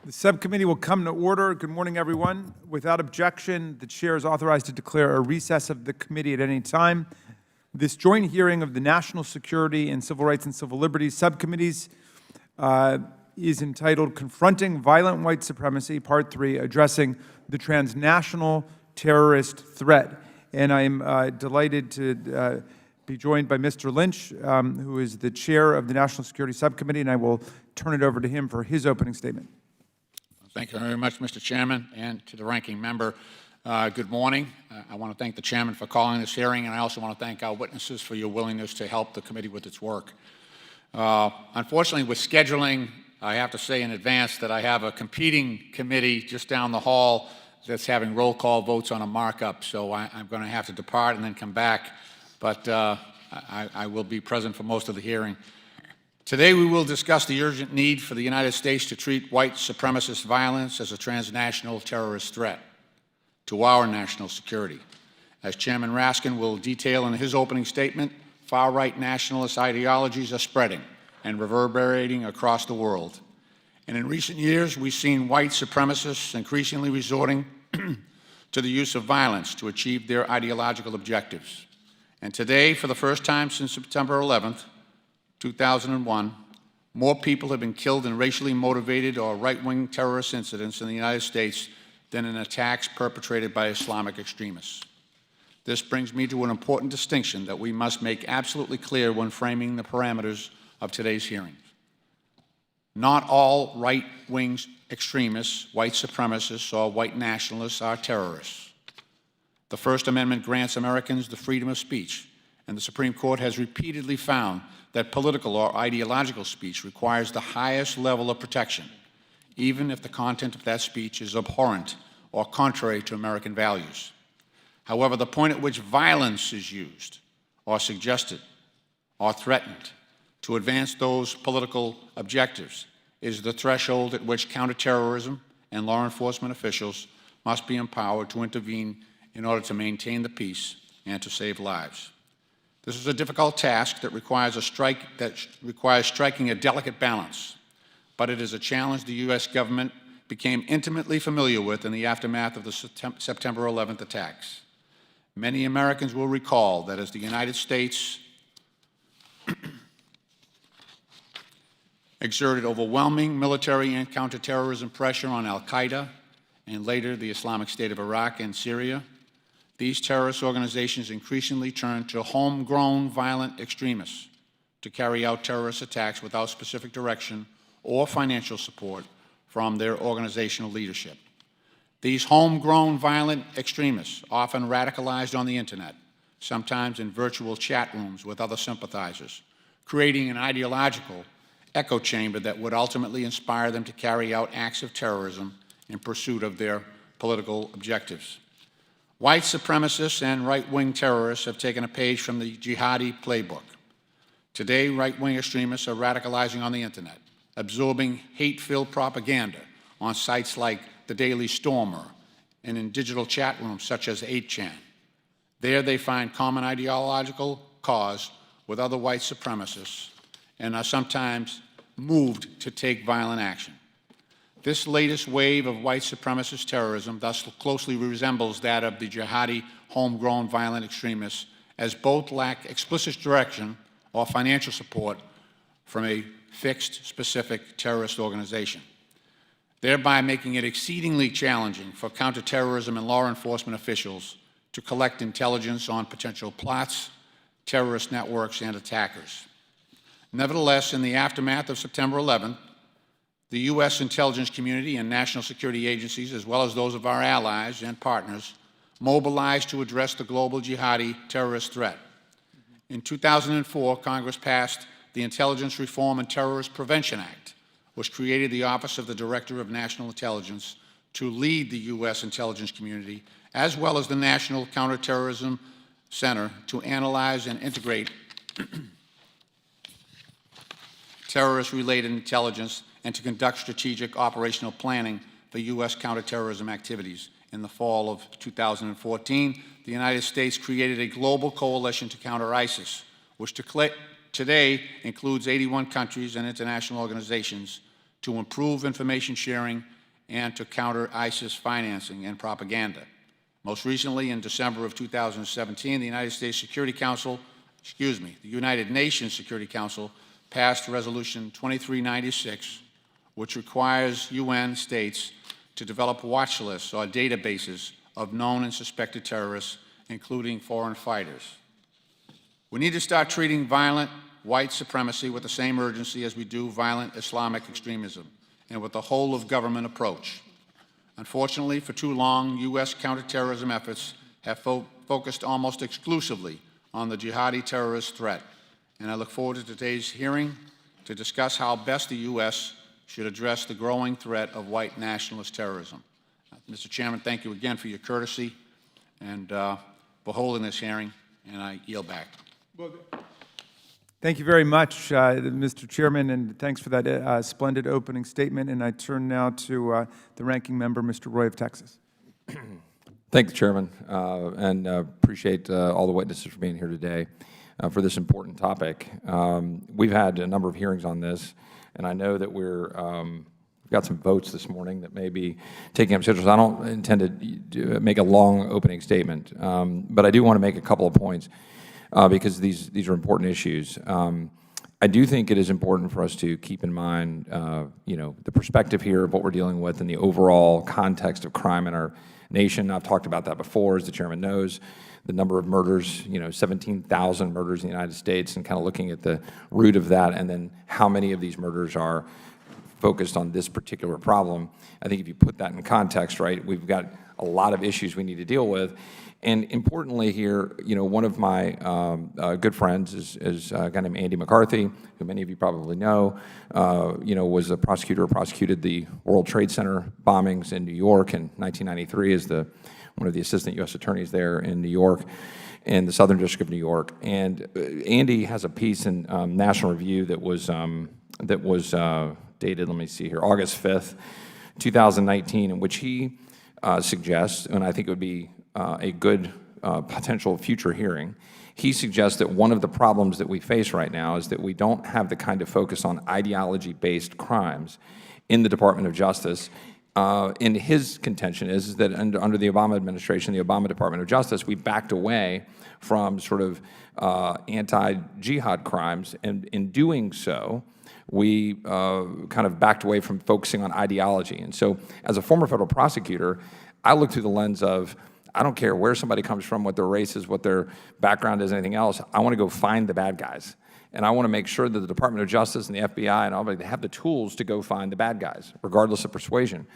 The subcommittee will come to order. Good morning, everyone. Without objection, the chair is authorized to declare a recess of the committee at any time. This joint hearing of the National Security and Civil Rights and Civil Liberties Subcommittees is entitled Confronting Violent White Supremacy, Part 3, addressing the transnational terrorist threat. And I am delighted to be joined by Mr. Lynch, who is the chair of the National Security Subcommittee, and I will turn it over to him for his opening statement. Thank you very much, Mr. Chairman, and to the ranking member. Good morning. I want to thank the chairman for calling this hearing, and I also want to thank our witnesses for your willingness to help the committee with its work. Unfortunately, with scheduling, I have to say in advance that I have a competing committee just down the hall that's having roll call votes on a markup, so I'm going to have to depart and then come back, but I will be present for most of the hearing. Today we will discuss the urgent need for the United States to treat white supremacist violence as a transnational terrorist threat to our national security. As Chairman Raskin will detail in his opening statement, far-right nationalist ideologies are spreading and reverberating across the world. And in recent years, we've seen white supremacists increasingly resorting to the use of violence to achieve their ideological objectives. And today, for the first time since September 11th, 2001, more people have been killed in racially motivated or right-wing terrorist incidents in the United States than in attacks perpetrated by Islamic extremists. This brings me to an important distinction that we must make absolutely clear when framing the parameters of today's hearing. Not all right-wing extremists, white supremacists, or white nationalists are terrorists. The First Amendment grants Americans the freedom of speech, and the Supreme Court has repeatedly found that political or ideological speech requires the highest level of protection, even if the content of that speech is abhorrent or contrary to American values. However, the point at which violence is used or suggested or threatened to advance those political objectives is the threshold at which counterterrorism and law enforcement officials must be empowered to intervene in order to maintain the peace and to save lives. This is a difficult task that requires striking a delicate balance, but it is a challenge the U.S. government became intimately familiar with in the aftermath of the September 11th attacks. Many Americans will recall that as the United States exerted overwhelming military and counterterrorism pressure on al-Qaeda and later the Islamic State of Iraq and Syria, these terrorist organizations increasingly turned to homegrown violent extremists to carry out terrorist attacks without specific direction or financial support from their organizational leadership. These homegrown violent extremists, often radicalized on the internet, sometimes in virtual chat rooms with other sympathizers, creating an ideological echo chamber that would ultimately inspire them to carry out acts of terrorism in pursuit of their political objectives. White supremacists and right-wing terrorists have taken a page from the jihadi playbook. Today, right-wing extremists are radicalizing on the internet, absorbing hate-filled propaganda on sites like the Daily Stormer and in digital chat rooms such as 8chan. There they find common ideological cause with other white supremacists and are sometimes moved to take violent action. This latest wave of white supremacist terrorism thus closely resembles that of the jihadi homegrown violent extremists, as both lack explicit direction or financial support from a fixed, specific terrorist organization, thereby making it exceedingly challenging for counterterrorism and law enforcement officials to collect intelligence on potential plots, terrorist networks, and attackers. Nevertheless, in the aftermath of September 11th, the U.S. intelligence community and national security agencies, as well as those of our allies and partners, mobilized to address the global jihadi terrorist threat. In 2004, Congress passed the Intelligence Reform and Terrorist Prevention Act, which created the Office of the Director of National Intelligence to lead the U.S. intelligence community, as well as the National Counterterrorism Center to analyze and integrate terrorist-related intelligence and to conduct strategic operational planning for U.S. counterterrorism activities. In the fall of 2014, the United States created a global coalition to counter ISIS, which today includes 81 countries and international organizations to improve information sharing and to counter ISIS financing and propaganda. Most recently, in December of 2017, the United Nations Security Council passed Resolution 2396, which requires UN states to develop watch lists or databases of known and suspected terrorists, including foreign fighters. We need to start treating violent white supremacy with the same urgency as we do violent Islamic extremism, and with a whole-of-government approach. Unfortunately, for too long, U.S. counterterrorism efforts have focused almost exclusively on the jihadi terrorist threat, and I look forward to today's hearing to discuss how best the U.S. should address the growing threat of white nationalist terrorism. Mr. Chairman, thank you again for your courtesy and for holding this hearing, and I yield back. Thank you very much, Mr. Chairman, and thanks for that splendid opening statement. And I turn now to the ranking member, Mr. Roy of Texas. Thank you, Chairman, and appreciate all the witnesses for being here today for this important topic. We've had a number of hearings on this, and I know that we've got some votes this morning that may be taking up schedules. I don't intend to make a long opening statement, but I do want to make a couple of points. Because these are important issues. I do think it is important for us to keep in mind, the perspective here of what we're dealing with and the overall context of crime in our nation. I've talked about that before, as the chairman knows, the number of murders, 17,000 murders in the United States, and kind of looking at the root of that, and then how many of these murders are focused on this particular problem. I think if you put that in context, right, we've got a lot of issues we need to deal with. And importantly here, one of my good friends is a guy named Andy McCarthy, who many of you probably know, was a prosecutor, prosecuted the World Trade Center bombings in New York in 1993 as one of the assistant U.S. attorneys there in New York, in the Southern District of New York. And Andy has a piece in National Review that was dated, let me see here, August 5th, 2019, in which he suggests, and I think it would be a good potential future hearing, he suggests that one of the problems that we face right now is that we don't have the kind of focus on ideology-based crimes in the Department of Justice. And his contention is that under the Obama administration, the Obama Department of Justice, we backed away from sort of anti-jihad crimes, and in doing so, we kind of backed away from focusing on ideology. And so as a former federal prosecutor, I look through the lens of, I don't care where somebody comes from, what their race is, what their background is, anything else. I want to go find the bad guys. And I want to make sure that the Department of Justice and the FBI and all that, they have the tools to go find the bad guys, regardless of persuasion.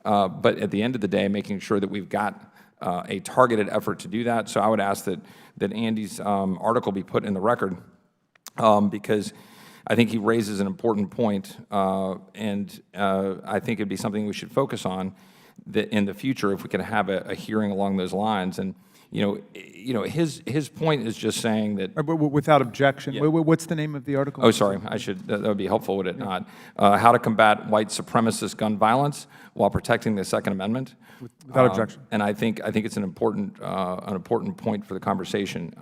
But at the end of the day, making sure that we've got a targeted effort to do that. So I would ask that Andy's article be put in the record because I think he raises an important point, and I think it'd be something we should focus on in the future if we can have a hearing along those lines. And his point is just saying that without objection. Yeah. What's the name of the article? Oh, sorry, that would be helpful, would it not? How to combat white supremacist gun violence while protecting the Second Amendment. Without objection. And I think it's an important point for the conversation.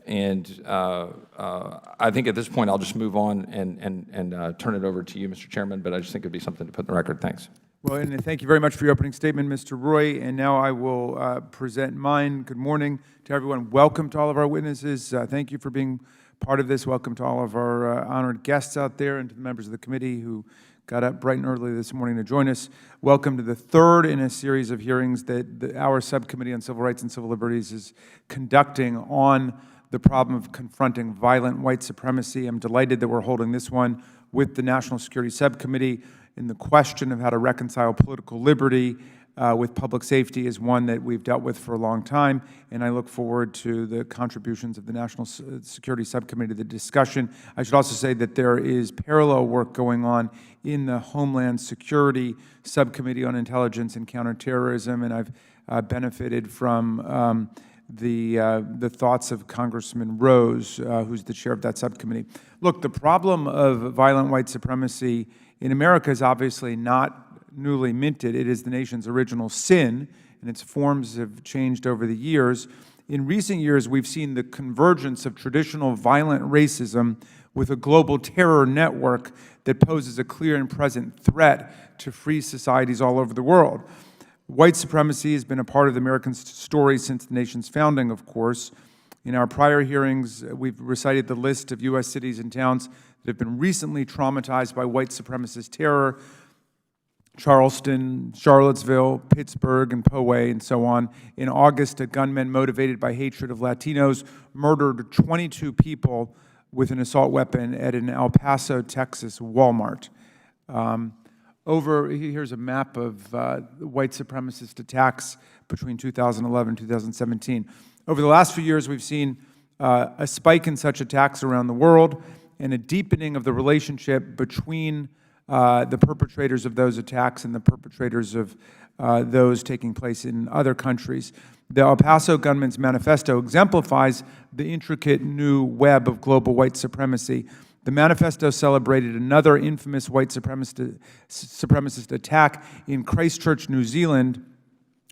I think at this point I'll just move on and turn it over to you, Mr. Chairman. But I just think it'd be something to put in the record. Thanks. Well, and thank you very much for your opening statement, Mr. Roy. And now I will present mine. Good morning to everyone. Welcome to all of our witnesses. Thank you for being part of this. Welcome to all of our honored guests out there and to the members of the committee who got up bright and early this morning to join us. Welcome to the third in a series of hearings that our Subcommittee on Civil Rights and Civil Liberties is conducting on the problem of confronting violent white supremacy. I'm delighted that we're holding this one with the National Security Subcommittee. And the question of how to reconcile political liberty with public safety is one that we've dealt with for a long time, and I look forward to the contributions of the National Security Subcommittee to the discussion. I should also say that there is parallel work going on in the Homeland Security Subcommittee on Intelligence and Counterterrorism, and I've benefited from the thoughts of Congressman Rose, who's the chair of that subcommittee. Look, the problem of violent white supremacy in America is obviously not newly minted. It is the nation's original sin, and its forms have changed over the years. In recent years, we've seen the convergence of traditional violent racism with a global terror network that poses a clear and present threat to free societies all over the world. White supremacy has been a part of the American story since the nation's founding, of course. In our prior hearings, we've recited the list of U.S. cities and towns that have been recently traumatized by white supremacist terror: Charleston, Charlottesville, Pittsburgh, and Poway, and so on. In August, a gunman motivated by hatred of Latinos murdered 22 people with an assault weapon at an El Paso, Texas Walmart. Here's a map of white supremacist attacks between 2011 and 2017. Over the last few years, we've seen a spike in such attacks around the world and a deepening of the relationship between the perpetrators of those attacks and the perpetrators of those taking place in other countries. The El Paso gunman's manifesto exemplifies the intricate new web of global white supremacy. The manifesto celebrated another infamous white supremacist attack in Christchurch, New Zealand,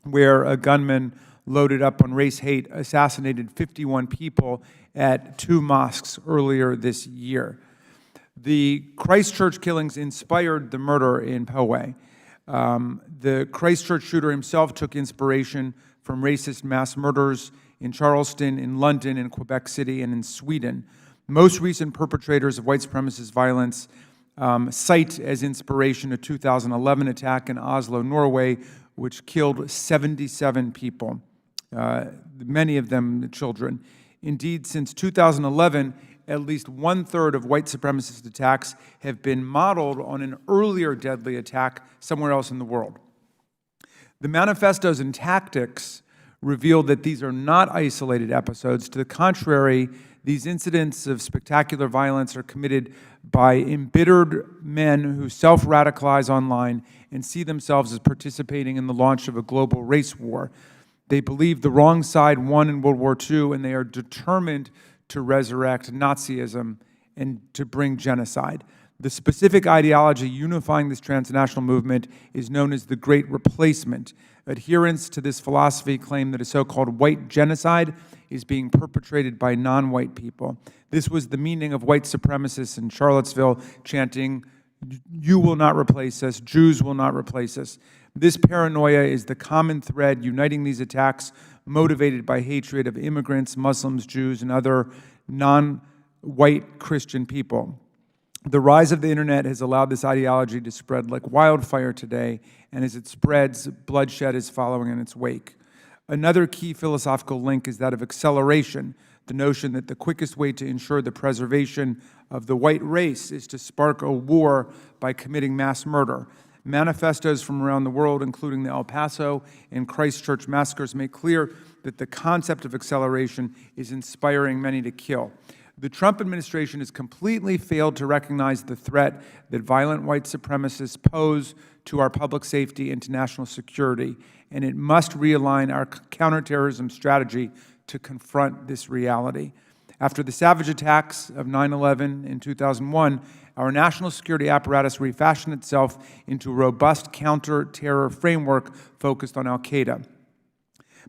where a gunman loaded up on race hate assassinated 51 people at 2 mosques earlier this year. The Christchurch killings inspired the murder in Poway. The Christchurch shooter himself took inspiration from racist mass murders in Charleston, in London, in Quebec City, and in Sweden. Most recent perpetrators of white supremacist violence cite as inspiration a 2011 attack in Oslo, Norway, which killed 77 people, many of them children. Indeed, since 2011, at least 1/3 of white supremacist attacks have been modeled on an earlier deadly attack somewhere else in the world. The manifestos and tactics reveal that these are not isolated episodes. To the contrary, these incidents of spectacular violence are committed by embittered men who self-radicalize online and see themselves as participating in the launch of a global race war. They believe the wrong side won in World War II, and they are determined to resurrect Nazism and to bring genocide. The specific ideology unifying this transnational movement is known as the Great Replacement. Adherents to this philosophy claim that a so-called white genocide is being perpetrated by non-white people. This was the meaning of white supremacists in Charlottesville chanting, "You will not replace us, Jews will not replace us." This paranoia is the common thread uniting these attacks, motivated by hatred of immigrants, Muslims, Jews, and other non-white Christian people. The rise of the internet has allowed this ideology to spread like wildfire today, and as it spreads, bloodshed is following in its wake. Another key philosophical link is that of acceleration, the notion that the quickest way to ensure the preservation of the white race is to spark a war by committing mass murder. Manifestos from around the world, including the El Paso and Christchurch massacres, make clear that the concept of acceleration is inspiring many to kill. The Trump administration has completely failed to recognize the threat that violent white supremacists pose to our public safety and to national security, and it must realign our counterterrorism strategy to confront this reality. After the savage attacks of 9/11 in 2001, our national security apparatus refashioned itself into a robust counter-terror framework focused on al-Qaeda.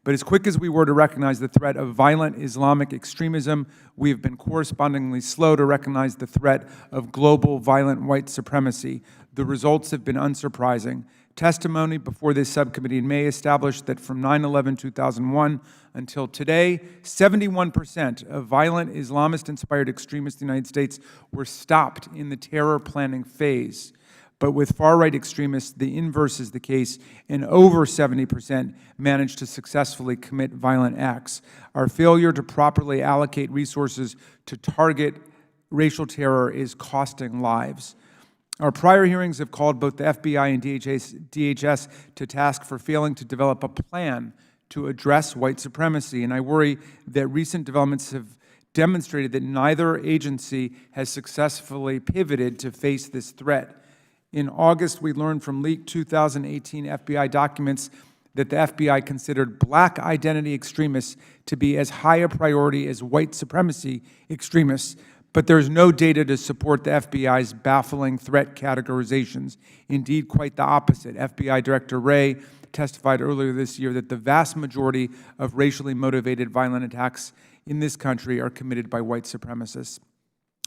But as quick as we were to recognize the threat of violent Islamic extremism, we have been correspondingly slow to recognize the threat of global violent white supremacy. The results have been unsurprising. Testimony before this subcommittee in May established that from 9/11-2001 until today, 71% of violent Islamist-inspired extremists in the United States were stopped in the terror planning phase. But with far-right extremists, the inverse is the case, and over 70% managed to successfully commit violent acts. Our failure to properly allocate resources to target racial terror is costing lives. Our prior hearings have called both the FBI and DHS to task for failing to develop a plan to address white supremacy, and I worry that recent developments have demonstrated that neither agency has successfully pivoted to face this threat. In August, we learned from leaked 2018 FBI documents that the FBI considered black identity extremists to be as high a priority as white supremacy extremists, but there's no data to support the FBI's baffling threat categorizations. Indeed, quite the opposite. FBI Director Wray testified earlier this year that the vast majority of racially motivated violent attacks in this country are committed by white supremacists.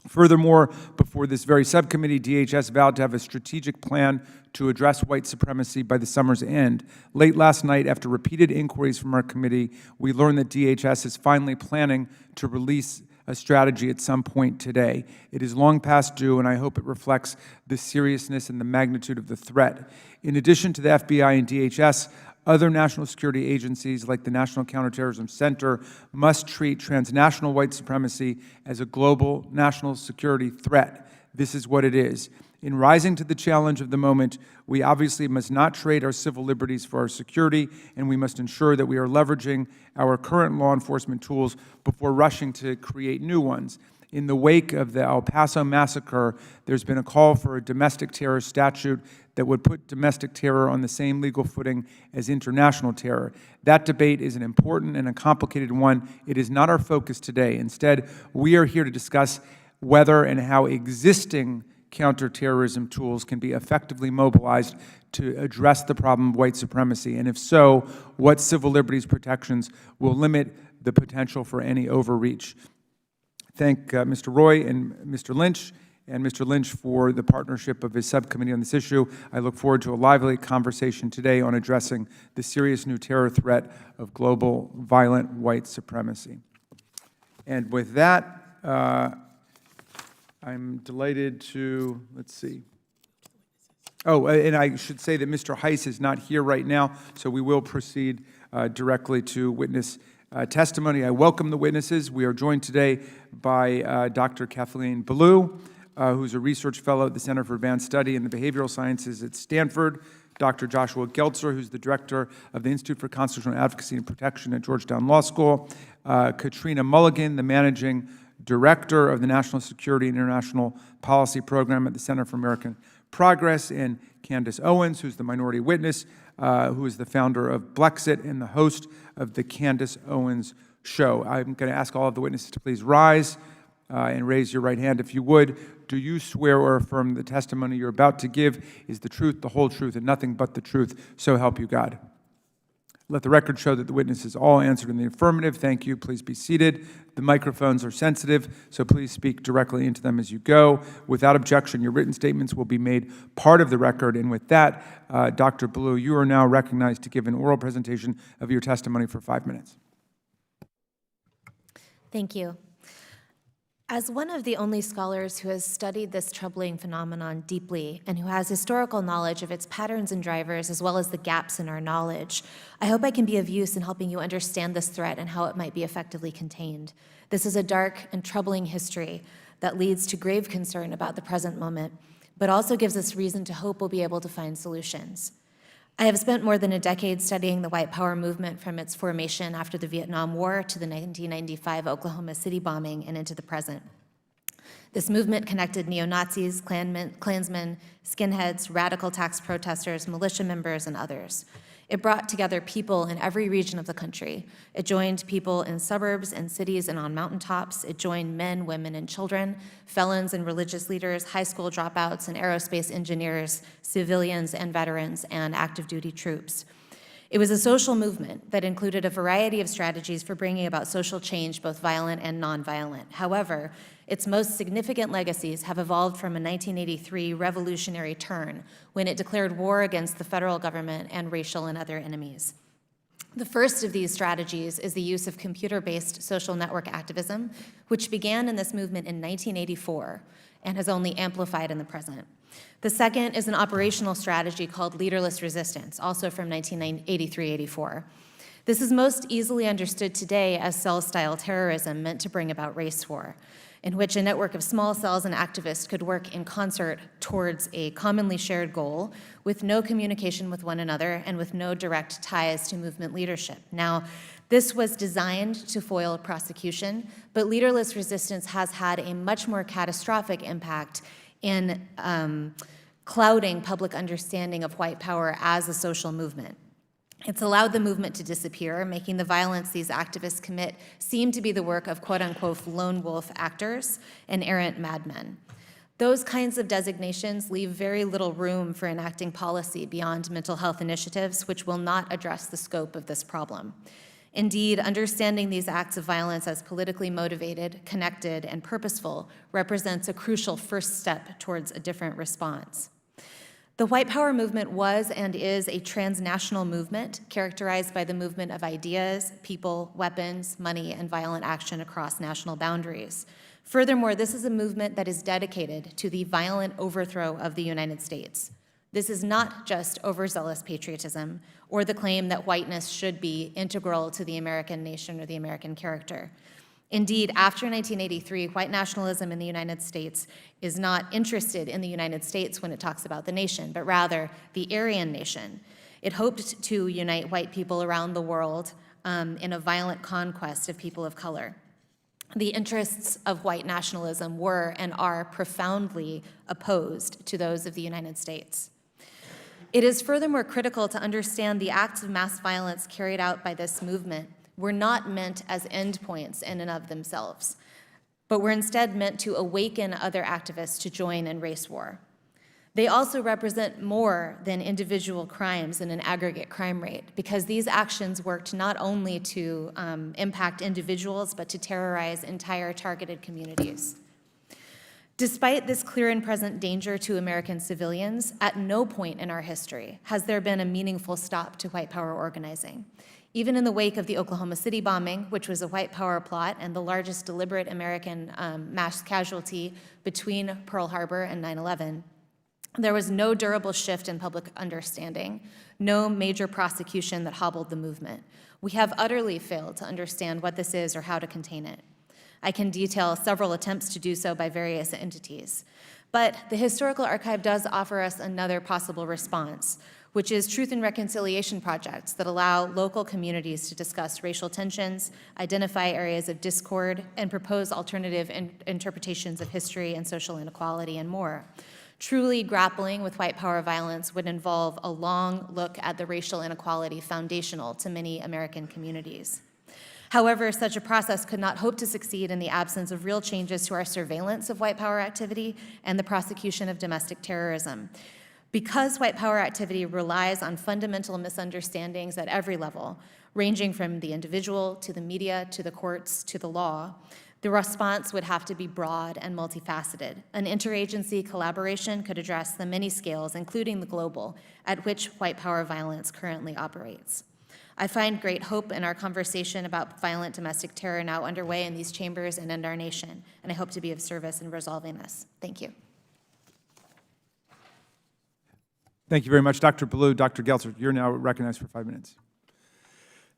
Furthermore, before this very subcommittee, DHS vowed to have a strategic plan to address white supremacy by the summer's end. Late last night, after repeated inquiries from our committee, we learned that DHS is finally planning to release a strategy at some point today. It is long past due, and I hope it reflects the seriousness and the magnitude of the threat. In addition to the FBI and DHS, other national security agencies like the National Counterterrorism Center must treat transnational white supremacy as a global national security threat. This is what it is. In rising to the challenge of the moment, we obviously must not trade our civil liberties for our security, and we must ensure that we are leveraging our current law enforcement tools before rushing to create new ones. In the wake of the El Paso massacre, there's been a call for a domestic terror statute that would put domestic terror on the same legal footing as international terror. That debate is an important and a complicated one. It is not our focus today. Instead, we are here to discuss whether and how existing counterterrorism tools can be effectively mobilized to address the problem of white supremacy, and if so, what civil liberties protections will limit the potential for any overreach. Thank Mr. Roy and Mr. Lynch for the partnership of his subcommittee on this issue. I look forward to a lively conversation today on addressing the serious new terror threat of global violent white supremacy. And with that, I'm delighted to, let's see. Oh, and I should say that Mr. Heiss is not here right now, so we will proceed directly to witness testimony. I welcome the witnesses. We are joined today by Dr. Kathleen Ballou, who's a research fellow at the Center for Advanced Study in the Behavioral Sciences at Stanford, Dr. Joshua Geltzer, who's the director of the Institute for Constitutional Advocacy and Protection at Georgetown Law School, Katrina Mulligan, the managing director of the National Security and International Policy Program at the Center for American Progress, and Candace Owens, who's the minority witness, who is the founder of Blexit and the host of the Candace Owens Show. I'm going to ask all of the witnesses to please rise and raise your right hand if you would. Do you swear or affirm the testimony you're about to give is the truth, the whole truth, and nothing but the truth, so help you God? Let the record show that the witnesses all answered in the affirmative. Thank you. Please be seated. The microphones are sensitive, so please speak directly into them as you go. Without objection, your written statements will be made part of the record. And with that, Dr. Ballou, you are now recognized to give an oral presentation of your testimony for 5 minutes. Thank you. As one of the only scholars who has studied this troubling phenomenon deeply and who has historical knowledge of its patterns and drivers as well as the gaps in our knowledge, I hope I can be of use in helping you understand this threat and how it might be effectively contained. This is a dark and troubling history that leads to grave concern about the present moment, but also gives us reason to hope we'll be able to find solutions. I have spent more than a decade studying the white power movement from its formation after the Vietnam War to the 1995 Oklahoma City bombing and into the present. This movement connected neo-Nazis, Klansmen, skinheads, radical tax protesters, militia members, and others. It brought together people in every region of the country. It joined people in suburbs and cities and on mountaintops. It joined men, women, and children, felons and religious leaders, high school dropouts and aerospace engineers, civilians and veterans, and active duty troops. It was a social movement that included a variety of strategies for bringing about social change, both violent and nonviolent. However, its most significant legacies have evolved from a 1983 revolutionary turn when it declared war against the federal government and racial and other enemies. The first of these strategies is the use of computer-based social network activism, which began in this movement in 1984 and has only amplified in the present. The second is an operational strategy called leaderless resistance, also from 1983-84. This is most easily understood today as cell-style terrorism meant to bring about race war, in which a network of small cells and activists could work in concert towards a commonly shared goal with no communication with one another and with no direct ties to movement leadership. Now, this was designed to foil prosecution, but leaderless resistance has had a much more catastrophic impact in clouding public understanding of white power as a social movement. It's allowed the movement to disappear, making the violence these activists commit seem to be the work of quote-unquote lone wolf actors and errant madmen. Those kinds of designations leave very little room for enacting policy beyond mental health initiatives, which will not address the scope of this problem. Indeed, understanding these acts of violence as politically motivated, connected, and purposeful represents a crucial first step towards a different response. The white power movement was and is a transnational movement characterized by the movement of ideas, people, weapons, money, and violent action across national boundaries. Furthermore, this is a movement that is dedicated to the violent overthrow of the United States. This is not just overzealous patriotism or the claim that whiteness should be integral to the American nation or the American character. Indeed, after 1983, white nationalism in the United States is not interested in the United States when it talks about the nation, but rather the Aryan nation. It hoped to unite white people around the world in a violent conquest of people of color. The interests of white nationalism were and are profoundly opposed to those of the United States. It is furthermore critical to understand the acts of mass violence carried out by this movement were not meant as endpoints in and of themselves, but were instead meant to awaken other activists to join in race war. They also represent more than individual crimes in an aggregate crime rate, because these actions worked not only to impact individuals, but to terrorize entire targeted communities. Despite this clear and present danger to American civilians, at no point in our history has there been a meaningful stop to white power organizing. Even in the wake of the Oklahoma City bombing, which was a white power plot and the largest deliberate American mass casualty between Pearl Harbor and 9/11, there was no durable shift in public understanding, no major prosecution that hobbled the movement. We have utterly failed to understand what this is or how to contain it. I can detail several attempts to do so by various entities. But the Historical Archive does offer us another possible response, which is truth and reconciliation projects that allow local communities to discuss racial tensions, identify areas of discord, and propose alternative interpretations of history and social inequality and more. Truly grappling with white power violence would involve a long look at the racial inequality foundational to many American communities. However, such a process could not hope to succeed in the absence of real changes to our surveillance of white power activity and the prosecution of domestic terrorism. Because white power activity relies on fundamental misunderstandings at every level, ranging from the individual to the media to the courts to the law, the response would have to be broad and multifaceted. An interagency collaboration could address the many scales, including the global, at which white power violence currently operates. I find great hope in our conversation about violent domestic terror now underway in these chambers and in our nation, and I hope to be of service in resolving this. Thank you. Thank you very much, Dr. Ballou. Dr. Gelser, you're now recognized for 5 minutes.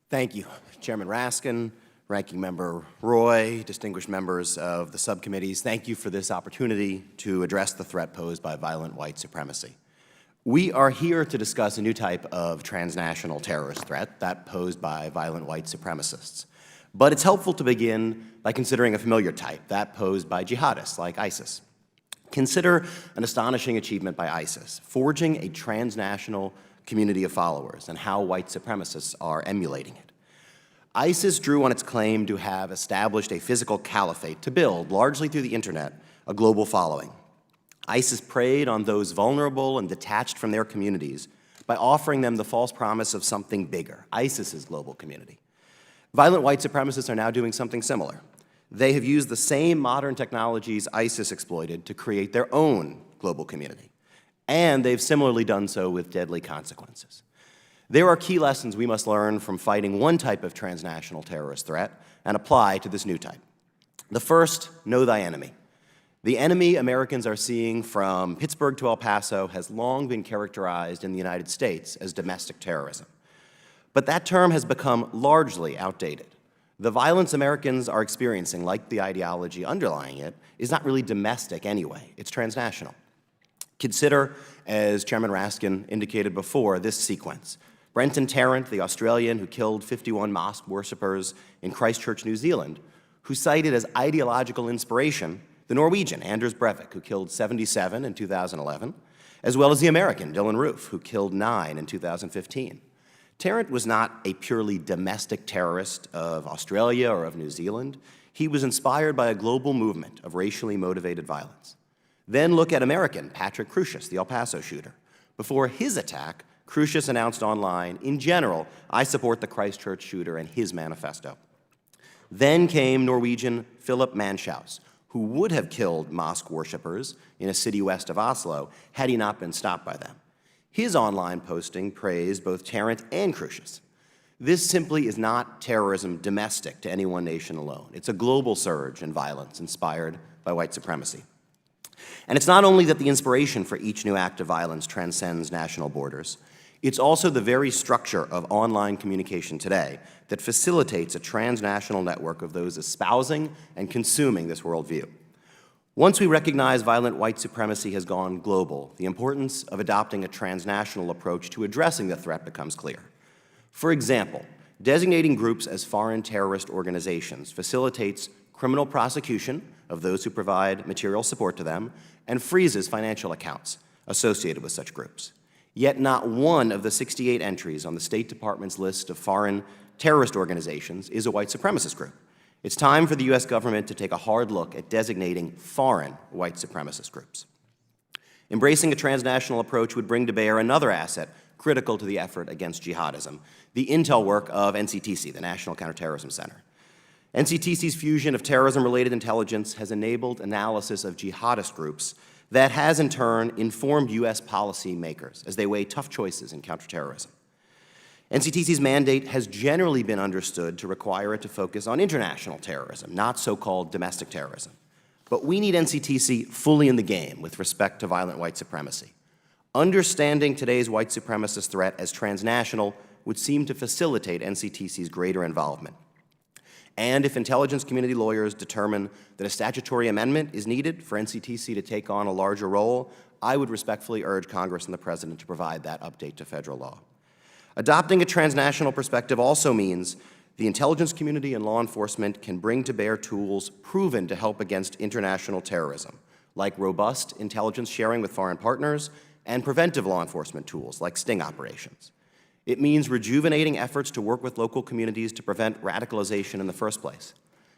Thank you, Chairman Raskin, Ranking Member Roy, distinguished members of the subcommittees. Thank you for this opportunity to address the threat posed by violent white supremacy. We are here to discuss a new type of transnational terrorist threat, that posed by violent white supremacists. But it's helpful to begin by considering a familiar type, that posed by jihadists like ISIS. Consider an astonishing achievement by ISIS, forging a transnational community of followers and how white supremacists are emulating it. ISIS drew on its claim to have established a physical caliphate to build, largely through the internet, a global following. ISIS preyed on those vulnerable and detached from their communities by offering them the false promise of something bigger, ISIS's global community. Violent white supremacists are now doing something similar. They have used the same modern technologies ISIS exploited to create their own global community. And they've similarly done so with deadly consequences. There are key lessons we must learn from fighting one type of transnational terrorist threat and apply to this new type. The first, know thy enemy. The enemy Americans are seeing from Pittsburgh to El Paso has long been characterized in the United States as domestic terrorism. But that term has become largely outdated. The violence Americans are experiencing, like the ideology underlying it, is not really domestic anyway. It's transnational. Consider, as Chairman Raskin indicated before, this sequence. Brenton Tarrant, the Australian who killed 51 mosque worshippers in Christchurch, New Zealand, who cited as ideological inspiration the Norwegian, Anders Breivik, who killed 77 in 2011, as well as the American, Dylan Roof, who killed 9 in 2015. Tarrant was not a purely domestic terrorist of Australia or of New Zealand. He was inspired by a global movement of racially motivated violence. Then look at American Patrick Crusius, the El Paso shooter. Before his attack, Crucius announced online, "In general, I support the Christchurch shooter and his manifesto." Then came Norwegian Philip Manshaus, who would have killed mosque worshippers in a city west of Oslo had he not been stopped by them. His online posting praised both Tarrant and Crucius. This simply is not terrorism domestic to any one nation alone. It's a global surge in violence inspired by white supremacy. And it's not only that the inspiration for each new act of violence transcends national borders, it's also the very structure of online communication today that facilitates a transnational network of those espousing and consuming this worldview. Once we recognize violent white supremacy has gone global, the importance of adopting a transnational approach to addressing the threat becomes clear. For example, designating groups as foreign terrorist organizations facilitates criminal prosecution of those who provide material support to them and freezes financial accounts associated with such groups. Yet not one of the 68 entries on the State Department's list of foreign terrorist organizations is a white supremacist group. It's time for the U.S. government to take a hard look at designating foreign white supremacist groups. Embracing a transnational approach would bring to bear another asset critical to the effort against jihadism, the intel work of NCTC, the National Counterterrorism Center. NCTC's fusion of terrorism-related intelligence has enabled analysis of jihadist groups that has, in turn, informed U.S. policymakers as they weigh tough choices in counterterrorism. NCTC's mandate has generally been understood to require it to focus on international terrorism, not so-called domestic terrorism. But we need NCTC fully in the game with respect to violent white supremacy. Understanding today's white supremacist threat as transnational would seem to facilitate NCTC's greater involvement. And if intelligence community lawyers determine that a statutory amendment is needed for NCTC to take on a larger role, I would respectfully urge Congress and the President to provide that update to federal law. Adopting a transnational perspective also means the intelligence community and law enforcement can bring to bear tools proven to help against international terrorism, like robust intelligence sharing with foreign partners and preventive law enforcement tools like sting operations. It means rejuvenating efforts to work with local communities to prevent radicalization in the first place.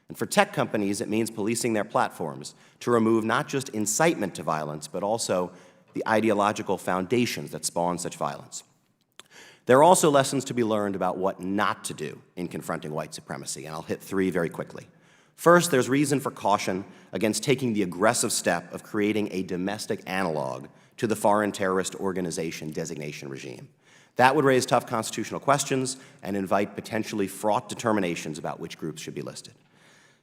And for tech companies, it means policing their platforms to remove not just incitement to violence, but also the ideological foundations that spawn such violence. There are also lessons to be learned about what not to do in confronting white supremacy, and I'll hit three very quickly. First, there's reason for caution against taking the aggressive step of creating a domestic analog to the foreign terrorist organization designation regime. That would raise tough constitutional questions and invite potentially fraught determinations about which groups should be listed.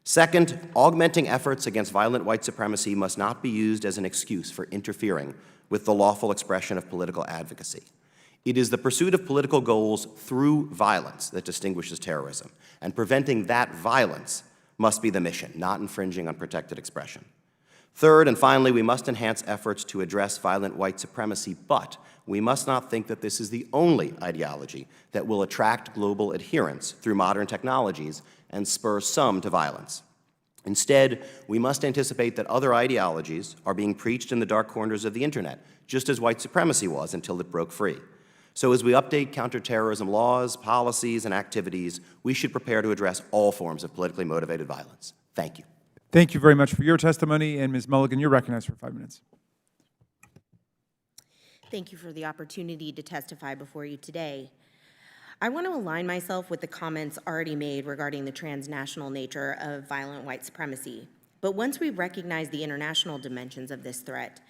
Second, augmenting efforts against violent white supremacy must not be used as an excuse for interfering with the lawful expression of political advocacy. It is the pursuit of political goals through violence that distinguishes terrorism, and preventing that violence must be the mission, not infringing on protected expression. Third, and finally, we must enhance efforts to address violent white supremacy, but we must not think that this is the only ideology that will attract global adherence through modern technologies and spur some to violence. Instead, we must anticipate that other ideologies are being preached in the dark corners of the internet, just as white supremacy was until it broke free. So as we update counterterrorism laws, policies, and activities, we should prepare to address all forms of politically motivated violence. Thank you. Thank you very much for your testimony. And Ms. Mulligan, you're recognized for 5 minutes. Thank you for the opportunity to testify before you today. I want to align myself with the comments already made regarding the transnational nature of violent white supremacy. But once we recognize the international dimensions of this threat,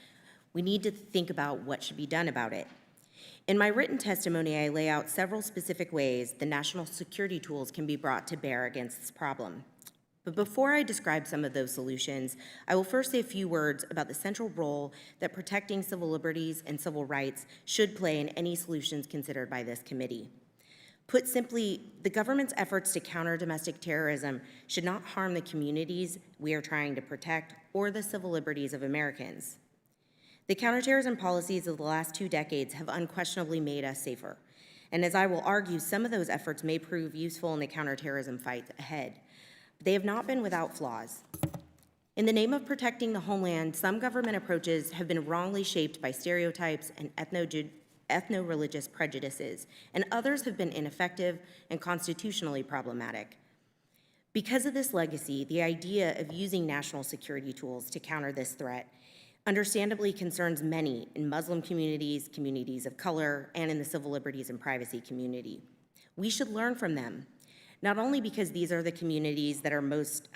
we need to think about what should be done about it. In my written testimony, I lay out several specific ways the national security tools can be brought to bear against this problem. But before I describe some of those solutions, I will first say a few words about the central role that protecting civil liberties and civil rights should play in any solutions considered by this committee. Put simply, the government's efforts to counter domestic terrorism should not harm the communities we are trying to protect or the civil liberties of Americans. The counterterrorism policies of the last 2 decades have unquestionably made us safer. And as I will argue, some of those efforts may prove useful in the counterterrorism fight ahead. But they have not been without flaws. In the name of protecting the homeland, some government approaches have been wrongly shaped by stereotypes and ethno-religious prejudices, and others have been ineffective and constitutionally problematic. Because of this legacy, the idea of using national security tools to counter this threat understandably concerns many in Muslim communities, communities of color, and in the civil liberties and privacy community. We should learn from them, not only because these are the communities that are most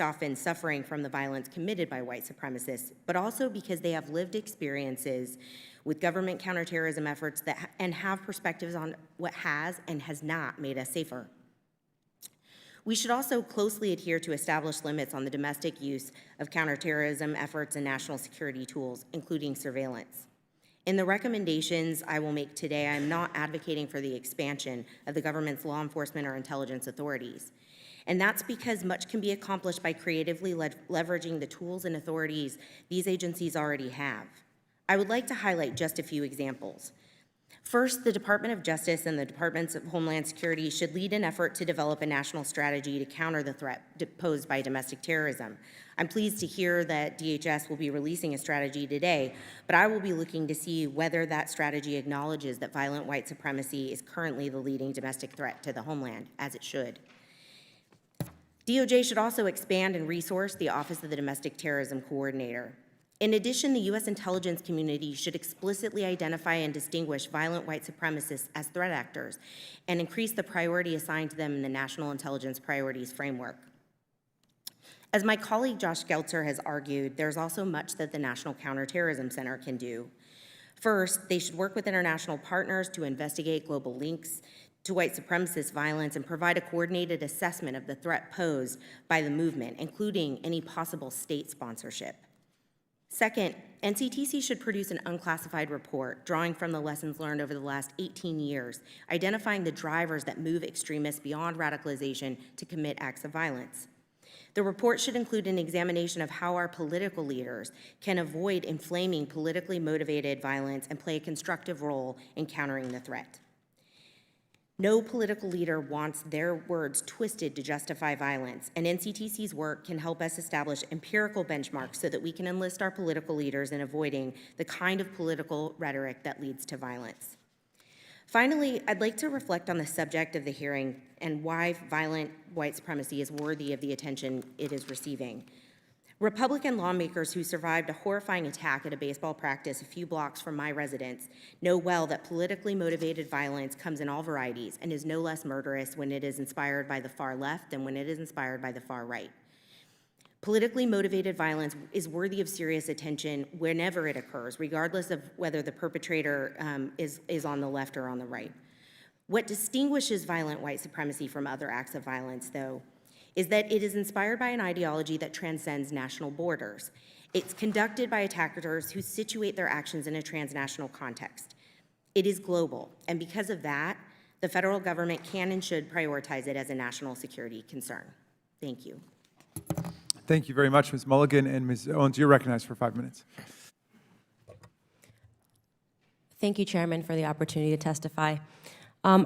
often suffering from the violence committed by white supremacists, but also because they have lived experiences with government counterterrorism efforts and have perspectives on what has and has not made us safer. We should also closely adhere to established limits on the domestic use of counterterrorism efforts and national security tools, including surveillance. In the recommendations I will make today, I am not advocating for the expansion of the government's law enforcement or intelligence authorities. And that's because much can be accomplished by creatively leveraging the tools and authorities these agencies already have. I would like to highlight just a few examples. First, the Department of Justice and the Departments of Homeland Security should lead an effort to develop a national strategy to counter the threat posed by domestic terrorism. I'm pleased to hear that DHS will be releasing a strategy today, but I will be looking to see whether that strategy acknowledges that violent white supremacy is currently the leading domestic threat to the homeland, as it should. DOJ should also expand and resource the Office of the Domestic Terrorism Coordinator. In addition, the U.S. intelligence community should explicitly identify and distinguish violent white supremacists as threat actors and increase the priority assigned to them in the National Intelligence Priorities Framework. As my colleague Josh Geltzer has argued, there's also much that the National Counterterrorism Center can do. First, they should work with international partners to investigate global links to white supremacist violence and provide a coordinated assessment of the threat posed by the movement, including any possible state sponsorship. Second, NCTC should produce an unclassified report drawing from the lessons learned over the last 18 years, identifying the drivers that move extremists beyond radicalization to commit acts of violence. The report should include an examination of how our political leaders can avoid inflaming politically motivated violence and play a constructive role in countering the threat. No political leader wants their words twisted to justify violence, and NCTC's work can help us establish empirical benchmarks so that we can enlist our political leaders in avoiding the kind of political rhetoric that leads to violence. Finally, I'd like to reflect on the subject of the hearing and why violent white supremacy is worthy of the attention it is receiving. Republican lawmakers who survived a horrifying attack at a baseball practice a few blocks from my residence know well that politically motivated violence comes in all varieties and is no less murderous when it is inspired by the far left than when it is inspired by the far right. Politically motivated violence is worthy of serious attention whenever it occurs, regardless of whether the perpetrator is on the left or on the right. What distinguishes violent white supremacy from other acts of violence, though, is that it is inspired by an ideology that transcends national borders. It's conducted by attackers who situate their actions in a transnational context. It is global, and because of that, the federal government can and should prioritize it as a national security concern. Thank you. Thank you very much, Ms. Mulligan. And Ms. Owens, you're recognized for 5 minutes. Thank you, Chairman, for the opportunity to testify. I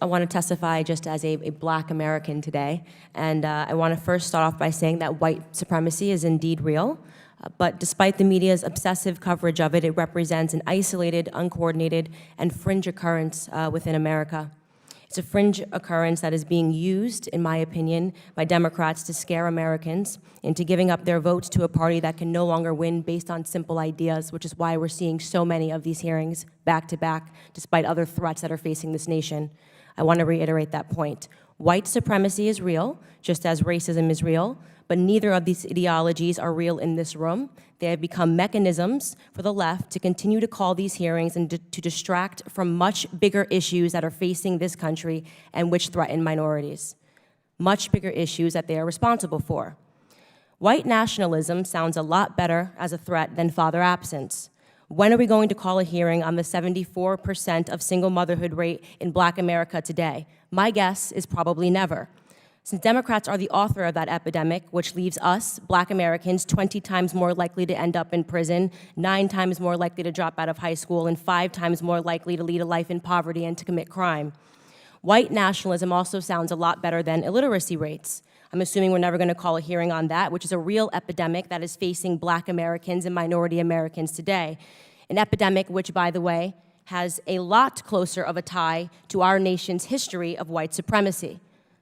want to testify just as a Black American today, and I want to first start off by saying that white supremacy is indeed real, but despite the media's obsessive coverage of it, it represents an isolated, uncoordinated, and fringe occurrence within America. It's a fringe occurrence that is being used, in my opinion, by Democrats to scare Americans into giving up their votes to a party that can no longer win based on simple ideas, which is why we're seeing so many of these hearings back to back, despite other threats that are facing this nation. I want to reiterate that point. White supremacy is real, just as racism is real, but neither of these ideologies are real in this room. They have become mechanisms for the left to continue to call these hearings and to distract from much bigger issues that are facing this country and which threaten minorities. Much bigger issues that they are responsible for. White nationalism sounds a lot better as a threat than father absence. When are we going to call a hearing on the 74% of single motherhood rate in Black America today? My guess is probably never. Since Democrats are the author of that epidemic, which leaves us, Black Americans, 20 times more likely to end up in prison, 9 times more likely to drop out of high school, and 5 times more likely to lead a life in poverty and to commit crime. White nationalism also sounds a lot better than illiteracy rates. I'm assuming we're never going to call a hearing on that, which is a real epidemic that is facing Black Americans and minority Americans today. An epidemic which, by the way, has a lot closer of a tie to our nation's history of white supremacy.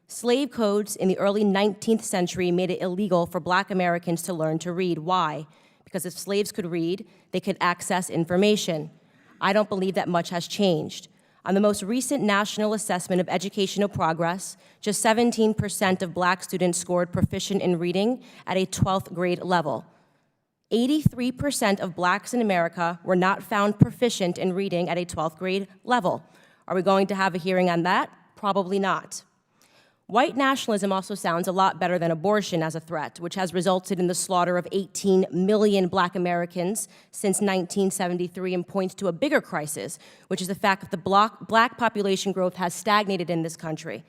Slave codes in the early 19th century made it illegal for Black Americans to learn to read. Why? because if slaves could read, they could access information. I don't believe that much has changed. On the most recent National Assessment of Educational Progress, just 17% of black students scored proficient in reading at a 12th grade level. 83% of blacks in America were not found proficient in reading at a 12th grade level. Are we going to have a hearing on that? Probably not. White nationalism also sounds a lot better than abortion as a threat, which has resulted in the slaughter of 18 million black Americans since 1973 and points to a bigger crisis, which is the fact that the black population growth has stagnated in this country.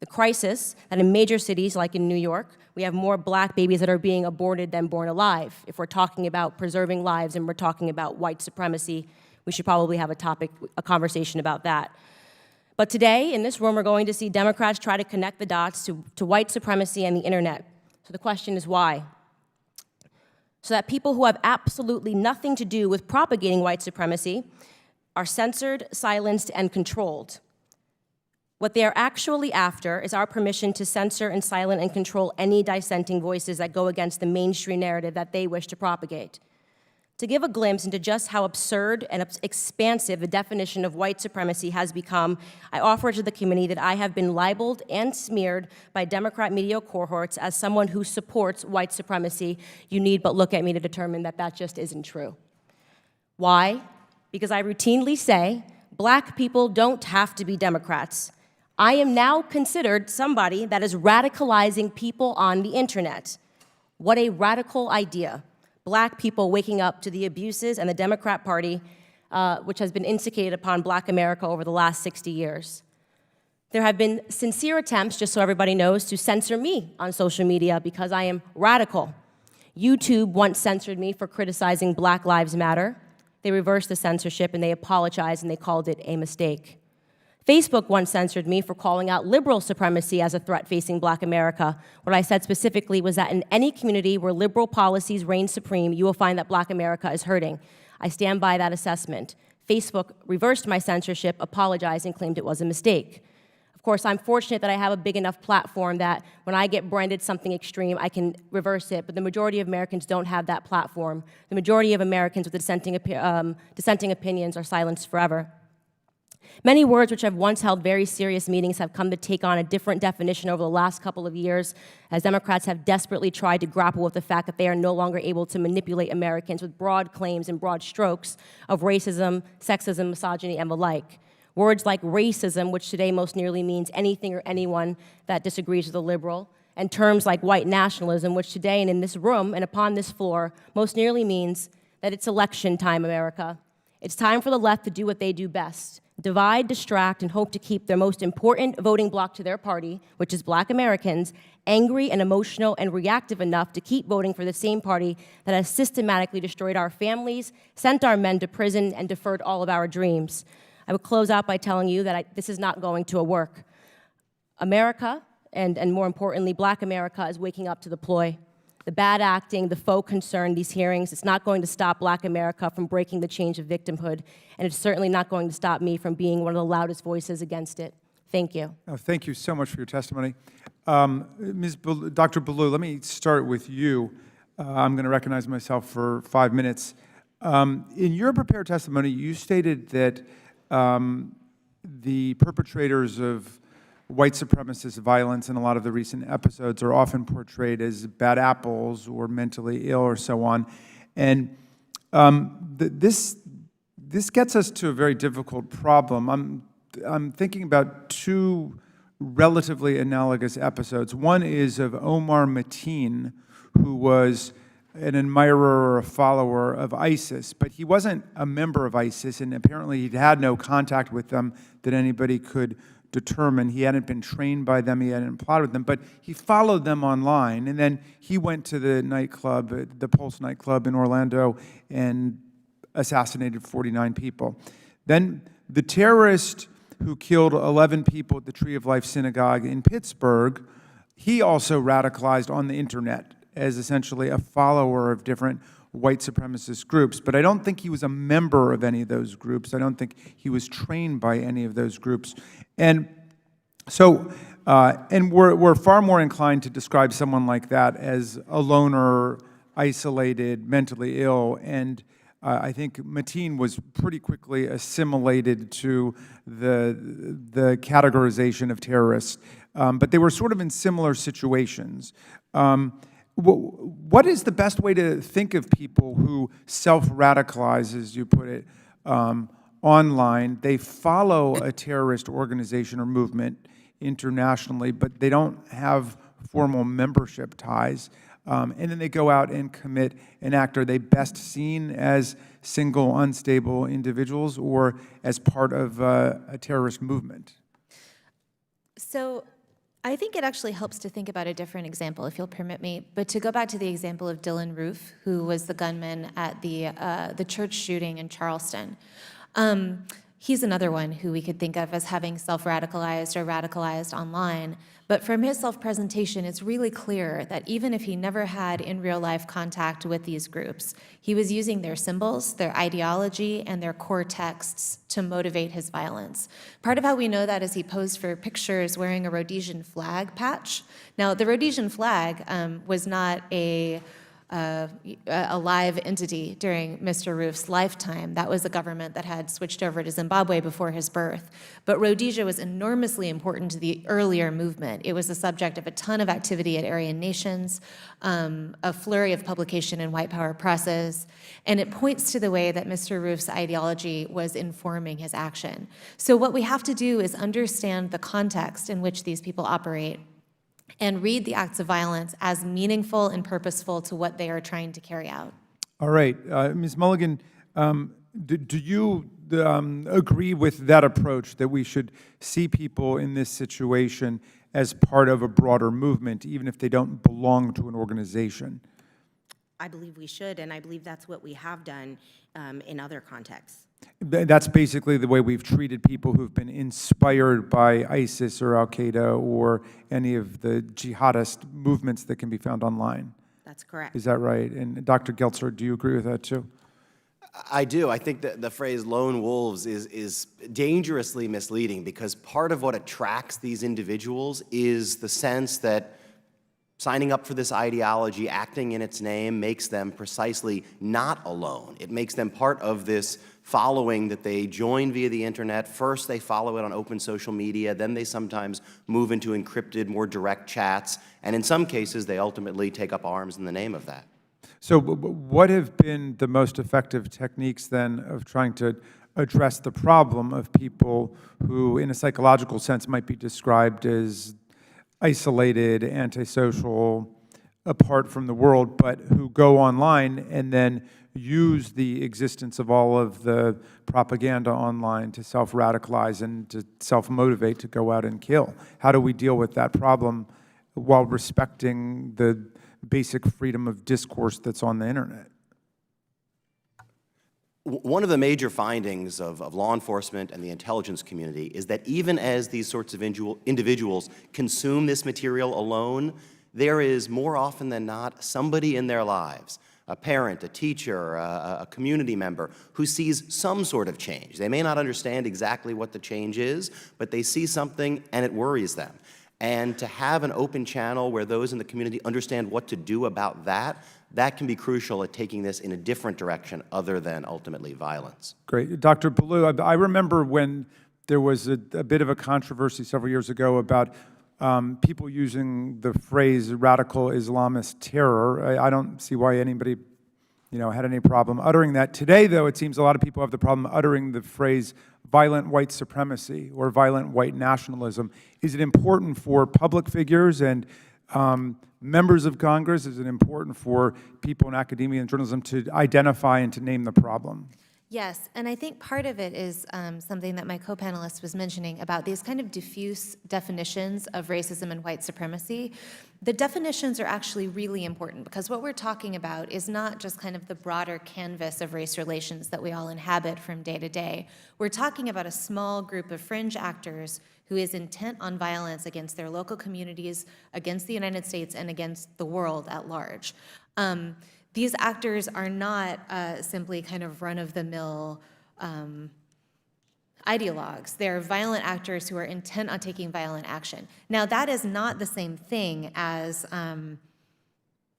The crisis that in major cities like in New York, we have more black babies that are being aborted than born alive. If we're talking about preserving lives and we're talking about white supremacy, we should probably have a conversation about that. But today, in this room, we're going to see Democrats try to connect the dots to white supremacy and the internet. So the question is why? So that people who have absolutely nothing to do with propagating white supremacy are censored, silenced, and controlled. What they are actually after is our permission to censor and silence and control any dissenting voices that go against the mainstream narrative that they wish to propagate. To give a glimpse into just how absurd and expansive the definition of white supremacy has become, I offer to the committee that I have been libeled and smeared by Democrat media cohorts as someone who supports white supremacy. You need but look at me to determine that that just isn't true. Why? Because I routinely say, black people don't have to be Democrats. I am now considered somebody that is radicalizing people on the internet. What a radical idea. Black people waking up to the abuses and the Democrat Party, which has been instigated upon black America over the last 60 years. There have been sincere attempts, just so everybody knows, to censor me on social media because I am radical. YouTube once censored me for criticizing Black Lives Matter. They reversed the censorship and they apologized and they called it a mistake. Facebook once censored me for calling out liberal supremacy as a threat facing black America. What I said specifically was that in any community where liberal policies reign supreme, you will find that black America is hurting. I stand by that assessment. Facebook reversed my censorship, apologized, and claimed it was a mistake. Of course, I'm fortunate that I have a big enough platform that when I get branded something extreme, I can reverse it, but the majority of Americans don't have that platform. The majority of Americans with dissenting opinions are silenced forever. Many words which have once held very serious meanings have come to take on a different definition over the last couple of years, as Democrats have desperately tried to grapple with the fact that they are no longer able to manipulate Americans with broad claims and broad strokes of racism, sexism, misogyny, and the like. Words like racism, which today most nearly means anything or anyone that disagrees with a liberal, and terms like white nationalism, which today and in this room and upon this floor most nearly means that it's election time, America. It's time for the left to do what they do best. Divide, distract, and hope to keep their most important voting bloc to their party, which is black Americans, angry and emotional and reactive enough to keep voting for the same party that has systematically destroyed our families, sent our men to prison, and deferred all of our dreams. I would close out by telling you that this is not going to work. America, and more importantly, black America, is waking up to the ploy. The bad acting, the faux concern, these hearings, it's not going to stop black America from breaking the chains of victimhood, and it's certainly not going to stop me from being one of the loudest voices against it. Thank you. Thank you so much for your testimony. Dr. Ballou, let me start with you. I'm going to recognize myself for 5 minutes. In your prepared testimony, you stated that the perpetrators of white supremacist violence in a lot of the recent episodes are often portrayed as bad apples or mentally ill or so on. And this gets us to a very difficult problem. I'm thinking about two relatively analogous episodes. One is of Omar Mateen, who was an admirer or a follower of ISIS, but he wasn't a member of ISIS, and apparently he'd had no contact with them that anybody could determine. He hadn't been trained by them, he hadn't plotted with them, but he followed them online, and then he went to the nightclub, the Pulse nightclub in Orlando, and assassinated 49 people. Then the terrorist who killed 11 people at the Tree of Life Synagogue in Pittsburgh, he also radicalized on the internet as essentially a follower of different white supremacist groups, but I don't think he was a member of any of those groups. I don't think he was trained by any of those groups. And so, we're far more inclined to describe someone like that as a loner, isolated, mentally ill, and I think Mateen was pretty quickly assimilated to the categorization of terrorists, but they were sort of in similar situations. What is the best way to think of people who self-radicalize, as you put it, online? They follow a terrorist organization or movement internationally, but they don't have formal membership ties. And then they go out and commit an act. Are they best seen as single, unstable individuals or as part of a terrorist movement? So I think it actually helps to think about a different example, if you'll permit me. But to go back to the example of Dylan Roof, who was the gunman at the church shooting in Charleston. He's another one who we could think of as having self-radicalized or radicalized online. But from his self-presentation, it's really clear that even if he never had in real life contact with these groups, he was using their symbols, their ideology, and their core texts to motivate his violence. Part of how we know that is he posed for pictures wearing a Rhodesian flag patch. Now, the Rhodesian flag was not a live entity during Mr. Roof's lifetime. That was a government that had switched over to Zimbabwe before his birth. But Rhodesia was enormously important to the earlier movement. It was the subject of a ton of activity at Aryan nations, a flurry of publication in white power presses, and it points to the way that Mr. Roof's ideology was informing his action. So what we have to do is understand the context in which these people operate and read the acts of violence as meaningful and purposeful to what they are trying to carry out. All right. Ms. Mulligan, do you agree with that approach, that we should see people in this situation as part of a broader movement, even if they don't belong to an organization? I believe we should, and I believe that's what we have done in other contexts. That's basically the way we've treated people who've been inspired by ISIS or Al-Qaeda or any of the jihadist movements that can be found online. That's correct. Is that right? And Dr. Geltzer, do you agree with that too? I do. I think that the phrase lone wolves is dangerously misleading, because part of what attracts these individuals is the sense that signing up for this ideology, acting in its name, makes them precisely not alone. It makes them part of this following that they join via the internet. First, they follow it on open social media. Then they sometimes move into encrypted, more direct chats. And in some cases, they ultimately take up arms in the name of that. So what have been the most effective techniques then of trying to address the problem of people who, in a psychological sense, might be described as isolated, antisocial, apart from the world, but who go online and then use the existence of all of the propaganda online to self-radicalize and to self-motivate to go out and kill? How do we deal with that problem while respecting the basic freedom of discourse that's on the internet? One of the major findings of law enforcement and the intelligence community is that even as these sorts of individuals consume this material alone, there is more often than not somebody in their lives, a parent, a teacher, a community member, who sees some sort of change. They may not understand exactly what the change is, but they see something and it worries them. And to have an open channel where those in the community understand what to do about that, that can be crucial at taking this in a different direction other than ultimately violence. Great. Dr. Ballou, I remember when there was a bit of a controversy several years ago about people using the phrase radical Islamist terror. I don't see why anybody had any problem uttering that. Today, though, it seems a lot of people have the problem uttering the phrase violent white supremacy or violent white nationalism. Is it important for public figures and members of Congress? Is it important for people in academia and journalism to identify and to name the problem? Yes, and I think part of it is something that my co-panelist was mentioning about these kind of diffuse definitions of racism and white supremacy. The definitions are actually really important, because what we're talking about is not just kind of the broader canvas of race relations that we all inhabit from day to day. We're talking about a small group of fringe actors who is intent on violence against their local communities, against the United States, and against the world at large. These actors are not simply kind of run-of-the-mill ideologues. They're violent actors who are intent on taking violent action. Now, that is not the same thing as,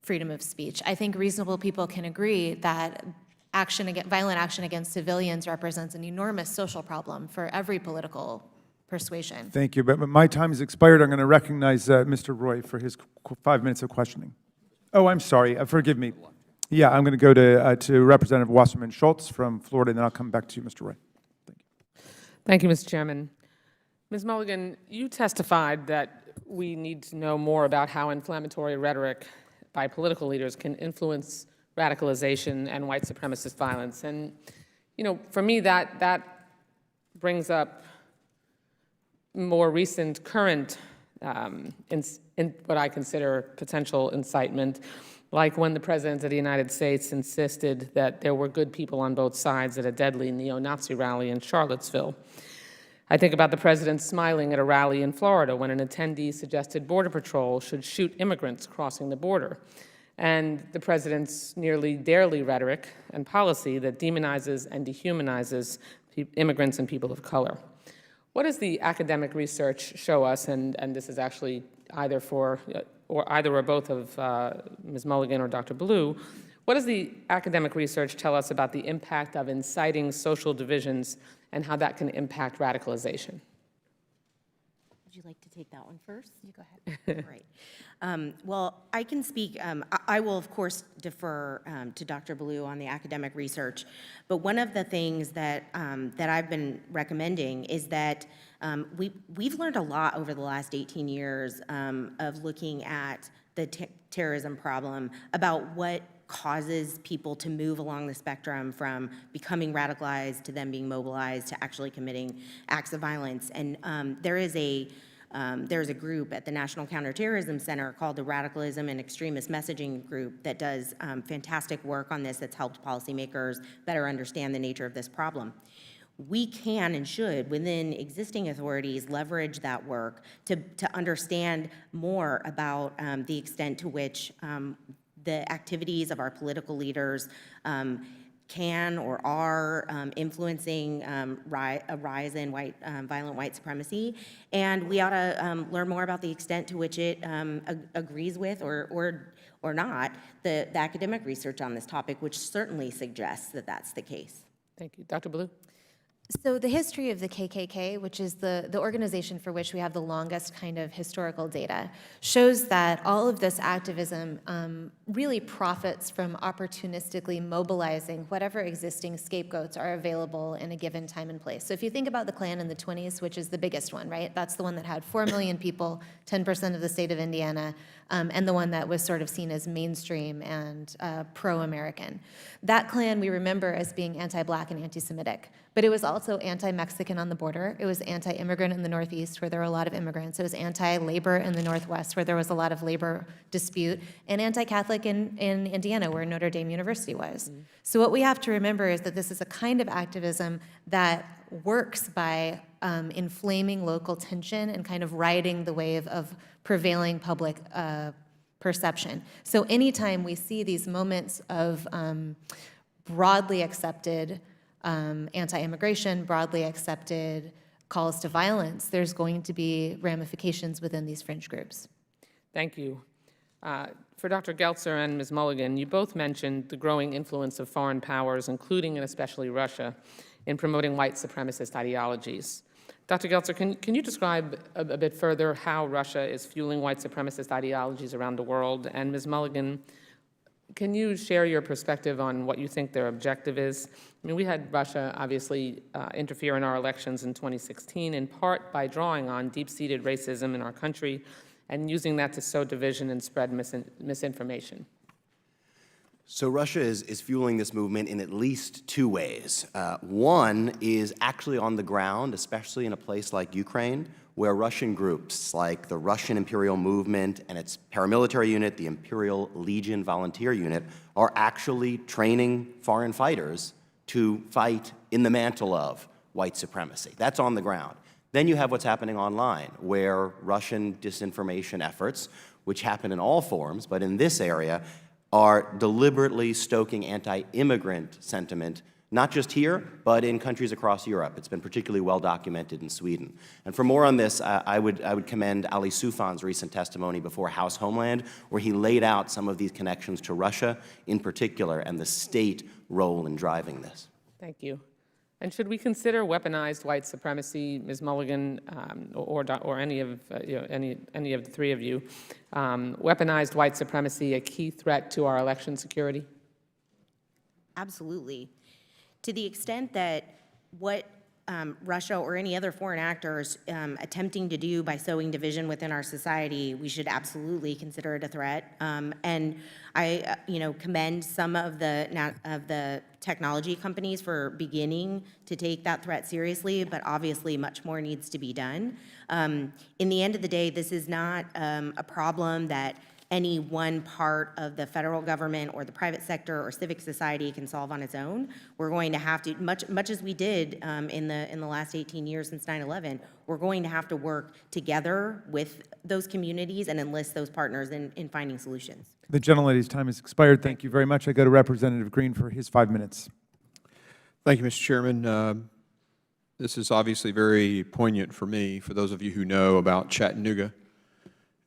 freedom of speech. I think reasonable people can agree that violent action against civilians represents an enormous social problem for every political persuasion. Thank you, but my time has expired. I'm going to recognize Mr. Roy for his 5 minutes of questioning. Oh, I'm sorry. Forgive me. Yeah, I'm going to go to Representative Wasserman Schultz from Florida, and then I'll come back to you, Mr. Roy. Thank you. Thank you, Mr. Chairman. Ms. Mulligan, you testified that we need to know more about how inflammatory rhetoric by political leaders can influence radicalization and white supremacist violence. And, you know, for me, that brings up more recent current in what I consider potential incitement, like when the President of the United States insisted that there were good people on both sides at a deadly neo-Nazi rally in Charlottesville. I think about the President smiling at a rally in Florida when an attendee suggested Border Patrol should shoot immigrants crossing the border, and the President's nearly daily rhetoric and policy that demonizes and dehumanizes immigrants and people of color. What does the academic research show us, and this is actually either for, or either or both of Ms. Mulligan or Dr. Blue, what does the academic research tell us about the impact of inciting social divisions and how that can impact radicalization? Would you like to take that one first? You go ahead. All right. Well, I can speak. I will, of course, defer to Dr. Blue on the academic research. But one of the things that that I've been recommending is that we've learned a lot over the last 18 years of looking at the terrorism problem, about what causes people to move along the spectrum from becoming radicalized to them being mobilized to actually committing acts of violence. And there's a group at the National Counterterrorism Center called the Radicalism and Extremist Messaging Group that does fantastic work on this, that's helped policymakers better understand the nature of this problem. We can and should, within existing authorities, leverage that work to understand more about the extent to which the activities of our political leaders can or are influencing a rise in violent white supremacy, and we ought to learn more about the extent to which it agrees with or not the academic research on this topic, which certainly suggests that that's the case. Thank you. Dr. Blue? So the history of the KKK, which is the organization for which we have the longest kind of historical data, shows that all of this activism really profits from opportunistically mobilizing whatever existing scapegoats are available in a given time and place. So if you think about the Klan in the 20s, which is the biggest one, right? That's the one that had 4 million people, 10% of the state of Indiana, and the one that was sort of seen as mainstream and pro-American. That Klan we remember as being anti-Black and anti-Semitic, but it was also anti-Mexican on the border. It was anti-immigrant in the Northeast, where there were a lot of immigrants. It was anti-labor in the Northwest, where there was a lot of labor dispute, and anti-Catholic in Indiana, where Notre Dame University was. Mm-hmm. So what we have to remember is that this is a kind of activism that works by inflaming local tension and kind of riding the wave of prevailing public perception. So anytime we see these moments of broadly accepted anti-immigration, broadly accepted calls to violence, there's going to be ramifications within these fringe groups. Thank you. For Dr. Geltzer and Ms. Mulligan, you both mentioned the growing influence of foreign powers, including and especially Russia, in promoting white supremacist ideologies. Dr. Geltzer, can you describe a bit further how Russia is fueling white supremacist ideologies around the world? And Ms. Mulligan, can you share your perspective on what you think their objective is? I mean, we had Russia obviously interfere in our elections in 2016, in part by drawing on deep-seated racism in our country and using that to sow division and spread misinformation. So Russia is fueling this movement in at least 2 ways. One is actually on the ground, especially in a place like Ukraine, where Russian groups like the Russian Imperial Movement and its paramilitary unit, the Imperial Legion Volunteer Unit, are actually training foreign fighters to fight in the mantle of white supremacy. That's on the ground. Then you have what's happening online, where Russian disinformation efforts, which happen in all forms, but in this area, are deliberately stoking anti-immigrant sentiment not just here, but in countries across Europe. It's been particularly well documented in Sweden. And for more on this, I would commend Ali Soufan's recent testimony before House Homeland, where he laid out some of these connections to Russia in particular and the state role in driving this. Thank you. And should we consider weaponized white supremacy, Ms. Mulligan, or any of any of the three of you, weaponized white supremacy a key threat to our election security? Absolutely. To the extent that what Russia or any other foreign actors attempting to do by sowing division within our society, we should absolutely consider it a threat. And I, commend some of the technology companies for beginning to take that threat seriously, but obviously much more needs to be done. In the end of the day, this is not a problem that any one part of the federal government or the private sector or civic society can solve on its own. We're going to have to, much as we did in the last 18 years since 9/11, we're going to have to work together with those communities and enlist those partners in finding solutions. The gentlelady's time has expired. Thank you very much. I go to Representative Green for his 5 minutes. Thank you, Mr. Chairman. This is obviously very poignant for me, for those of you who know about Chattanooga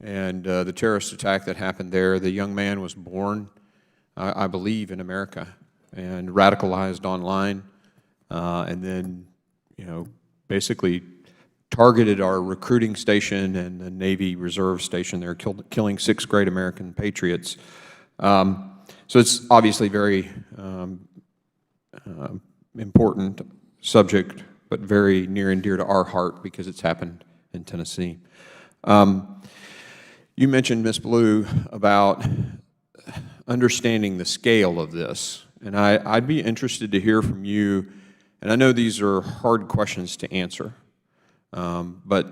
and the terrorist attack that happened there. The young man was born, I believe, in America and radicalized online, and then, basically targeted our recruiting station and the Navy Reserve station there, killing 6 great American patriots. So it's obviously very important subject, but very near and dear to our heart because it's happened in Tennessee. You mentioned, Ms. Blue, about understanding the scale of this, and I'd be interested to hear from you, and I know these are hard questions to answer, but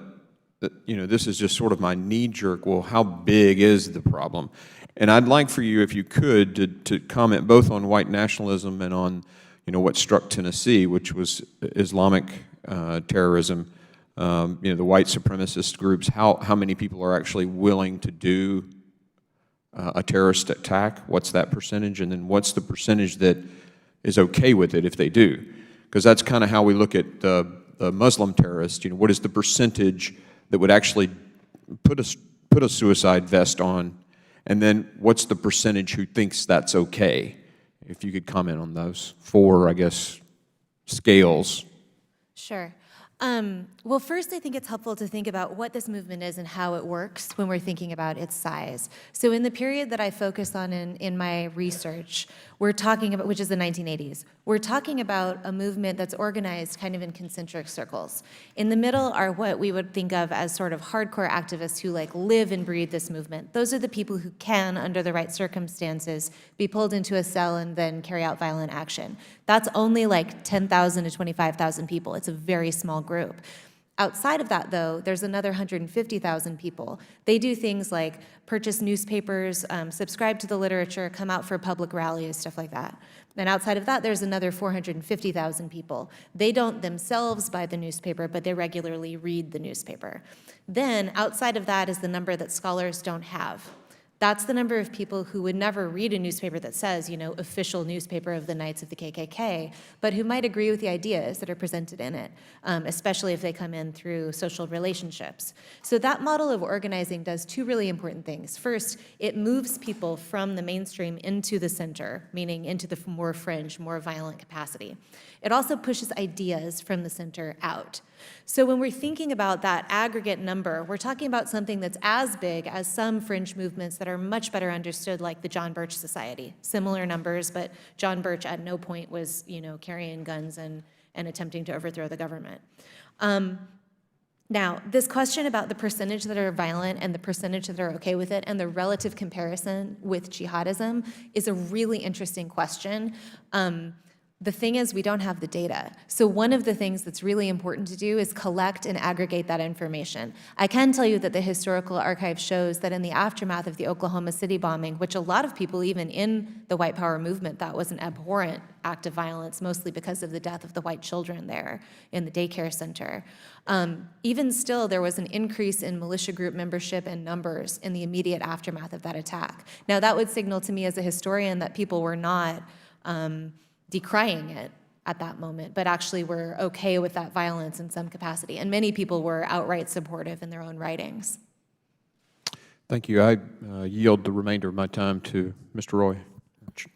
this is just sort of my knee-jerk, well, how big is the problem? And I'd like for you, if you could, to comment both on white nationalism and on what struck Tennessee, which was Islamic terrorism. The white supremacist groups, how many people are actually willing to do a terrorist attack? What's that percentage? And then what's the percentage that is okay with it if they do? Because that's kind of how we look at the Muslim terrorists. What is the percentage that would actually put a suicide vest on? And then what's the percentage who thinks that's okay? If you could comment on those 4, I guess, scales. Sure. Well, first, I think it's helpful to think about what this movement is and how it works when we're thinking about its size. So in the period that I focus on in my research, we're talking about, which is the 1980s, we're talking about a movement that's organized kind of in concentric circles. In the middle are what we would think of as sort of hardcore activists who live and breathe this movement. Those are the people who can, under the right circumstances, be pulled into a cell and then carry out violent action. That's only 10,000 to 25,000 people. It's a very small group. Outside of that, though, there's another 150,000 people. They do things like purchase newspapers, subscribe to the literature, come out for public rallies, stuff like that. And outside of that, there's another 450,000 people. They don't themselves buy the newspaper, but they regularly read the newspaper. Then, outside of that is the number that scholars don't have. That's the number of people who would never read a newspaper that says, official newspaper of the Knights of the KKK, but who might agree with the ideas that are presented in it, especially if they come in through social relationships. So that model of organizing does 2 really important things. First, it moves people from the mainstream into the center, meaning into the more fringe, more violent capacity. It also pushes ideas from the center out. So when we're thinking about that aggregate number, we're talking about something that's as big as some fringe movements that are much better understood, like the John Birch Society. Similar numbers, but John Birch at no point was, carrying guns and attempting to overthrow the government. Now, this question about the percentage that are violent and the percentage that are okay with it and the relative comparison with jihadism is a really interesting question. The thing is, we don't have the data. So one of the things that's really important to do is collect and aggregate that information. I can tell you that the historical archive shows that in the aftermath of the Oklahoma City bombing, which a lot of people, even in the white power movement, thought was an abhorrent act of violence, mostly because of the death of the white children there in the daycare center. Even still, there was an increase in militia group membership and numbers in the immediate aftermath of that attack. Now, that would signal to me as a historian that people were not decrying it. at that moment, but actually were okay with that violence in some capacity. And many people were outright supportive in their own writings. Thank you. I yield the remainder of my time to Mr. Roy,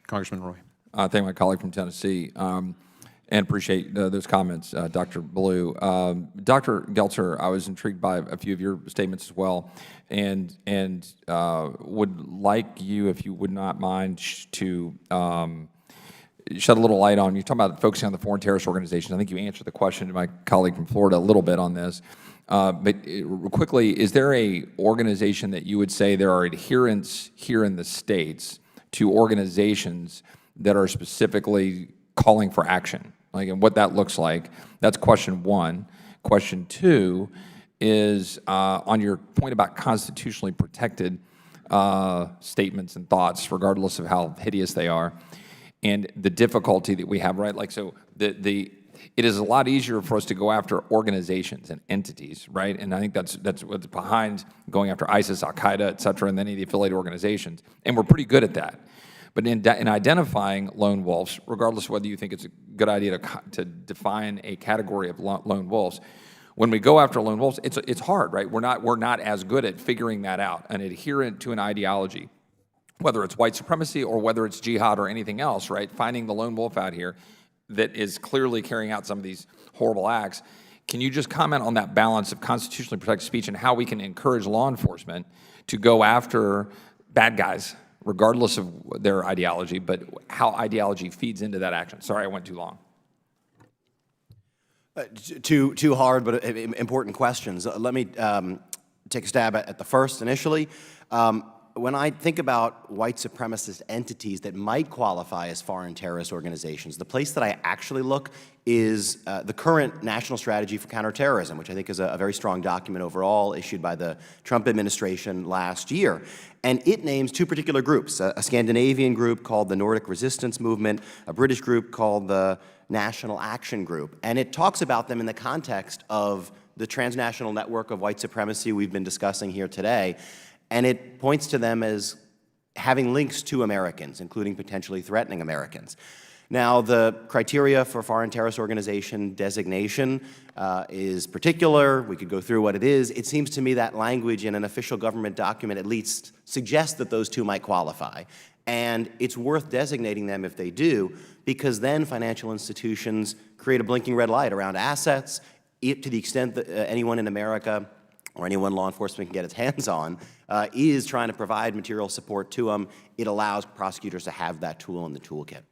Congressman Roy. Thank my colleague from Tennessee, and appreciate those comments, Dr. Blue. Dr. Geltzer, I was intrigued by a few of your statements as well, and would like you, if you would not mind, to shed a little light on, you're talking about focusing on the foreign terrorist organizations. I think you answered the question to my colleague from Florida a little bit on this. But quickly, is there a organization that you would say there are adherents here in the States to organizations that are specifically calling for action, like, and what that looks like? That's question one. Question two is on your point about constitutionally protected statements and thoughts, regardless of how hideous they are, and the difficulty that we have, right? Like, so it is a lot easier for us to go after organizations and entities, right? And I think that's what's behind going after ISIS, Al-Qaeda, et cetera, and any of the affiliated organizations. And we're pretty good at that. But in identifying lone wolves, regardless of whether you think it's a good idea to define a category of lone wolves, when we go after lone wolves, it's hard, right? We're not as good at figuring that out, an adherent to an ideology, whether it's white supremacy or whether it's jihad or anything else, right? Finding the lone wolf out here that is clearly carrying out some of these horrible acts. Can you just comment on that balance of constitutionally protected speech and how we can encourage law enforcement to go after bad guys, regardless of their ideology, but how ideology feeds into that action? Sorry, I went too long. Too hard, but important questions. Let me take a stab at the first initially. When I think about white supremacist entities that might qualify as foreign terrorist organizations, the place that I actually look is the current National Strategy for Counterterrorism, which I think is a very strong document overall, issued by the Trump administration last year. And it names two particular groups, a Scandinavian group called the Nordic Resistance Movement, a British group called the National Action Group. And it talks about them in the context of the transnational network of white supremacy we've been discussing here today. And it points to them as having links to Americans, including potentially threatening Americans. Now, the criteria for foreign terrorist organization designation is particular. We could go through what it is. It seems to me that language in an official government document at least suggests that those two might qualify. And it's worth designating them if they do, because then financial institutions create a blinking red light around assets, to the extent that anyone in America or anyone law enforcement can get its hands on, is trying to provide material support to them. It allows prosecutors to have that tool in the toolkit.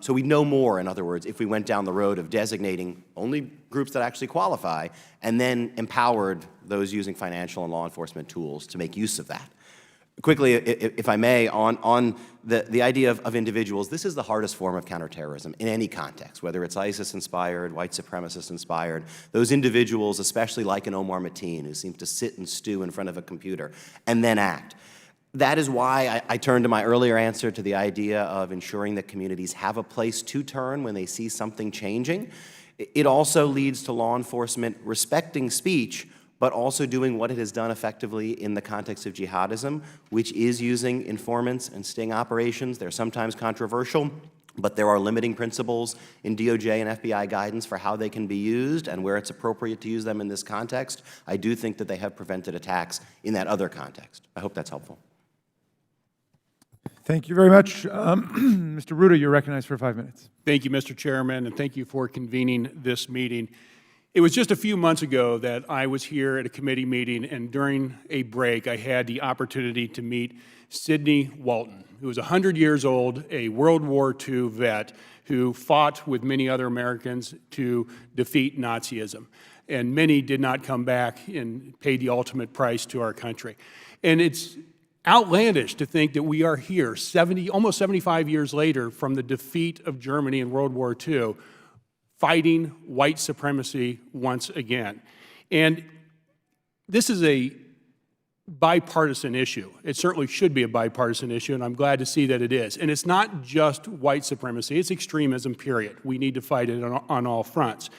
So we know more, in other words, if we went down the road of designating only groups that actually qualify and then empowered those using financial and law enforcement tools to make use of that. Quickly, if I may, on the idea of individuals, this is the hardest form of counterterrorism in any context, whether it's ISIS-inspired, white supremacist-inspired. Those individuals, especially like an Omar Mateen, who seems to sit and stew in front of a computer and then act. That is why I turned to my earlier answer to the idea of ensuring that communities have a place to turn when they see something changing. It also leads to law enforcement respecting speech, but also doing what it has done effectively in the context of jihadism, which is using informants and sting operations. They're sometimes controversial, but there are limiting principles in DOJ and FBI guidance for how they can be used and where it's appropriate to use them in this context. I do think that they have prevented attacks in that other context. I hope that's helpful. Thank you very much. Mr. Ruda, you're recognized for 5 minutes. Thank you, Mr. Chairman, and thank you for convening this meeting. It was just a few months ago that I was here at a committee meeting, and during a break, I had the opportunity to meet Sidney Walton, who was 100 years old, a World War II vet who fought with many other Americans to defeat Nazism. And many did not come back and pay the ultimate price to our country. And it's outlandish to think that we are here almost 75 years later from the defeat of Germany in World War II, fighting white supremacy once again. And this is a bipartisan issue. It certainly should be a bipartisan issue, and I'm glad to see that it is. And it's not just white supremacy, it's extremism, period. We need to fight it on all fronts.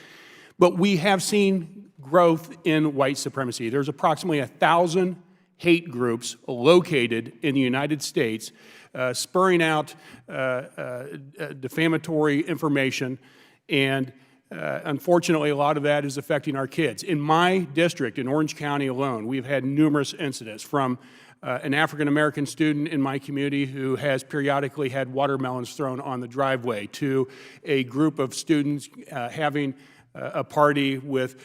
But we have seen growth in white supremacy. There's approximately 1,000 hate groups located in the United States, spurring out defamatory information, and unfortunately, a lot of that is affecting our kids. In my district, in Orange County alone, we've had numerous incidents, from an African-American student in my community who has periodically had watermelons thrown on the driveway, to a group of students having a party with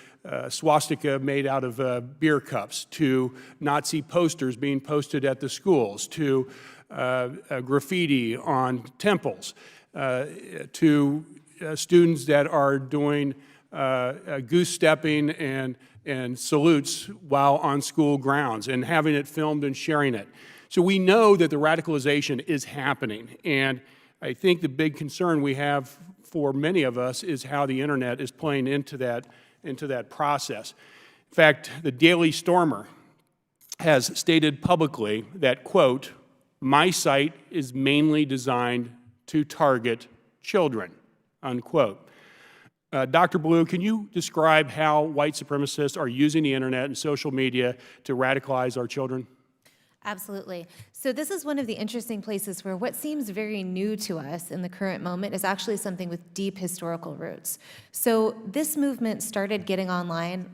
swastika made out of beer cups, to Nazi posters being posted at the schools, to graffiti on temples, to students that are doing goose-stepping and salutes while on school grounds and having it filmed and sharing it. So we know that the radicalization is happening, and I think the big concern we have for many of us is how the internet is playing into that process. In fact, the Daily Stormer has stated publicly that, quote, "My site is mainly designed to target children," unquote. Dr. Blue, can you describe how white supremacists are using the internet and social media to radicalize our children? Absolutely. So this is one of the interesting places where what seems very new to us in the current moment is actually something with deep historical roots. So this movement started getting online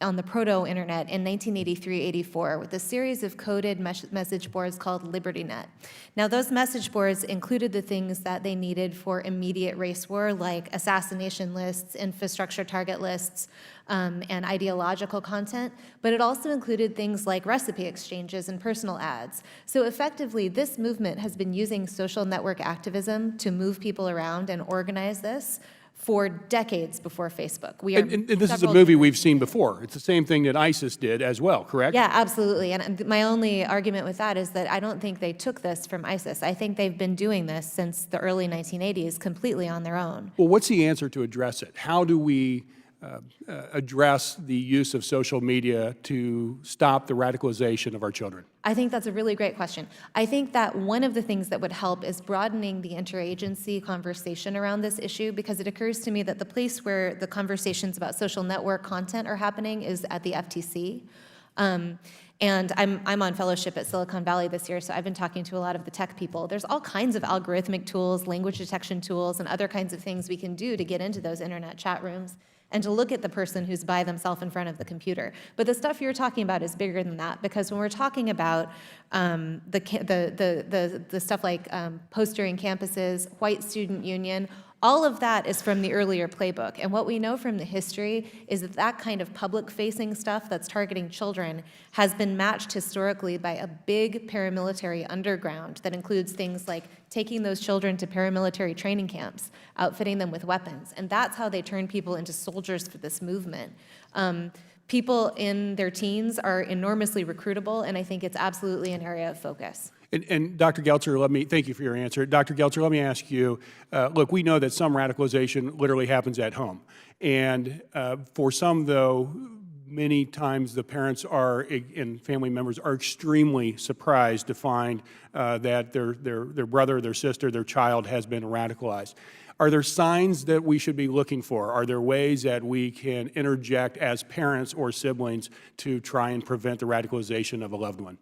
on the proto-internet in 1983-84 with a series of coded message boards called LibertyNet. Now, those message boards included the things that they needed for immediate race war, like assassination lists, infrastructure target lists, and ideological content, but it also included things like recipe exchanges and personal ads. So effectively, this movement has been using social network activism to move people around and organize this for decades before Facebook. And this is a movie we've seen before. It's the same thing that ISIS did as well, correct? Yeah, absolutely. And my only argument with that is that I don't think they took this from ISIS. I think they've been doing this since the early 1980s completely on their own. Well, what's the answer to address it? How do we address the use of social media to stop the radicalization of our children? I think that's a really great question. I think that one of the things that would help is broadening the interagency conversation around this issue, because it occurs to me that the place where the conversations about social network content are happening is at the FTC. And I'm on fellowship at Silicon Valley this year, so I've been talking to a lot of the tech people. There's all kinds of algorithmic tools, language detection tools, and other kinds of things we can do to get into those internet chat rooms and to look at the person who's by themselves in front of the computer. But the stuff you're talking about is bigger than that, because when we're talking about the stuff like postering campuses, white student union, all of that is from the earlier playbook. And what we know from the history is that that kind of public-facing stuff that's targeting children has been matched historically by a big paramilitary underground that includes things like taking those children to paramilitary training camps, outfitting them with weapons. And that's how they turn people into soldiers for this movement. People in their teens are enormously recruitable, and I think it's absolutely an area of focus. And Dr. Geltzer, thank you for your answer. Dr. Geltzer, let me ask you, look, we know that some radicalization literally happens at home. And for some, though, many times the parents and family members are extremely surprised to find that their brother, their sister, their child has been radicalized. Are there signs that we should be looking for? Are there ways that we can interject as parents or siblings to try and prevent the radicalization of a loved one?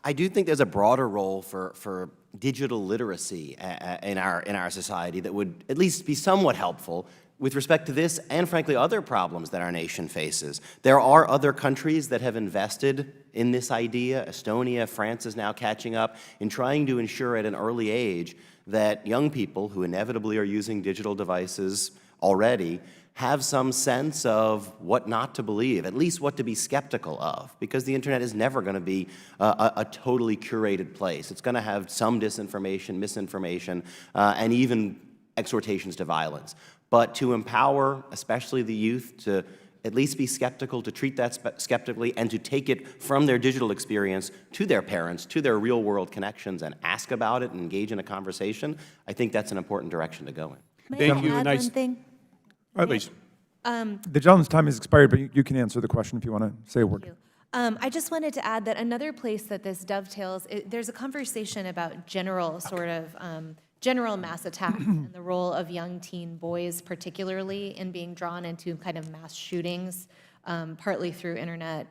I do think there's a broader role for digital literacy in our society that would at least be somewhat helpful with respect to this and, frankly, other problems that our nation faces. There are other countries that have invested in this idea. Estonia, France is now catching up in trying to ensure at an early age that young people who inevitably are using digital devices already have some sense of what not to believe, at least what to be skeptical of, because the internet is never going to be a totally curated place. It's going to have some disinformation, misinformation, and even exhortations to violence. But to empower, especially the youth, to at least be skeptical, to treat that skeptically, and to take it from their digital experience to their parents, to their real-world connections, and ask about it and engage in a conversation, I think that's an important direction to go in. Thank you. Add one thing? At least. The gentleman's time has expired, but you can answer the question if you want to say a word. I just wanted to add that another place that this dovetails, there's a conversation about general mass attack and the role of young teen boys particularly in being drawn into kind of mass shootings, partly through internet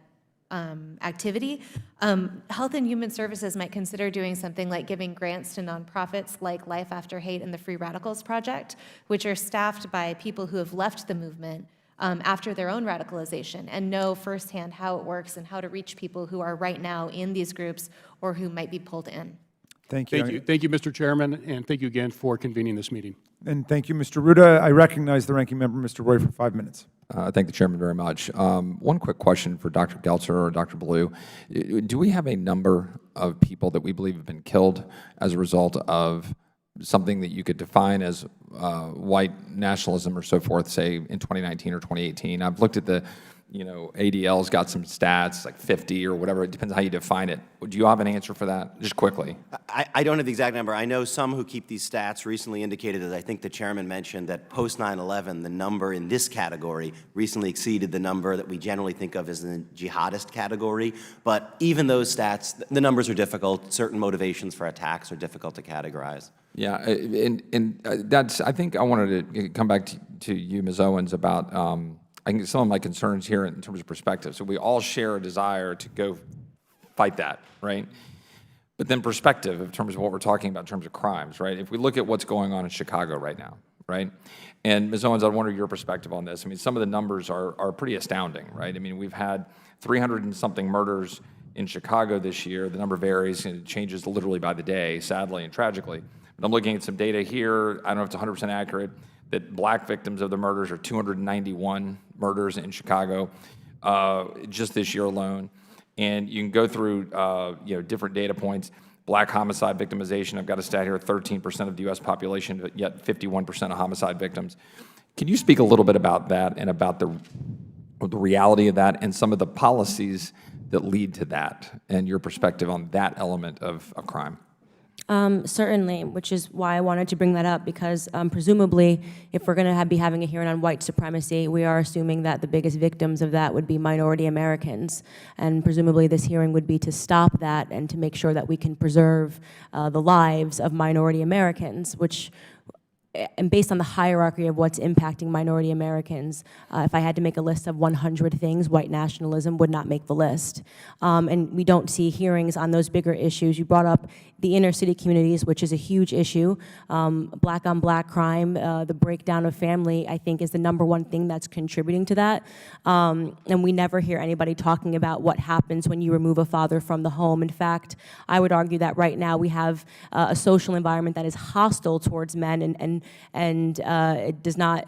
activity. Health and Human Services might consider doing something like giving grants to nonprofits like Life After Hate and the Free Radicals Project, which are staffed by people who have left the movement after their own radicalization and know firsthand how it works and how to reach people who are right now in these groups or who might be pulled in. Thank you. Thank you. Thank you, Mr. Chairman, and thank you again for convening this meeting. And thank you, Mr. Ruda. I recognize the ranking member, Mr. Roy, for 5 minutes. Thank the chairman very much. One quick question for Dr. Geltzer or Dr. Blue. Do we have a number of people that we believe have been killed as a result of something that you could define as white nationalism or so forth, say in 2019 or 2018? I've looked at the, ADL's got some stats, like 50 or whatever. It depends how you define it. Do you have an answer for that, just quickly? I don't have the exact number. I know some who keep these stats recently indicated, as I think the chairman mentioned, that post 9/11, the number in this category recently exceeded the number that we generally think of as the jihadist category. But even those stats, the numbers are difficult. Certain motivations for attacks are difficult to categorize. Yeah, and that's, I think I wanted to come back to you, Ms. Owens, about I think some of my concerns here in terms of perspective. So we all share a desire to go fight that, right? But then perspective in terms of what we're talking about in terms of crimes, right? If we look at what's going on in Chicago right now, right? And Ms. Owens, I wonder your perspective on this. I mean, some of the numbers are pretty astounding, right? I mean, we've had 300 and something murders in Chicago this year. The number varies and it changes literally by the day, sadly and tragically. But I'm looking at some data here. I don't know if it's 100% accurate, that black victims of the murders are 291 murders in Chicago just this year alone. And you can go through different data points. Black homicide victimization, I've got a stat here, 13% of the U.S. population, but yet 51% of homicide victims. Can you speak a little bit about that and about the reality of that and some of the policies that lead to that and your perspective on that element of crime? Certainly, which is why I wanted to bring that up, because presumably, if we're going to be having a hearing on white supremacy, we are assuming that the biggest victims of that would be minority Americans. And presumably, this hearing would be to stop that and to make sure that we can preserve the lives of minority Americans, which, and based on the hierarchy of what's impacting minority Americans, if I had to make a list of 100 things, white nationalism would not make the list. And we don't see hearings on those bigger issues. You brought up the inner city communities, which is a huge issue. Black on black crime, the breakdown of family, I think is the #1 thing that's contributing to that. And we never hear anybody talking about what happens when you remove a father from the home. In fact, I would argue that right now we have a social environment that is hostile towards men and it does not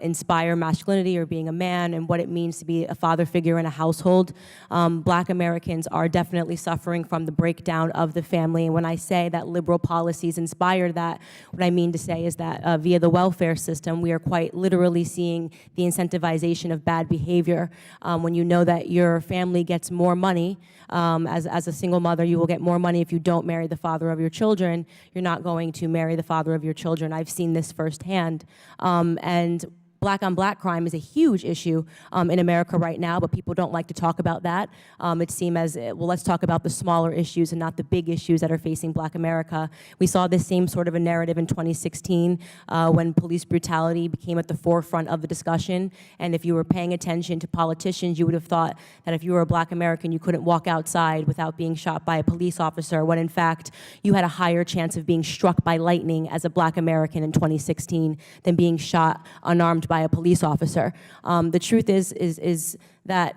inspire masculinity or being a man and what it means to be a father figure in a household. Black Americans are definitely suffering from the breakdown of the family. And when I say that liberal policies inspire that, what I mean to say is that via the welfare system, we are quite literally seeing the incentivization of bad behavior. When you know that your family gets more money, as a single mother, you will get more money if you don't marry the father of your children. You're not going to marry the father of your children. I've seen this firsthand. And black on black crime is a huge issue in America right now, but people don't like to talk about that. It seems as, well, let's talk about the smaller issues and not the big issues that are facing black America. We saw this same sort of a narrative in 2016 when police brutality became at the forefront of the discussion. And if you were paying attention to politicians, you would have thought that if you were a black American, you couldn't walk outside without being shot by a police officer, when in fact, you had a higher chance of being struck by lightning as a black American in 2016 than being shot unarmed by a police officer. The truth is that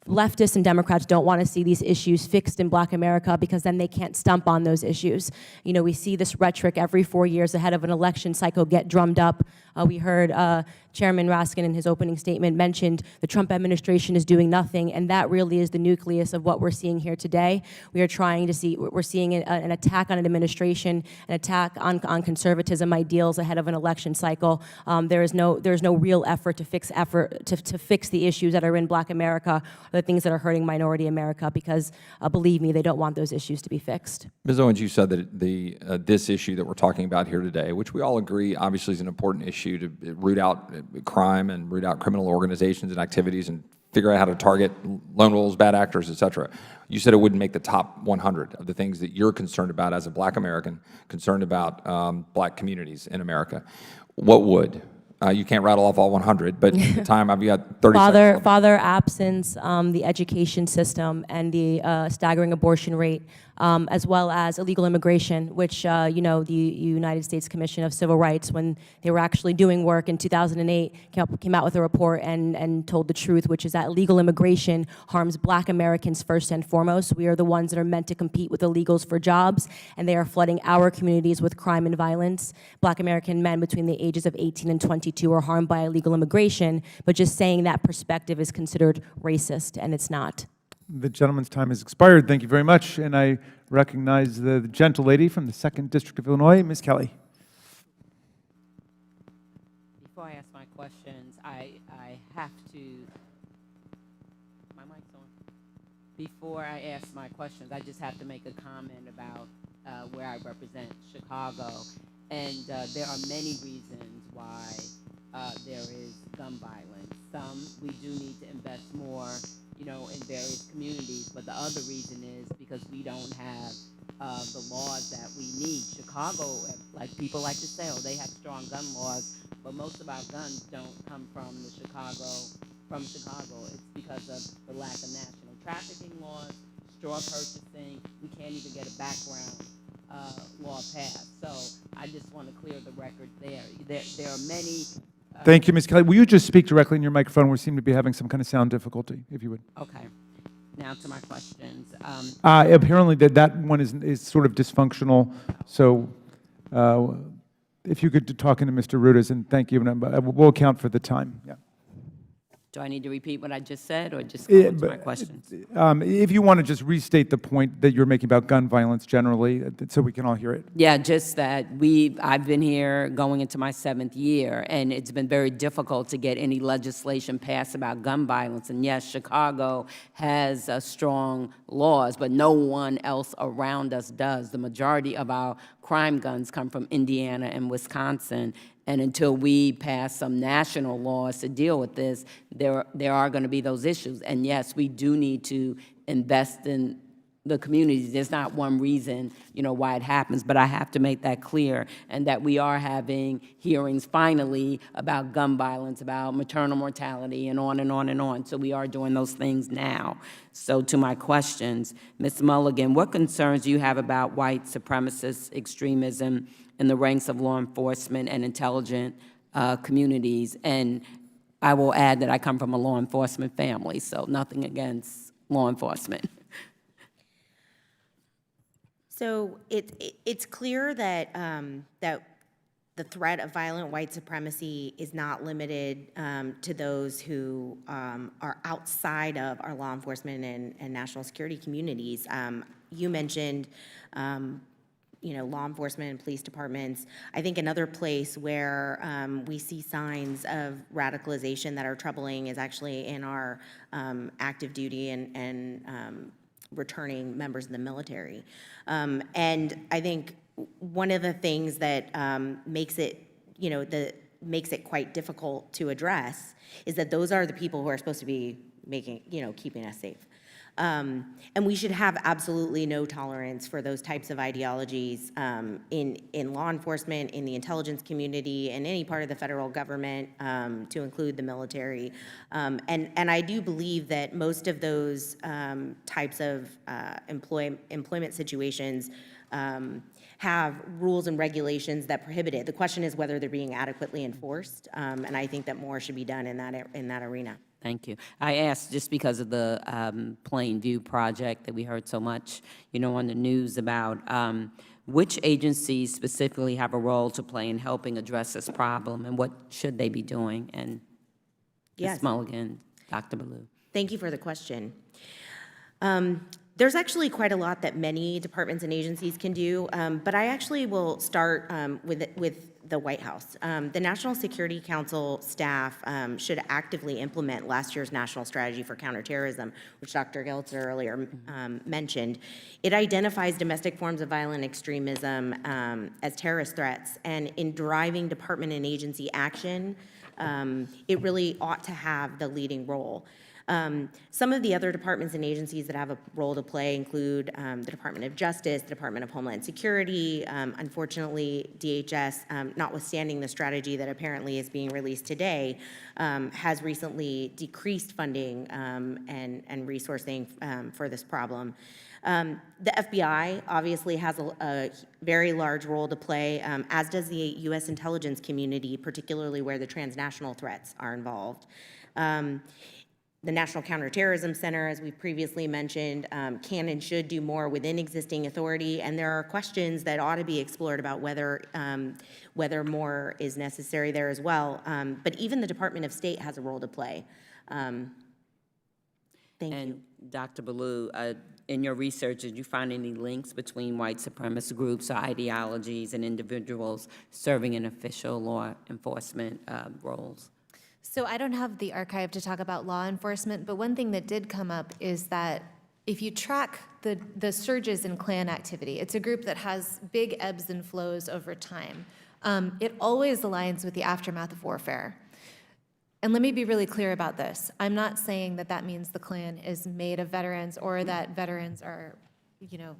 leftists and Democrats don't want to see these issues fixed in black America because then they can't stump on those issues. You know, we see this rhetoric every 4 years ahead of an election cycle get drummed up. We heard Chairman Raskin in his opening statement mentioned the Trump administration is doing nothing, and that really is the nucleus of what we're seeing here today. We're seeing an attack on an administration, an attack on conservatism ideals ahead of an election cycle. There's no real effort to fix the issues that are in black America, or the things that are hurting minority America, because believe me, they don't want those issues to be fixed. Ms. Owens, you said that this issue that we're talking about here today, which we all agree obviously is an important issue to root out crime and root out criminal organizations and activities and figure out how to target lone wolves, bad actors, et cetera. You said it wouldn't make the top 100 of the things that you're concerned about as a black American, concerned about black communities in America. What would? You can't rattle off all 100, but time, I've got 30 seconds. Father absence, the education system, and the staggering abortion rate, as well as illegal immigration, which, the United States Commission of Civil Rights, when they were actually doing work in 2008, came out with a report and told the truth, which is that illegal immigration harms Black Americans first and foremost. We are the ones that are meant to compete with illegals for jobs, and they are flooding our communities with crime and violence. Black American men between the ages of 18 and 22 are harmed by illegal immigration, but just saying that perspective is considered racist, and it's not. The gentleman's time has expired. Thank you very much. And I recognize the gentle lady from the 2nd District of Illinois, Ms. Kelly. Before I ask my questions, I have to, my mic's on. Before I ask my questions, I just have to make a comment about where I represent, Chicago. And there are many reasons why there is gun violence. Some, we do need to invest more, in various communities, but the other reason is because we don't have the laws that we need. Chicago, like people like to say, oh, they have strong gun laws, but most of our guns don't come from Chicago. It's because of the lack of national trafficking laws, straw purchasing. We can't even get a background law passed. So I just want to clear the record there. There are many. Thank you, Ms. Kelly. Will you just speak directly in your microphone? We seem to be having some kind of sound difficulty, if you would. Okay. Now to my questions. Apparently that one is sort of dysfunctional. So if you could talk into Mr. Rudas, and thank you, and we'll account for the time. Yeah. Do I need to repeat what I just said, or just go into my questions? If you want to just restate the point that you're making about gun violence generally, so we can all hear it. Yeah, just that I've been here going into my 7th year, and it's been very difficult to get any legislation passed about gun violence. And yes, Chicago has strong laws, but no one else around us does. The majority of our crime guns come from Indiana and Wisconsin. And until we pass some national laws to deal with this, there are going to be those issues. And yes, we do need to invest in the communities. There's not one reason, why it happens, but I have to make that clear, and that we are having hearings finally about gun violence, about maternal mortality, and on and on and on. So we are doing those things now. So to my questions, Ms. Mulligan, what concerns do you have about white supremacist extremism in the ranks of law enforcement and intelligent communities? And I will add that I come from a law enforcement family, so nothing against law enforcement. So it's clear that that the threat of violent white supremacy is not limited to those who are outside of our law enforcement and national security communities. You mentioned law enforcement and police departments. I think another place where we see signs of radicalization that are troubling is actually in our active duty and returning members of the military. And I think one of the things that makes it quite difficult to address is that those are the people who are supposed to be keeping us safe. And we should have absolutely no tolerance for those types of ideologies in law enforcement, in the intelligence community, in any part of the federal government, to include the military. And I do believe that most of those types of employment situations have rules and regulations that prohibit it. The question is whether they're being adequately enforced, and I think that more should be done in that arena. Thank you. I asked just because of the Plainview project that we heard so much, on the news about. Which agencies specifically have a role to play in helping address this problem, and what should they be doing? And Ms. Mulligan, Dr. Ballou. Thank you for the question. There's actually quite a lot that many departments and agencies can do, but I actually will start with the White House. The National Security Council staff should actively implement last year's National Strategy for Counterterrorism, which Dr. Geltzer earlier mentioned. It identifies domestic forms of violent extremism as terrorist threats, and in driving department and agency action, it really ought to have the leading role. Some of the other departments and agencies that have a role to play include the Department of Justice, the Department of Homeland Security. Unfortunately, DHS, notwithstanding the strategy that apparently is being released today, has recently decreased funding and resourcing for this problem. The FBI obviously has a very large role to play, as does the U.S. intelligence community, particularly where the transnational threats are involved. The National Counterterrorism Center, as we previously mentioned, can and should do more within existing authority, and there are questions that ought to be explored about whether more is necessary there as well. But even the Department of State has a role to play. Thank you. And Dr. Ballou, in your research, did you find any links between white supremacist groups or ideologies and individuals serving in official law enforcement roles? So I don't have the archive to talk about law enforcement, but one thing that did come up is that if you track the surges in Klan activity, it's a group that has big ebbs and flows over time. It always aligns with the aftermath of warfare. And let me be really clear about this. I'm not saying that that means the Klan is made of veterans or that veterans are,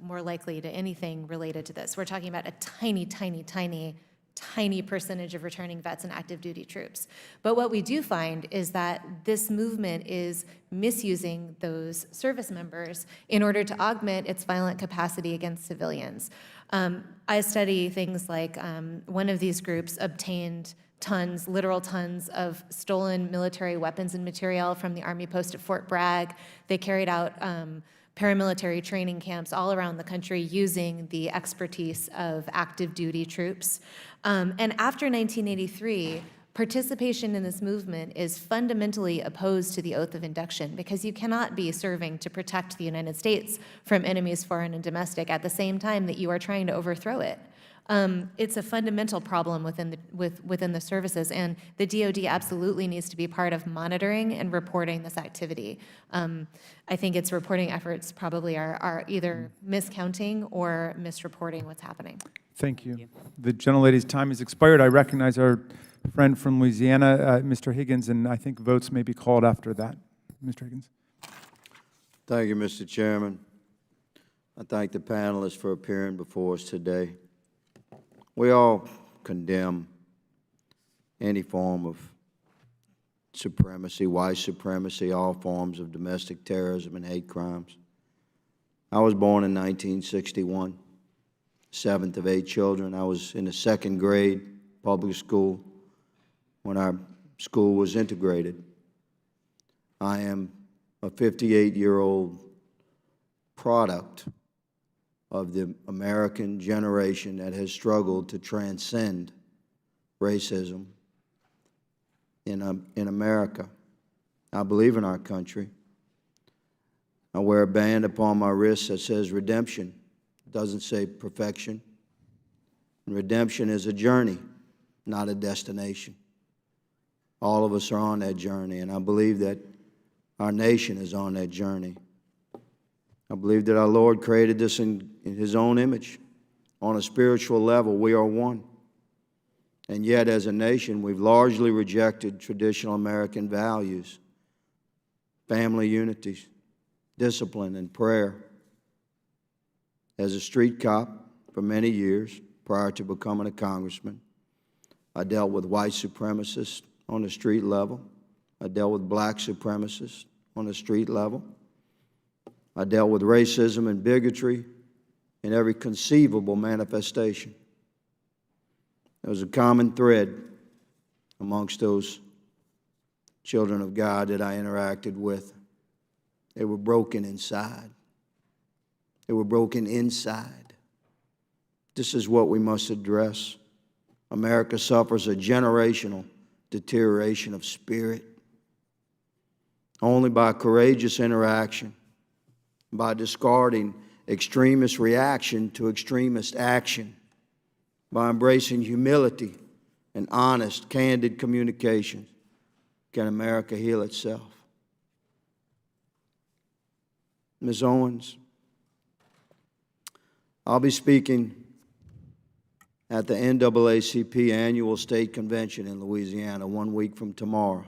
more likely to anything related to this. We're talking about a tiny, tiny, tiny, tiny percentage of returning vets and active duty troops. But what we do find is that this movement is misusing those service members in order to augment its violent capacity against civilians. I study things like one of these groups obtained tons, literal tons of stolen military weapons and material from the Army post at Fort Bragg. They carried out paramilitary training camps all around the country using the expertise of active duty troops. And after 1983, participation in this movement is fundamentally opposed to the oath of induction because you cannot be serving to protect the United States from enemies, foreign and domestic, at the same time that you are trying to overthrow it. It's a fundamental problem within the services, and the DoD absolutely needs to be part of monitoring and reporting this activity. I think its reporting efforts probably are either miscounting or misreporting what's happening. Thank you. The gentlelady's time has expired. I recognize our friend from Louisiana, Mr. Higgins, and I think votes may be called after that. Mr. Higgins. Thank you, Mr. Chairman. I thank the panelists for appearing before us today. We all condemn any form of supremacy, white supremacy, all forms of domestic terrorism and hate crimes. I was born in 1961, seventh of 8 children. I was in the 2nd grade public school when our school was integrated. I am a 58-year-old product of the American generation that has struggled to transcend racism in America. I believe in our country. I wear a band upon my wrist that says redemption. It doesn't say perfection. And redemption is a journey, not a destination. All of us are on that journey, and I believe that our nation is on that journey. I believe that our Lord created this in His own image. On a spiritual level, we are one. And yet, as a nation, we've largely rejected traditional American values, family unity, discipline, and prayer. As a street cop for many years, prior to becoming a congressman, I dealt with white supremacists on the street level. I dealt with black supremacists on the street level. I dealt with racism and bigotry in every conceivable manifestation. There was a common thread amongst those children of God that I interacted with. They were broken inside. They were broken inside. This is what we must address. America suffers a generational deterioration of spirit. Only by courageous interaction, by discarding extremist reaction to extremist action, by embracing humility and honest, candid communication, can America heal itself. Ms. Owens, I'll be speaking at the NAACP Annual State Convention in Louisiana 1 week from tomorrow.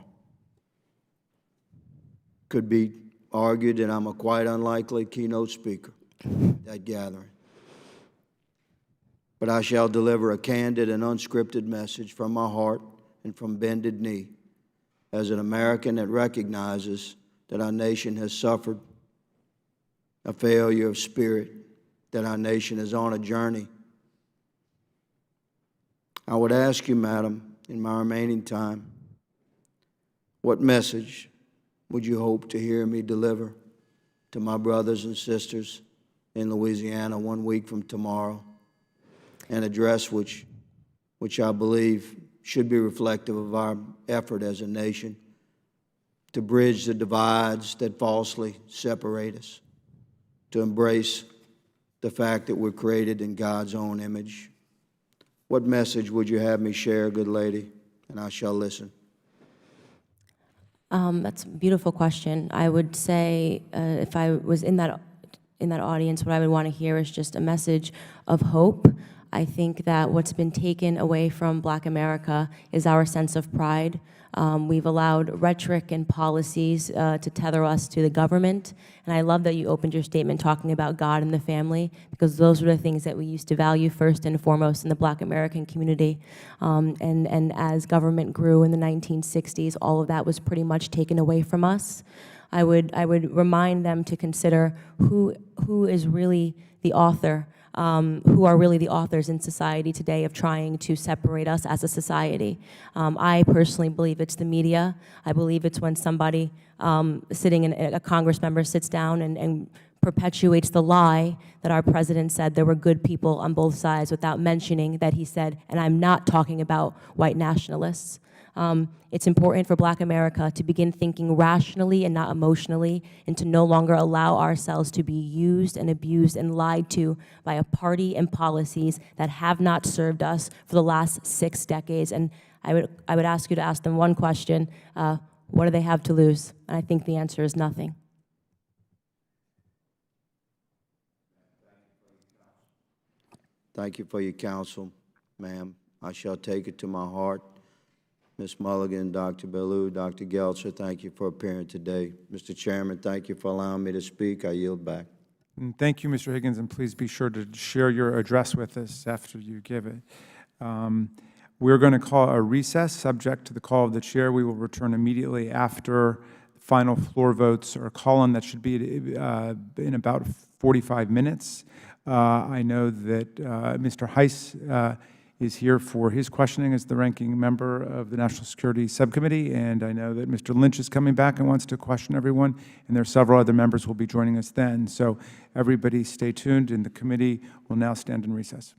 could be argued that I'm a quite unlikely keynote speaker at that gathering. But I shall deliver a candid and unscripted message from my heart and from bended knee as an American that recognizes that our nation has suffered a failure of spirit, that our nation is on a journey. I would ask you, Madam, in my remaining time, what message would you hope to hear me deliver to my brothers and sisters in Louisiana 1 week from tomorrow? An address which I believe should be reflective of our effort as a nation to bridge the divides that falsely separate us, to embrace the fact that we're created in God's own image. What message would you have me share, good lady? And I shall listen. That's a beautiful question. I would say if I was in that audience, what I would want to hear is just a message of hope. I think that what's been taken away from Black America is our sense of pride. We've allowed rhetoric and policies to tether us to the government. And I love that you opened your statement talking about God and the family, because those are the things that we used to value first and foremost in the Black American community. And as government grew in the 1960s, all of that was pretty much taken away from us. I would remind them to consider who is really the author, who are really the authors in society today of trying to separate us as a society. I personally believe it's the media. I believe it's when somebody sitting in a Congress member sits down and perpetuates the lie that our president said there were good people on both sides without mentioning that he said, and I'm not talking about white nationalists. It's important for Black America to begin thinking rationally and not emotionally, and to no longer allow ourselves to be used and abused and lied to by a party and policies that have not served us for the last 6 decades. And I would ask you to ask them one question: what do they have to lose? And I think the answer is nothing. Thank you for your counsel, ma'am. I shall take it to my heart. Ms. Mulligan, Dr. Ballou, Dr. Geltzer, thank you for appearing today. Mr. Chairman, thank you for allowing me to speak. I yield back. And thank you, Mr. Higgins, and please be sure to share your address with us after you give it. We're going to call a recess, subject to the call of the chair. We will return immediately after final floor votes are called. That should be in about 45 minutes. I know that Mr. Heiss is here for his questioning as the ranking member of the National Security Subcommittee, and I know that Mr. Lynch is coming back and wants to question everyone, and there are several other members who will be joining us then. So everybody stay tuned, and the committee will now stand in recess.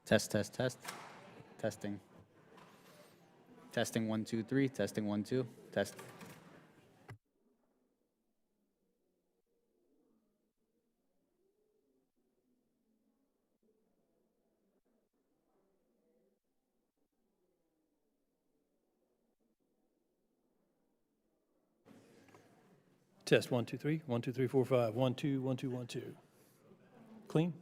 Test, test, test. Testing. Testing 1, 2, 3. Testing 1, 2. Test. Test 1, 2, 3. 1, 2, 3, 4, 5. 1, 2, 1, 2, 1, 2. Clean?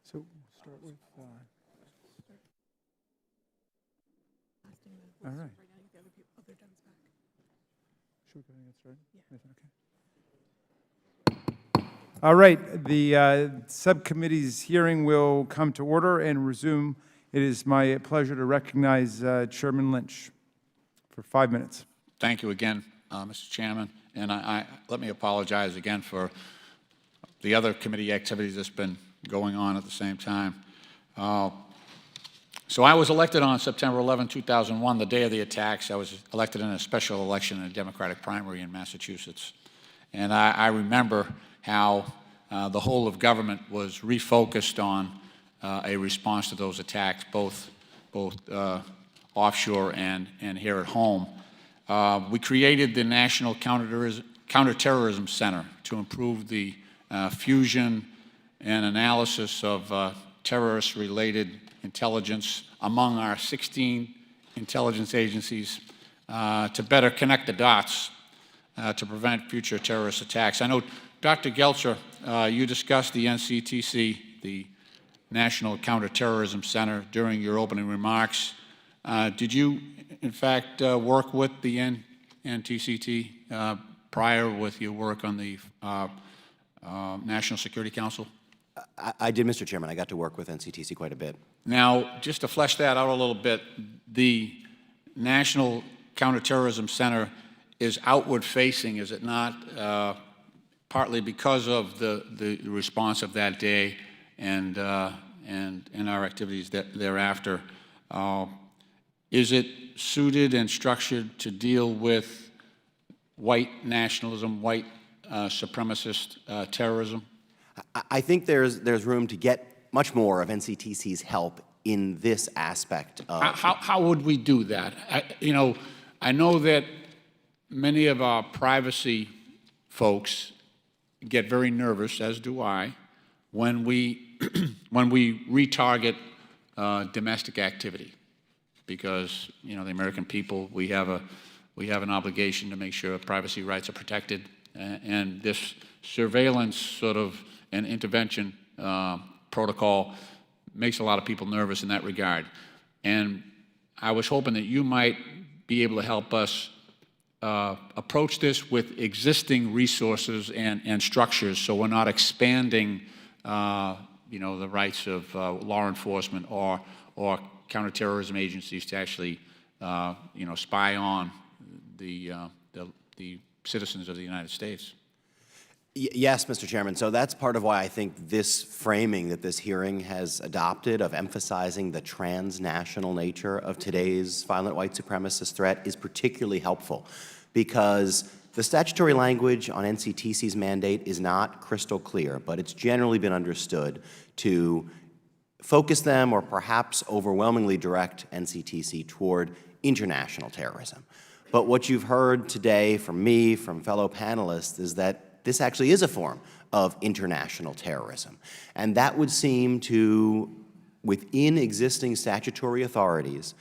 So we'll start with, all right. Should we go ahead and get started? Nathan, okay. All right, the subcommittee's hearing will come to order and resume. It is my pleasure to recognize Chairman Lynch for 5 minutes. Thank you again, Mr. Chairman. And let me apologize again for the other committee activities that's been going on at the same time. So I was elected on September 11, 2001, the day of the attacks. I was elected in a special election in a Democratic primary in Massachusetts. And I remember how the whole of government was refocused on a response to those attacks, both offshore and here at home. We created the National Counterterrorism Center to improve the fusion and analysis of terrorist-related intelligence among our 16 intelligence agencies to better connect the dots to prevent future terrorist attacks. I know, Dr. Gelcher, you discussed the NCTC, the National Counterterrorism Center, during your opening remarks. Did you, in fact, work with the NCTC prior with your work on the National Security Council? I did, Mr. Chairman. I got to work with NCTC quite a bit. Now, just to flesh that out a little bit, the National Counterterrorism Center is outward-facing, is it not? Partly because of the response of that day and our activities thereafter. Is it suited and structured to deal with white nationalism, white supremacist terrorism? I think there's room to get much more of NCTC's help in this aspect of... How would we do that? I know that many of our privacy folks get very nervous, as do I, when we retarget domestic activity, because the American people, we have an obligation to make sure privacy rights are protected, and this surveillance sort of an intervention protocol makes a lot of people nervous in that regard. And I was hoping that you might be able to help us approach this with existing resources and structures, so we're not expanding, the rights of law enforcement or counterterrorism agencies to actually, spy on the citizens of the United States. Yes, Mr. Chairman. So that's part of why I think this framing that this hearing has adopted of emphasizing the transnational nature of today's violent white supremacist threat is particularly helpful, because the statutory language on NCTC's mandate is not crystal clear, but it's generally been understood to focus them or perhaps overwhelmingly direct NCTC toward international terrorism. But what you've heard today from me, from fellow panelists, is that this actually is a form of international terrorism. And that would seem to, within existing statutory authorities,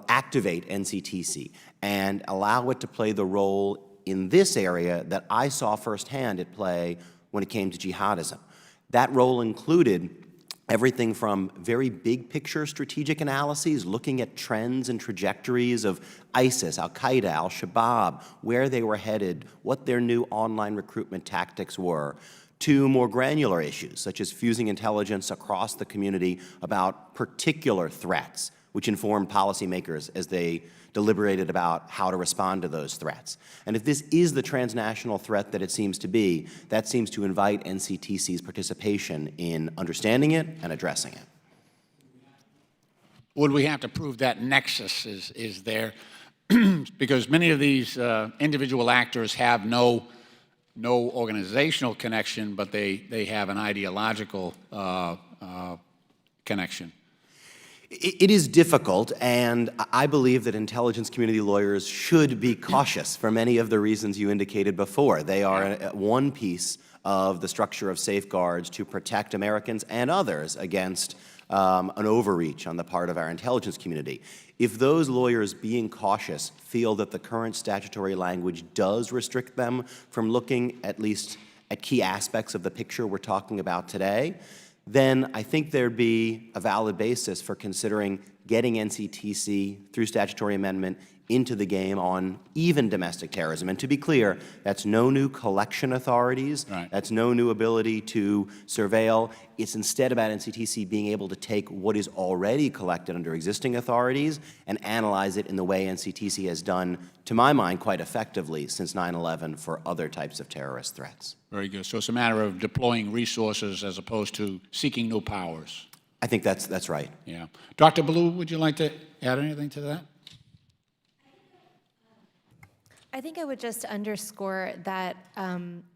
activate NCTC and allow it to play the role in this area that I saw firsthand at play when it came to jihadism. That role included everything from very big picture strategic analyses, looking at trends and trajectories of ISIS, Al-Qaeda, Al-Shabaab, where they were headed, what their new online recruitment tactics were, to more granular issues, such as fusing intelligence across the community about particular threats, which informed policymakers as they deliberated about how to respond to those threats. And if this is the transnational threat that it seems to be, that seems to invite NCTC's participation in understanding it and addressing it. Would we have to prove that nexus is there? Because many of these individual actors have no organizational connection, but they have an ideological connection. It is difficult, and I believe that intelligence community lawyers should be cautious for many of the reasons you indicated before. They are one piece of the structure of safeguards to protect Americans and others against an overreach on the part of our intelligence community. If those lawyers, being cautious, feel that the current statutory language does restrict them from looking at least at key aspects of the picture we're talking about today, then I think there'd be a valid basis for considering getting NCTC through statutory amendment into the game on even domestic terrorism. And to be clear, that's no new collection authorities. Right. That's no new ability to surveil. It's instead about NCTC being able to take what is already collected under existing authorities and analyze it in the way NCTC has done, to my mind, quite effectively since 9/11 for other types of terrorist threats. Very good. So it's a matter of deploying resources as opposed to seeking new powers. I think that's right. Yeah. Dr. Ballou, would you like to add anything to that? I think I would just underscore that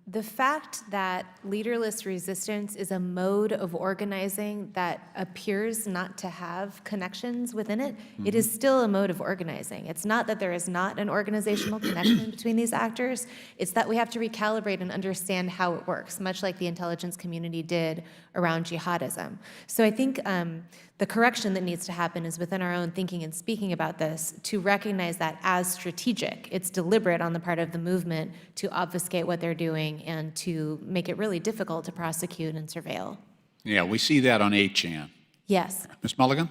the fact that leaderless resistance is a mode of organizing that appears not to have connections within it, it is still a mode of organizing. It's not that there is not an organizational connection between these actors, it's that we have to recalibrate and understand how it works, much like the intelligence community did around jihadism. So I think the correction that needs to happen is within our own thinking and speaking about this to recognize that as strategic. It's deliberate on the part of the movement to obfuscate what they're doing and to make it really difficult to prosecute and surveil. Yeah, we see that on 8chan. Yes. Ms. Mulligan?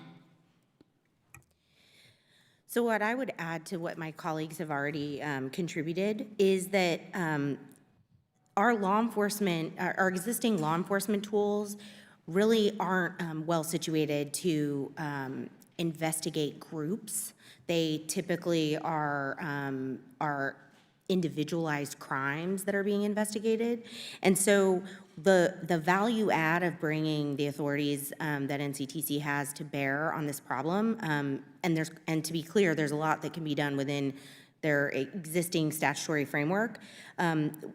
So what I would add to what my colleagues have already contributed is that our law enforcement, our existing law enforcement tools really aren't well situated to investigate groups. They typically are individualized crimes that are being investigated. And so the value add of bringing the authorities that NCTC has to bear on this problem, and to be clear, there's a lot that can be done within their existing statutory framework.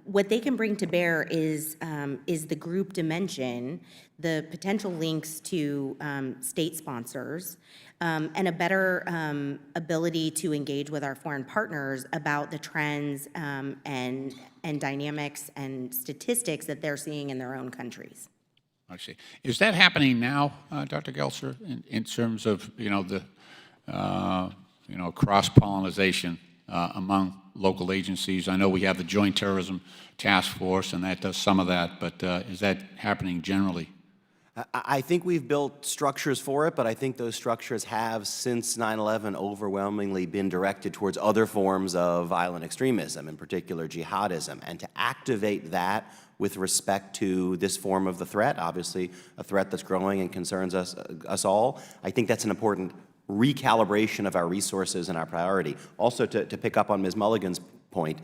What they can bring to bear is the group dimension, the potential links to state sponsors, and a better ability to engage with our foreign partners about the trends and dynamics and statistics that they're seeing in their own countries. I see. Is that happening now, Dr. Gelser, in terms of, the cross-pollination among local agencies? I know we have the Joint Terrorism Task Force, and that does some of that, but is that happening generally? I think we've built structures for it, but I think those structures have, since 9/11, overwhelmingly been directed towards other forms of violent extremism, in particular jihadism. And to activate that with respect to this form of the threat, obviously a threat that's growing and concerns us all, I think that's an important recalibration of our resources and our priority. Also, to pick up on Ms. Mulligan's point,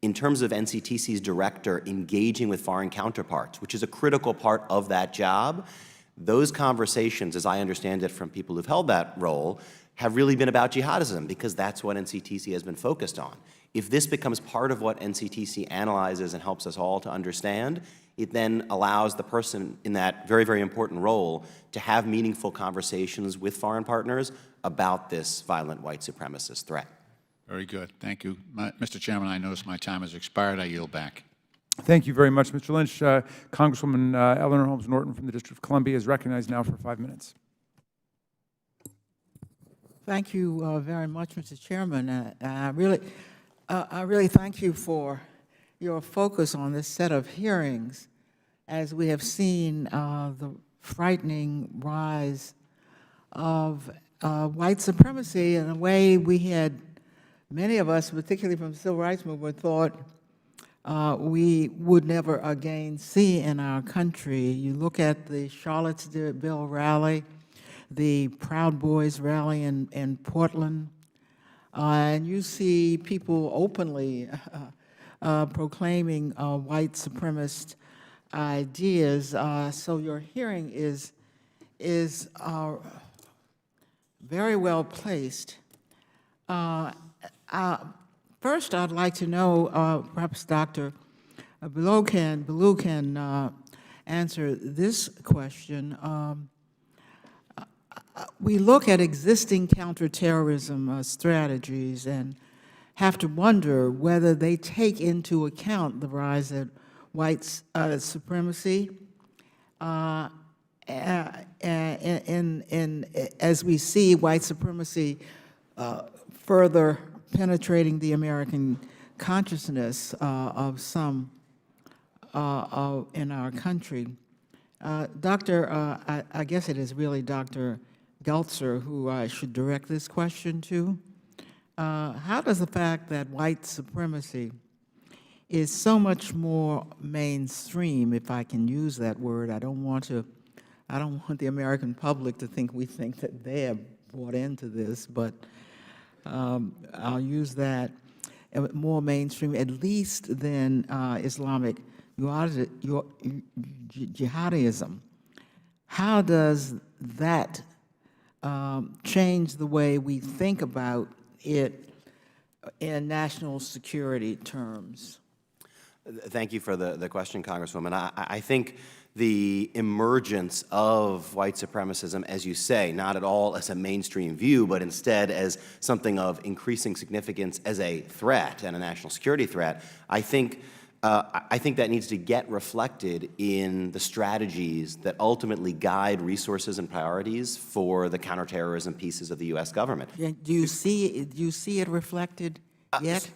in terms of NCTC's director engaging with foreign counterparts, which is a critical part of that job, those conversations, as I understand it from people who've held that role, have really been about jihadism because that's what NCTC has been focused on. If this becomes part of what NCTC analyzes and helps us all to understand, it then allows the person in that very, very important role to have meaningful conversations with foreign partners about this violent white supremacist threat. Very good. Thank you. Mr. Chairman, I notice my time has expired. I yield back. Thank you very much, Mr. Lynch. Congresswoman Eleanor Holmes Norton from the District of Columbia is recognized now for 5 minutes. Thank you very much, Mr. Chairman. I really thank you for your focus on this set of hearings as we have seen the frightening rise of white supremacy in a way we had, many of us, particularly from the Civil Rights Movement, thought we would never again see in our country. You look at the Charlottesville rally, the Proud Boys rally in Portland, and you see people openly proclaiming white supremacist ideas. So your hearing is very well placed. First, I'd like to know, perhaps Dr. Ballou can answer this question. We look at existing counterterrorism strategies and have to wonder whether they take into account the rise of white supremacy as we see white supremacy further penetrating the American consciousness of some in our country. I guess it is really Dr. Geltzer who I should direct this question to. How does the fact that white supremacy is so much more mainstream, if I can use that word, I don't want the American public to think we think that they have bought into this, but I'll use that, more mainstream, at least than Islamic jihadism. How does that change the way we think about it in national security terms? Thank you for the question, Congresswoman. I think the emergence of white supremacism, as you say, not at all as a mainstream view, but instead as something of increasing significance as a threat and a national security threat, I think that needs to get reflected in the strategies that ultimately guide resources and priorities for the counterterrorism pieces of the U.S. government. Do you see it reflected yet?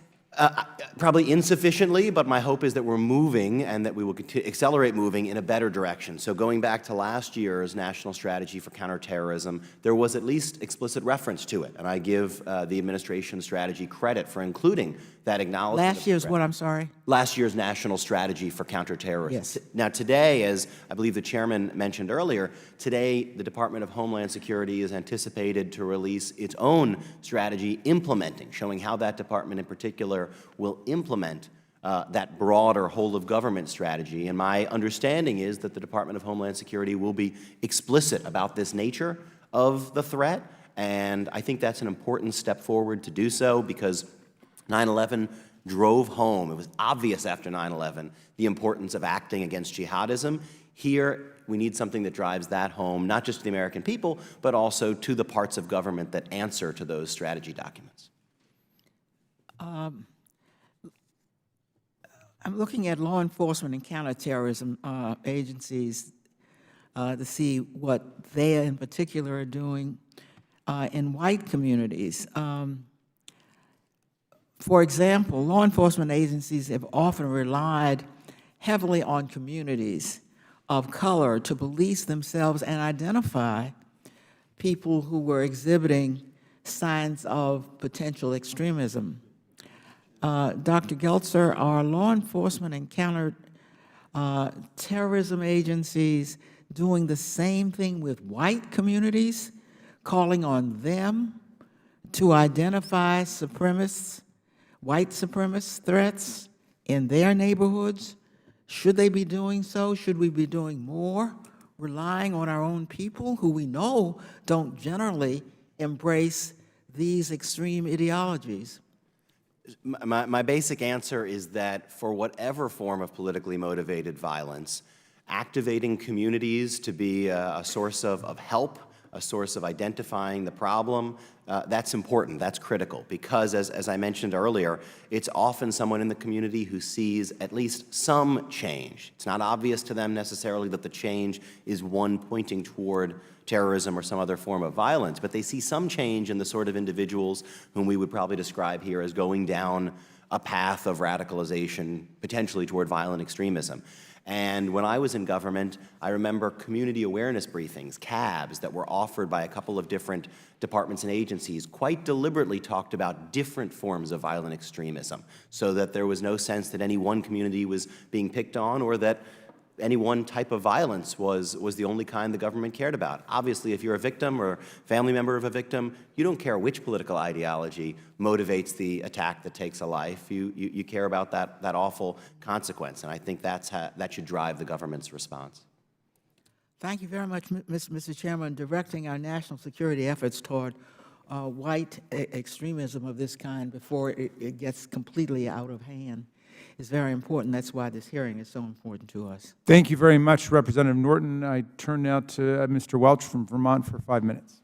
Probably insufficiently, but my hope is that we're moving and that we will accelerate moving in a better direction. So going back to last year's National Strategy for Counterterrorism, there was at least explicit reference to it, and I give the administration strategy credit for including that acknowledgement. Last year's what, I'm sorry? Last year's National Strategy for Counterterrorism. Yes. Now today, as I believe the chairman mentioned earlier, today the Department of Homeland Security is anticipated to release its own strategy implementing, showing how that department in particular will implement that broader whole-of-government strategy. And my understanding is that the Department of Homeland Security will be explicit about this nature of the threat, and I think that's an important step forward to do so because 9/11 drove home, it was obvious after 9/11, the importance of acting against jihadism. Here, we need something that drives that home, not just to the American people, but also to the parts of government that answer to those strategy documents. I'm looking at law enforcement and counterterrorism agencies to see what they in particular are doing in white communities. For example, law enforcement agencies have often relied heavily on communities of color to police themselves and identify people who were exhibiting signs of potential extremism. Dr. Geltzer, are law enforcement and counterterrorism agencies doing the same thing with white communities, calling on them to identify white supremacist threats in their neighborhoods? Should they be doing so? Should we be doing more, relying on our own people who we know don't generally embrace these extreme ideologies? My basic answer is that for whatever form of politically motivated violence, activating communities to be a source of help, a source of identifying the problem, that's important, that's critical, because as I mentioned earlier, it's often someone in the community who sees at least some change. It's not obvious to them necessarily that the change is one pointing toward terrorism or some other form of violence, but they see some change in the sort of individuals whom we would probably describe here as going down a path of radicalization, potentially toward violent extremism. And when I was in government, I remember community awareness briefings, CABs, that were offered by a couple of different departments and agencies, quite deliberately talked about different forms of violent extremism, so that there was no sense that any one community was being picked on or that any one type of violence was the only kind the government cared about. Obviously, if you're a victim or family member of a victim, you don't care which political ideology motivates the attack that takes a life. You care about that awful consequence, and I think that should drive the government's response. Thank you very much, Mr. Chairman. Directing our national security efforts toward white extremism of this kind before it gets completely out of hand is very important. That's why this hearing is so important to us. Thank you very much, Representative Norton. I turn now to Mr. Welch from Vermont for 5 minutes.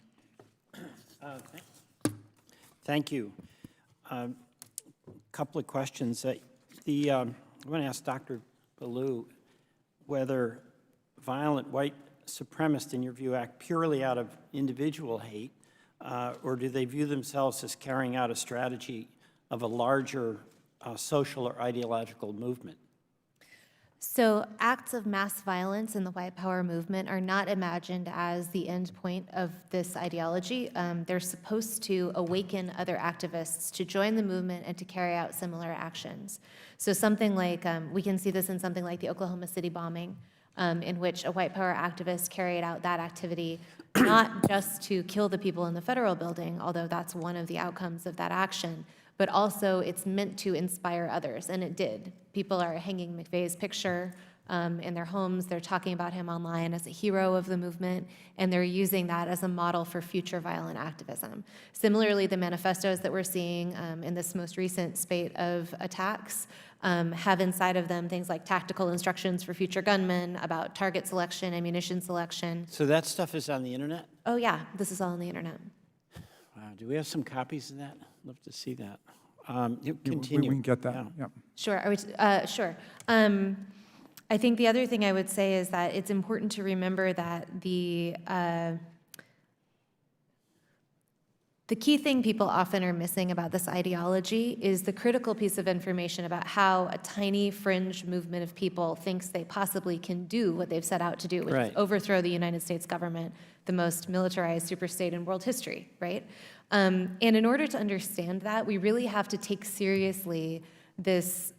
Thank you. A couple of questions. I want to ask Dr. Ballou whether violent white supremacists, in your view, act purely out of individual hate, or do they view themselves as carrying out a strategy of a larger social or ideological movement? So acts of mass violence in the white power movement are not imagined as the end point of this ideology. They're supposed to awaken other activists to join the movement and to carry out similar actions. So something like, we can see this in something like the Oklahoma City bombing, in which a white power activist carried out that activity, not just to kill the people in the federal building, although that's one of the outcomes of that action, but also it's meant to inspire others, and it did. People are hanging McVeigh's picture in their homes. They're talking about him online as a hero of the movement, and they're using that as a model for future violent activism. Similarly, the manifestos that we're seeing in this most recent spate of attacks have inside of them things like tactical instructions for future gunmen, about target selection, ammunition selection. So that stuff is on the internet? Oh yeah, this is all on the internet. Wow, do we have some copies of that? Love to see that. You We continue. can get that, Yeah. yeah. Sure. Sure. I think the other thing I would say is that it's important to remember that the key thing people often are missing about this ideology is the critical piece of information about how a tiny fringe movement of people thinks they possibly can do what they've set out to do, which is overthrow the United States government, the most militarized superstate in world history, right? And in order to understand that, we really have to take seriously this,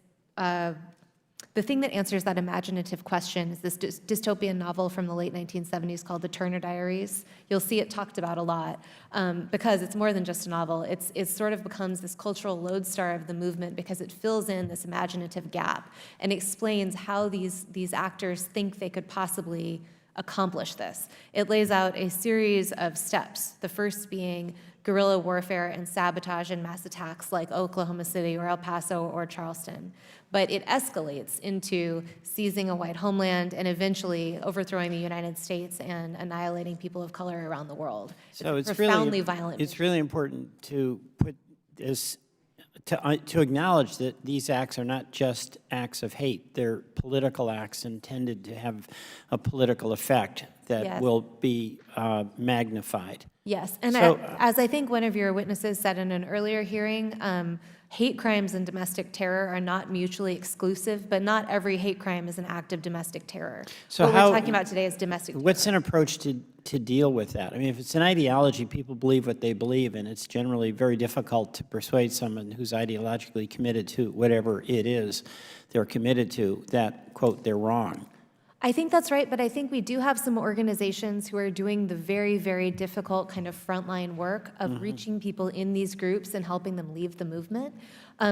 the thing that answers that imaginative question is this dystopian novel from the late 1970s called The Turner Diaries. You'll see it talked about a lot because it's more than just a novel. It sort of becomes this cultural lodestar of the movement because it fills in this imaginative gap and explains how these actors think they could possibly accomplish this. It lays out a series of steps, the first being guerrilla warfare and sabotage and mass attacks like Oklahoma City or El Paso or Charleston. But it escalates into seizing a white homeland and eventually overthrowing the United States and annihilating people of color around the world. So it's profoundly violent. It's really important to put this, to acknowledge that these acts are not just acts of hate. They're political acts intended to have a political effect that will be magnified. Yes, and So, as I think one of your witnesses said in an earlier hearing, hate crimes and domestic terror are not mutually exclusive, but not every hate crime is an act of domestic terror. So what how, we're talking about today is domestic terror. What's an approach to deal with that? I mean, if it's an ideology, people believe what they believe, and it's generally very difficult to persuade someone who's ideologically committed to whatever it is they're committed to that, quote, they're wrong. I think that's right, but I think we do have some organizations who are doing the very, very difficult kind of frontline work of reaching people in these groups and helping them leave the movement.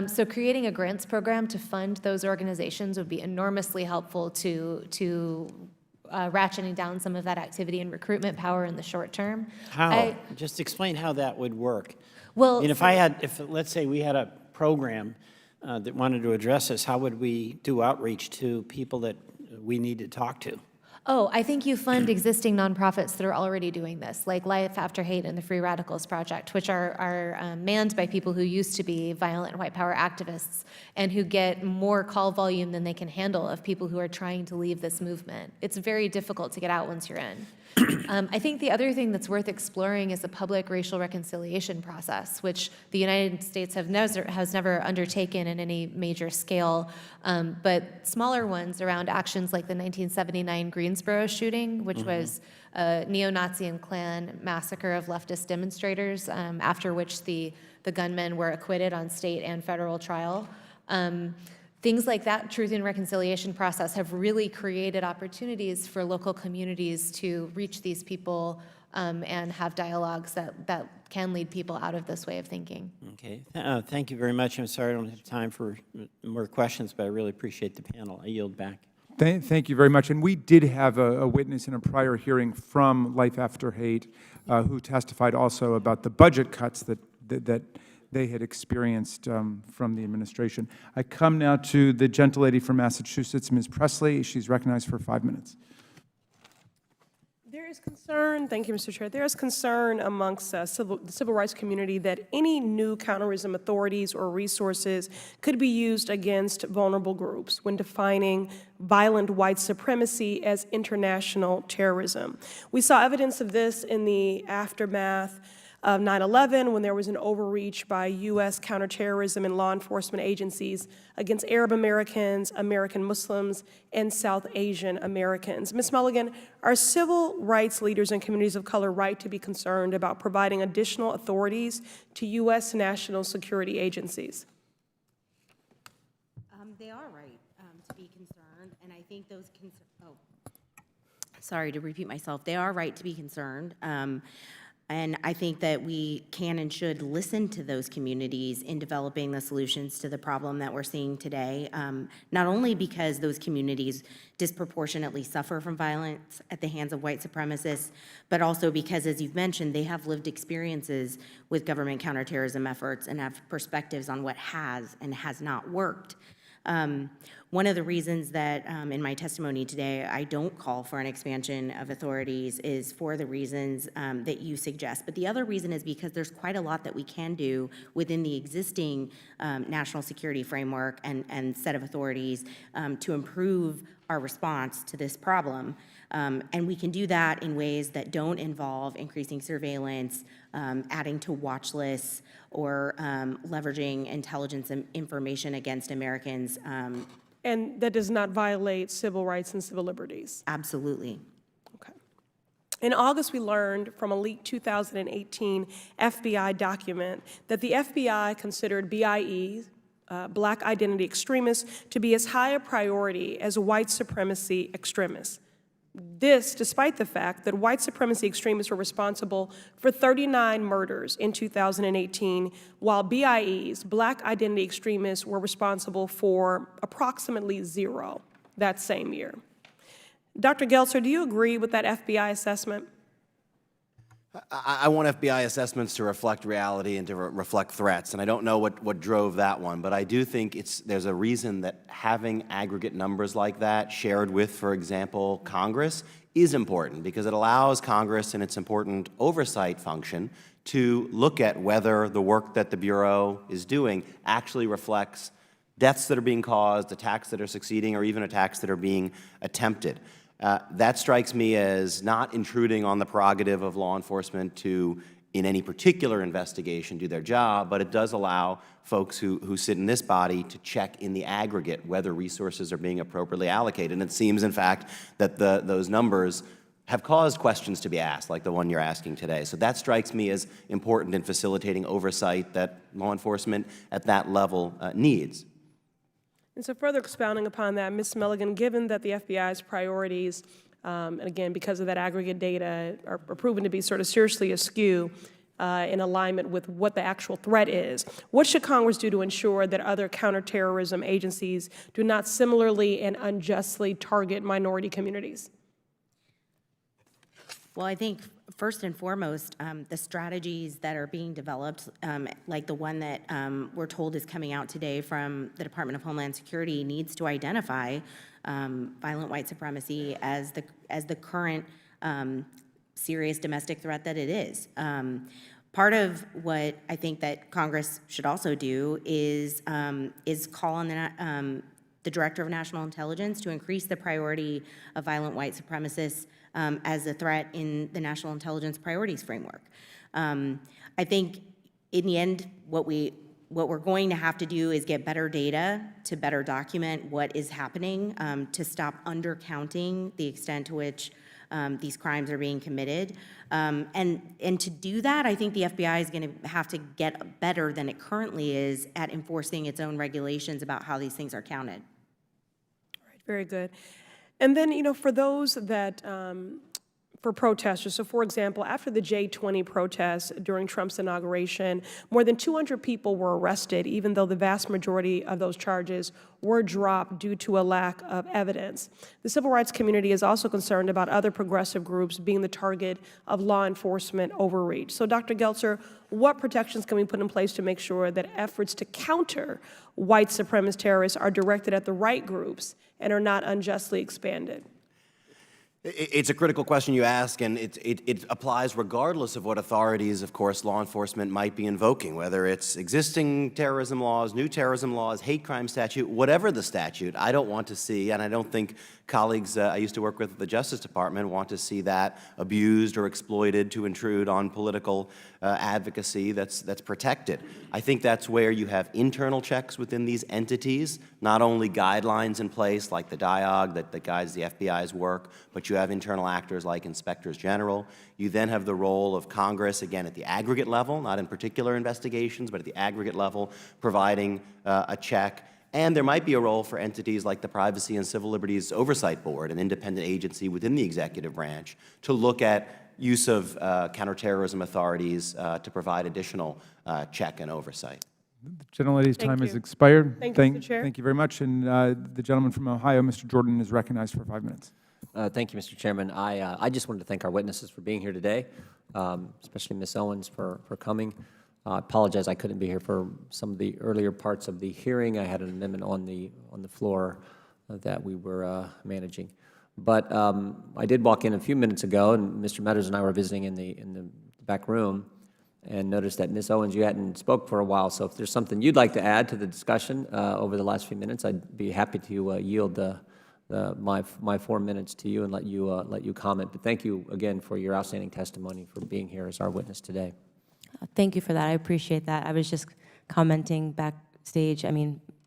So creating a grants program to fund those organizations would be enormously helpful to ratcheting down some of that activity and recruitment power in the short term. How? Just explain how that would work. Well, I mean, if let's say we had a program that wanted to address this, how would we do outreach to people that we need to talk to? Oh, I think you fund existing nonprofits that are already doing this, like Life After Hate and the Free Radicals Project, which are manned by people who used to be violent white power activists and who get more call volume than they can handle of people who are trying to leave this movement. It's very difficult to get out once you're in. I think the other thing that's worth exploring is a public racial reconciliation process, which the United States has never undertaken in any major scale, but smaller ones around actions like the 1979 Greensboro shooting, which was a neo-Nazi and Klan massacre of leftist demonstrators, after which the gunmen were acquitted on state and federal trial. Things like that truth and reconciliation process have really created opportunities for local communities to reach these people and have dialogues that can lead people out of this way of thinking. Okay, thank you very much. I'm sorry I don't have time for more questions, but I really appreciate the panel. I yield back. Thank you very much. And we did have a witness in a prior hearing from Life After Hate who testified also about the budget cuts that they had experienced from the administration. I come now to the gentlelady from Massachusetts, Ms. Presley. She's recognized for 5 minutes. There is concern, thank you, Mr. Chair, there is concern amongst the civil rights community that any new counterterrorism authorities or resources could be used against vulnerable groups when defining violent white supremacy as international terrorism. We saw evidence of this in the aftermath of 9/11, when there was an overreach by U.S. counterterrorism and law enforcement agencies against Arab Americans, American Muslims, and South Asian Americans. Ms. Mulligan, are civil rights leaders and communities of color right to be concerned about providing additional authorities to U.S. national security agencies? They are right to be concerned, and I think those sorry to repeat myself. They are right to be concerned, and I think that we can and should listen to those communities in developing the solutions to the problem that we're seeing today, not only because those communities disproportionately suffer from violence at the hands of white supremacists, but also because, as you've mentioned, they have lived experiences with government counterterrorism efforts and have perspectives on what has and has not worked. One of the reasons that in my testimony today I don't call for an expansion of authorities is for the reasons that you suggest. But the other reason is because there's quite a lot that we can do within the existing national security framework and set of authorities to improve our response to this problem. And we can do that in ways that don't involve increasing surveillance, adding to watch lists, or leveraging intelligence and information against Americans. And that does not violate civil rights and civil liberties? Absolutely. Okay. In August, we learned from a leaked 2018 FBI document that the FBI considered BIEs, Black identity extremists, to be as high a priority as white supremacy extremists. This, despite the fact that white supremacy extremists were responsible for 39 murders in 2018, while BIEs, Black identity extremists, were responsible for approximately 0 that same year. Dr. Geltzer, do you agree with that FBI assessment? I want FBI assessments to reflect reality and to reflect threats, and I don't know what drove that one, but I do think there's a reason that having aggregate numbers like that shared with, for example, Congress is important, because it allows Congress in its important oversight function to look at whether the work that the Bureau is doing actually reflects deaths that are being caused, attacks that are succeeding, or even attacks that are being attempted. That strikes me as not intruding on the prerogative of law enforcement to, in any particular investigation, do their job, but it does allow folks who sit in this body to check in the aggregate whether resources are being appropriately allocated. And it seems, in fact, that those numbers have caused questions to be asked, like the one you're asking today. So that strikes me as important in facilitating oversight that law enforcement at that level needs. And so further expounding upon that, Ms. Mulligan, given that the FBI's priorities, and again, because of that aggregate data, are proven to be sort of seriously askew in alignment with what the actual threat is, what should Congress do to ensure that other counterterrorism agencies do not similarly and unjustly target minority communities? Well, I think first and foremost, the strategies that are being developed, like the one that we're told is coming out today from the Department of Homeland Security, needs to identify violent white supremacy as the current serious domestic threat that it is. Part of what I think that Congress should also do is call on the Director of National Intelligence to increase the priority of violent white supremacists as a threat in the National Intelligence Priorities Framework. I think in the end, what we're going to have to do is get better data to better document what is happening, to stop undercounting the extent to which these crimes are being committed. And to do that, I think the FBI is going to have to get better than it currently is at enforcing its own regulations about how these things are counted. All right, very good. And then, you know, for those that, for protesters, so for example, after the J20 protests during Trump's inauguration, more than 200 people were arrested, even though the vast majority of those charges were dropped due to a lack of evidence. The civil rights community is also concerned about other progressive groups being the target of law enforcement overreach. So Dr. Geltzer, what protections can we put in place to make sure that efforts to counter white supremacist terrorists are directed at the right groups and are not unjustly expanded? It's a critical question you ask, and it applies regardless of what authorities, of course, law enforcement might be invoking, whether it's existing terrorism laws, new terrorism laws, hate crime statute, whatever the statute. I don't want to see, and I don't think colleagues I used to work with at the Justice Department want to see that abused or exploited to intrude on political advocacy that's protected. I think that's where you have internal checks within these entities, not only guidelines in place like the DIOG that guides the FBI's work, but you have internal actors like inspectors general. You then have the role of Congress, again, at the aggregate level, not in particular investigations, but at the aggregate level, providing a check. And there might be a role for entities like the Privacy and Civil Liberties Oversight Board, an independent agency within the executive branch, to look at use of counterterrorism authorities to provide additional check and oversight. The gentlelady's Thank time has you. expired. Thank you, Mr. Chair. Thank you very much. And the gentleman from Ohio, Mr. Jordan, is recognized for 5 minutes. Thank you, Mr. Chairman. I just wanted to thank our witnesses for being here today, especially Ms. Owens for coming. I apologize I couldn't be here for some of the earlier parts of the hearing. I had an amendment on the floor that we were managing. But I did walk in a few minutes ago, and Mr. Meadows and I were visiting in the back room, and noticed that Ms. Owens, you hadn't spoke for a while. So if there's something you'd like to add to the discussion over the last few minutes, I'd be happy to yield my 4 minutes to you and let you comment. But thank you again for your outstanding testimony, for being here as our witness today. Thank you for that. I appreciate that. I was just commenting backstage,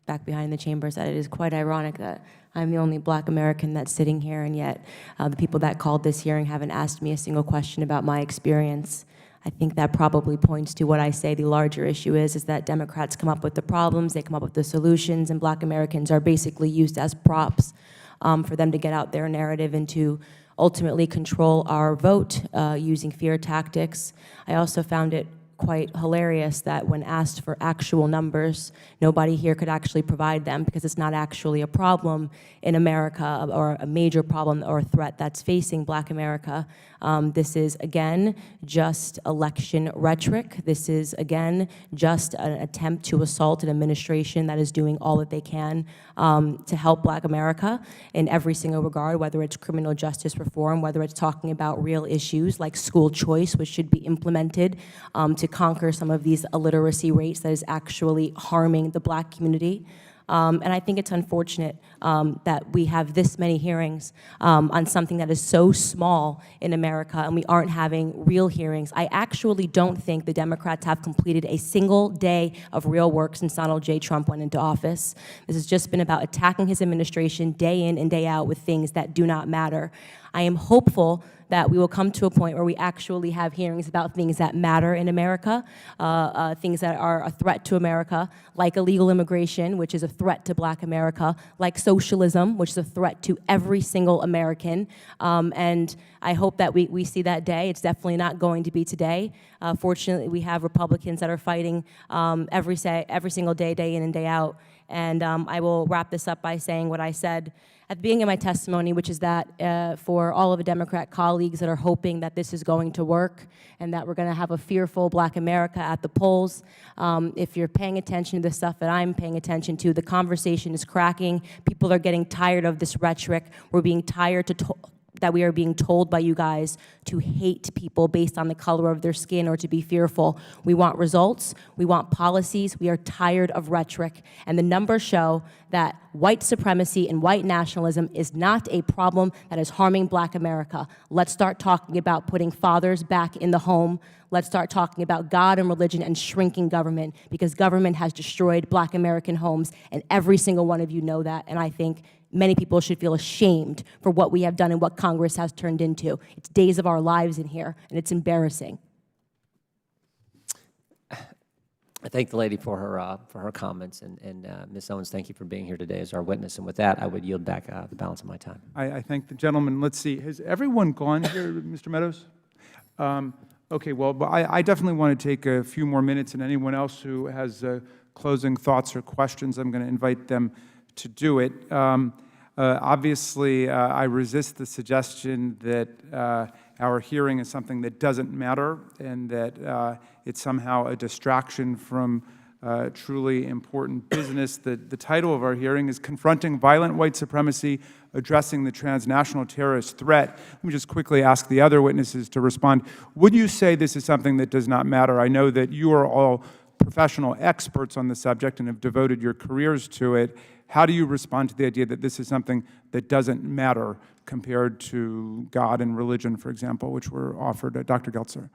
back behind the chambers, that it is quite ironic that I'm the only Black American that's sitting here, and yet the people that called this hearing haven't asked me a single question about my experience. I think that probably points to what I say the larger issue is that Democrats come up with the problems, they come up with the solutions, and Black Americans are basically used as props for them to get out their narrative and to ultimately control our vote using fear tactics. I also found it quite hilarious that when asked for actual numbers, nobody here could actually provide them because it's not actually a problem in America or a major problem or a threat that's facing Black America. This is, again, just election rhetoric. This is, again, just an attempt to assault an administration that is doing all that they can to help Black America in every single regard, whether it's criminal justice reform, whether it's talking about real issues like school choice, which should be implemented to conquer some of these illiteracy rates that is actually harming the Black community. And I think it's unfortunate that we have this many hearings on something that is so small in America, and we aren't having real hearings. I actually don't think the Democrats have completed a single day of real work since Donald J. Trump went into office. This has just been about attacking his administration day in and day out with things that do not matter. I am hopeful that we will come to a point where we actually have hearings about things that matter in America, things that are a threat to America, like illegal immigration, which is a threat to Black America, like socialism, which is a threat to every single American. And I hope that we see that day. It's definitely not going to be today. Fortunately, we have Republicans that are fighting every single day, day in and day out. And I will wrap this up by saying what I said at the beginning of my testimony, which is that for all of the Democrat colleagues that are hoping that this is going to work and that we're going to have a fearful Black America at the polls, if you're paying attention to the stuff that I'm paying attention to, the conversation is cracking. People are getting tired of this rhetoric. We're being tired that we are being told by you guys to hate people based on the color of their skin or to be fearful. We want results. We want policies. We are tired of rhetoric. And the numbers show that white supremacy and white nationalism is not a problem that is harming Black America. Let's start talking about putting fathers back in the home. Let's start talking about God and religion and shrinking government, because government has destroyed Black American homes, and every single one of you know that. And I think many people should feel ashamed for what we have done and what Congress has turned into. It's days of our lives in here, and it's embarrassing. I thank the lady for her comments, and Ms. Owens, thank you for being here today as our witness. And with that, I would yield back the balance of my time. I thank the gentleman. Let's see. Has everyone gone here, Mr. Meadows? Okay, well, but I definitely want to take a few more minutes, and anyone else who has closing thoughts or questions, I'm going to invite them to do it. Obviously, I resist the suggestion that our hearing is something that doesn't matter and that it's somehow a distraction from truly important business. The title of our hearing is Confronting Violent White Supremacy, Addressing the Transnational Terrorist Threat. Let me just quickly ask the other witnesses to respond. Would you say this is something that does not matter? I know that you are all professional experts on the subject and have devoted your careers to it. How do you respond to the idea that this is something that doesn't matter compared to God and religion, for example, which were offered? Dr. Geltzer.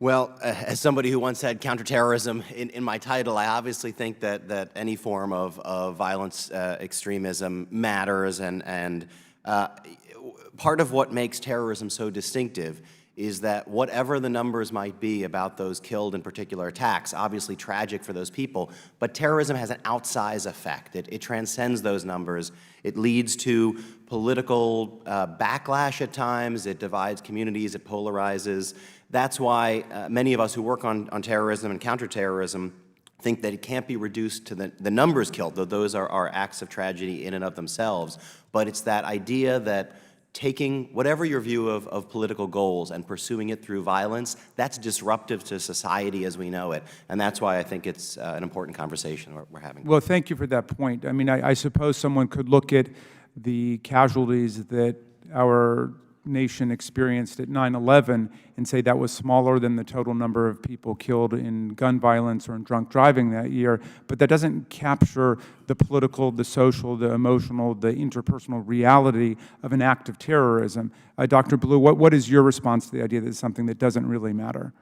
Well, as somebody who once had counterterrorism in my title, I obviously think that any form of violence, extremism matters, and part of what makes terrorism so distinctive is that whatever the numbers might be about those killed in particular attacks, obviously tragic for those people, but terrorism has an outsized effect. It transcends those numbers. It leads to political backlash at times. It divides communities. It polarizes. That's why many of us who work on terrorism and counterterrorism think that it can't be reduced to the numbers killed, though those are acts of tragedy in and of themselves. But it's that idea that taking whatever your view of political goals and pursuing it through violence, that's disruptive to society as we know it. And that's why I think it's an important conversation we're having. Well, thank you for that point. I mean, I suppose someone could look at the casualties that our nation experienced at 9/11 and say that was smaller than the total number of people killed in gun violence or in drunk driving that year, but that doesn't capture the political, the social, the emotional, the interpersonal reality of an act of terrorism. Dr. Blue, what is your response to the idea that it's something that doesn't really matter?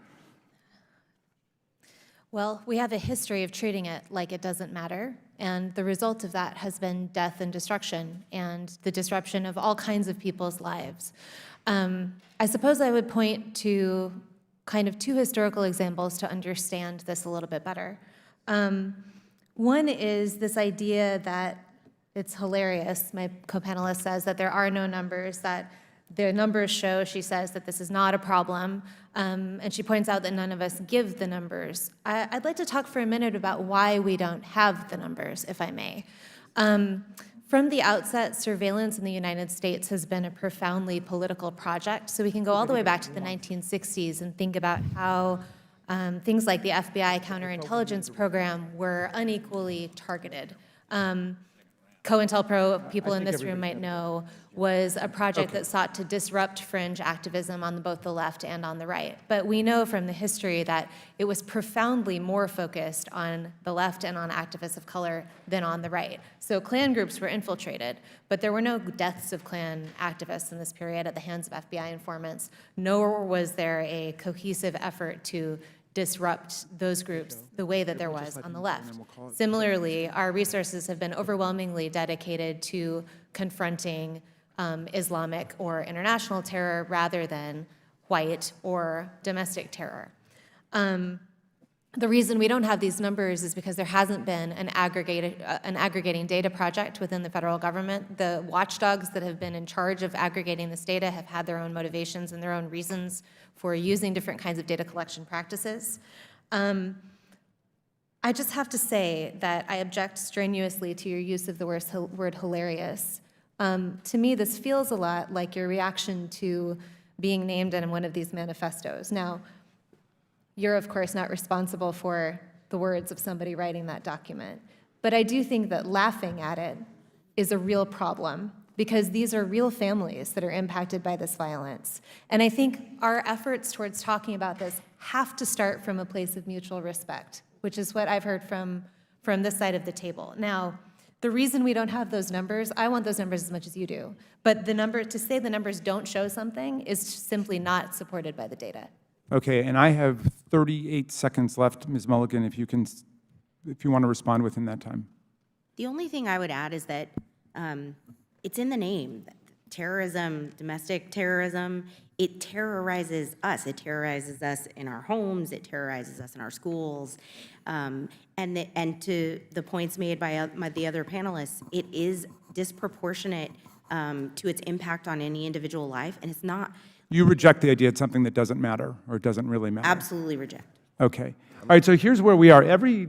Well, we have a history of treating it like it doesn't matter, and the result of that has been death and destruction, and the disruption of all kinds of people's lives. I suppose I would point to kind of two historical examples to understand this a little bit better. One is this idea that it's hilarious, my co-panelist says, that there are no numbers, that the numbers show, she says, that this is not a problem, and she points out that none of us give the numbers. I'd like to talk for a minute about why we don't have the numbers, if I may. From the outset, surveillance in the United States has been a profoundly political project, so we can go all the way back to the 1960s and think about how things like the FBI counterintelligence program were unequally targeted. COINTELPRO, people in this room might know, was a project that sought to disrupt fringe activism on both the left and on the right. But we know from the history that it was profoundly more focused on the left and on activists of color than on the right. So Klan groups were infiltrated, but there were no deaths of Klan activists in this period at the hands of FBI informants, nor was there a cohesive effort to disrupt those groups the way that there was on the left. Similarly, our resources have been overwhelmingly dedicated to confronting Islamic or international terror rather than white or domestic terror. The reason we don't have these numbers is because there hasn't been an aggregating data project within the federal government. The watchdogs that have been in charge of aggregating this data have had their own motivations and their own reasons for using different kinds of data collection practices. I just have to say that I object strenuously to your use of the word hilarious. To me, this feels a lot like your reaction to being named in one of these manifestos. Now, you're, of course, not responsible for the words of somebody writing that document. But I do think that laughing at it is a real problem, because these are real families that are impacted by this violence. And I think our efforts towards talking about this have to start from a place of mutual respect, which is what I've heard from this side of the table. Now, the reason we don't have those numbers, I want those numbers as much as you do, but to say the numbers don't show something is simply not supported by the data. Okay, and I have 38 seconds left, Ms. Mulligan, if you want to respond within that time. The only thing I would add is that it's in the name. Terrorism, domestic terrorism, it terrorizes us. It terrorizes us in our homes. It terrorizes us in our schools. And to the points made by the other panelists, it is disproportionate to its impact on any individual life, and it's not. You reject the idea it's something that doesn't matter, or it doesn't really matter? Absolutely reject. Okay. All right, so here's where we are. Every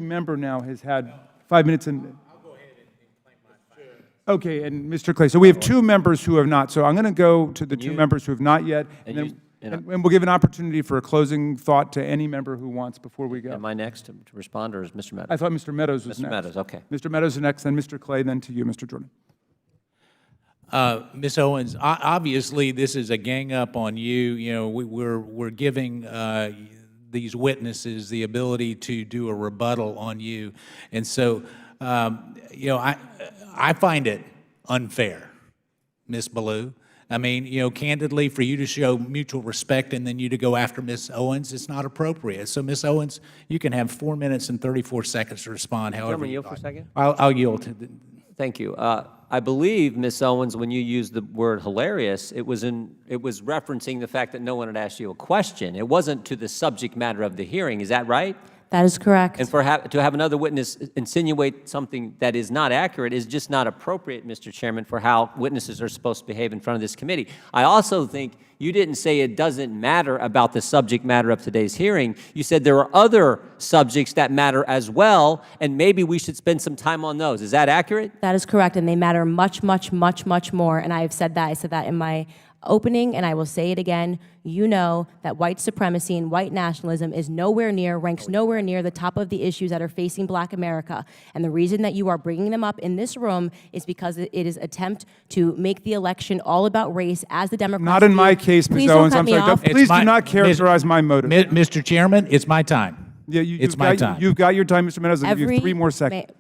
member now has had 5 minutes and... I'll go ahead and claim my 5 minutes. Okay, and Mr. Clay, so we have 2 members who have not. So I'm going to go to the 2 members who have not yet. And And we'll give an opportunity for a closing thought to any member who wants before we go. Am I next to respond, or is Mr. Meadows? I thought Mr. Meadows was Mr. next. Meadows, okay. Mr. Meadows is next, then Mr. Clay, then to you, Mr. Jordan. Ms. Owens, obviously this is a gang up on you. You know, we're giving these witnesses the ability to do a rebuttal on you, and so you know, I find it unfair, Ms. Ballou. I mean, you know, candidly, for you to show mutual respect and then you to go after Ms. Owens, it's not appropriate. So, Ms. Owens, you can have 4 minutes and 34 seconds to respond. However, yield for a second. I'll yield to. Thank you. I believe, Ms. Owens, when you used the word hilarious, it was referencing the fact that no one had asked you a question. It wasn't to the subject matter of the hearing. Is that right? That is correct. And to have another witness insinuate something that is not accurate is just not appropriate, Mr. Chairman, for how witnesses are supposed to behave in front of this committee. I also think you didn't say it doesn't matter about the subject matter of today's hearing. You said there are other subjects that matter as well, and maybe we should spend some time on those. Is that accurate? That is correct, and they matter much, much, much, much more, and I have said that. I said that in my opening, and I will say it again. You know that white supremacy and white nationalism ranks nowhere near the top of the issues that are facing Black America. And the reason that you are bringing them up in this room is because it is attempt to make the election all about race, as the Democrats Not in do. my case, Ms. Please Owens. don't I'm cut me sorry. off. Please do not characterize my motive. Mr. Chairman, it's my time. Yeah, it's my time. You've got your time, Mr. Meadows. I'll give you 3 more seconds.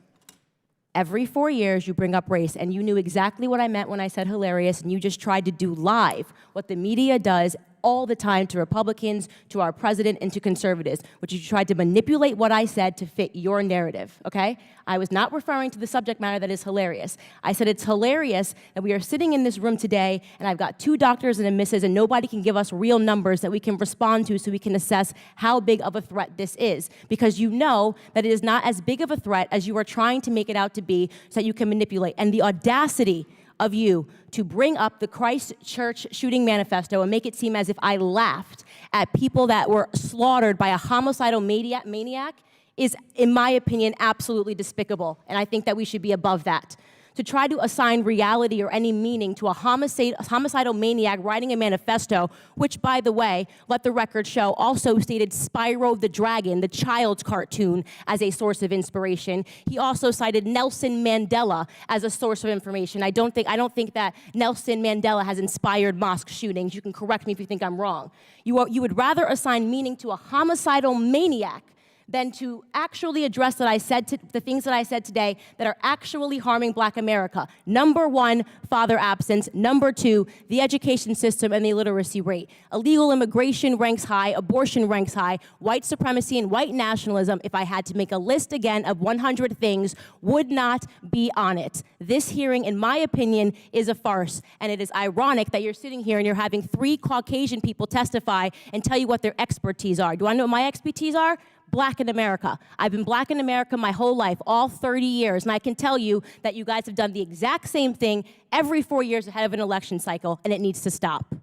Every 4 years, you bring up race, and you knew exactly what I meant when I said hilarious, and you just tried to do live what the media does all the time to Republicans, to our president, and to conservatives, which is you tried to manipulate what I said to fit your narrative, okay? I was not referring to the subject matter that is hilarious. I said it's hilarious that we are sitting in this room today, and I've got 2 doctors and a missus, and nobody can give us real numbers that we can respond to so we can assess how big of a threat this is, because you know that it is not as big of a threat as you are trying to make it out to be so that you can manipulate. And the audacity of you to bring up the Christchurch shooting manifesto and make it seem as if I laughed at people that were slaughtered by a homicidal maniac is, in my opinion, absolutely despicable. And I think that we should be above that. To try to assign reality or any meaning to a homicidal maniac writing a manifesto, which, by the way, let the record show, also stated Spyro the Dragon, the child's cartoon, as a source of inspiration. He also cited Nelson Mandela as a source of information. I don't think that Nelson Mandela has inspired mosque shootings. You can correct me if you think I'm wrong. You would rather assign meaning to a homicidal maniac than to actually address the things that I said today that are actually harming Black America. Number 1, father absence. Number 2, the education system and the illiteracy rate. Illegal immigration ranks high, abortion ranks high, white supremacy and white nationalism, if I had to make a list again of 100 things, would not be on it. This hearing, in my opinion, is a farce, and it is ironic that you're sitting here and you're having 3 Caucasian people testify and tell you what their expertise are. Do I know what my expertise are? Black in America. I've been Black in America my whole life, all 30 years, and I can tell you that you guys have done the exact same thing every 4 years ahead of an election cycle, and it needs to stop.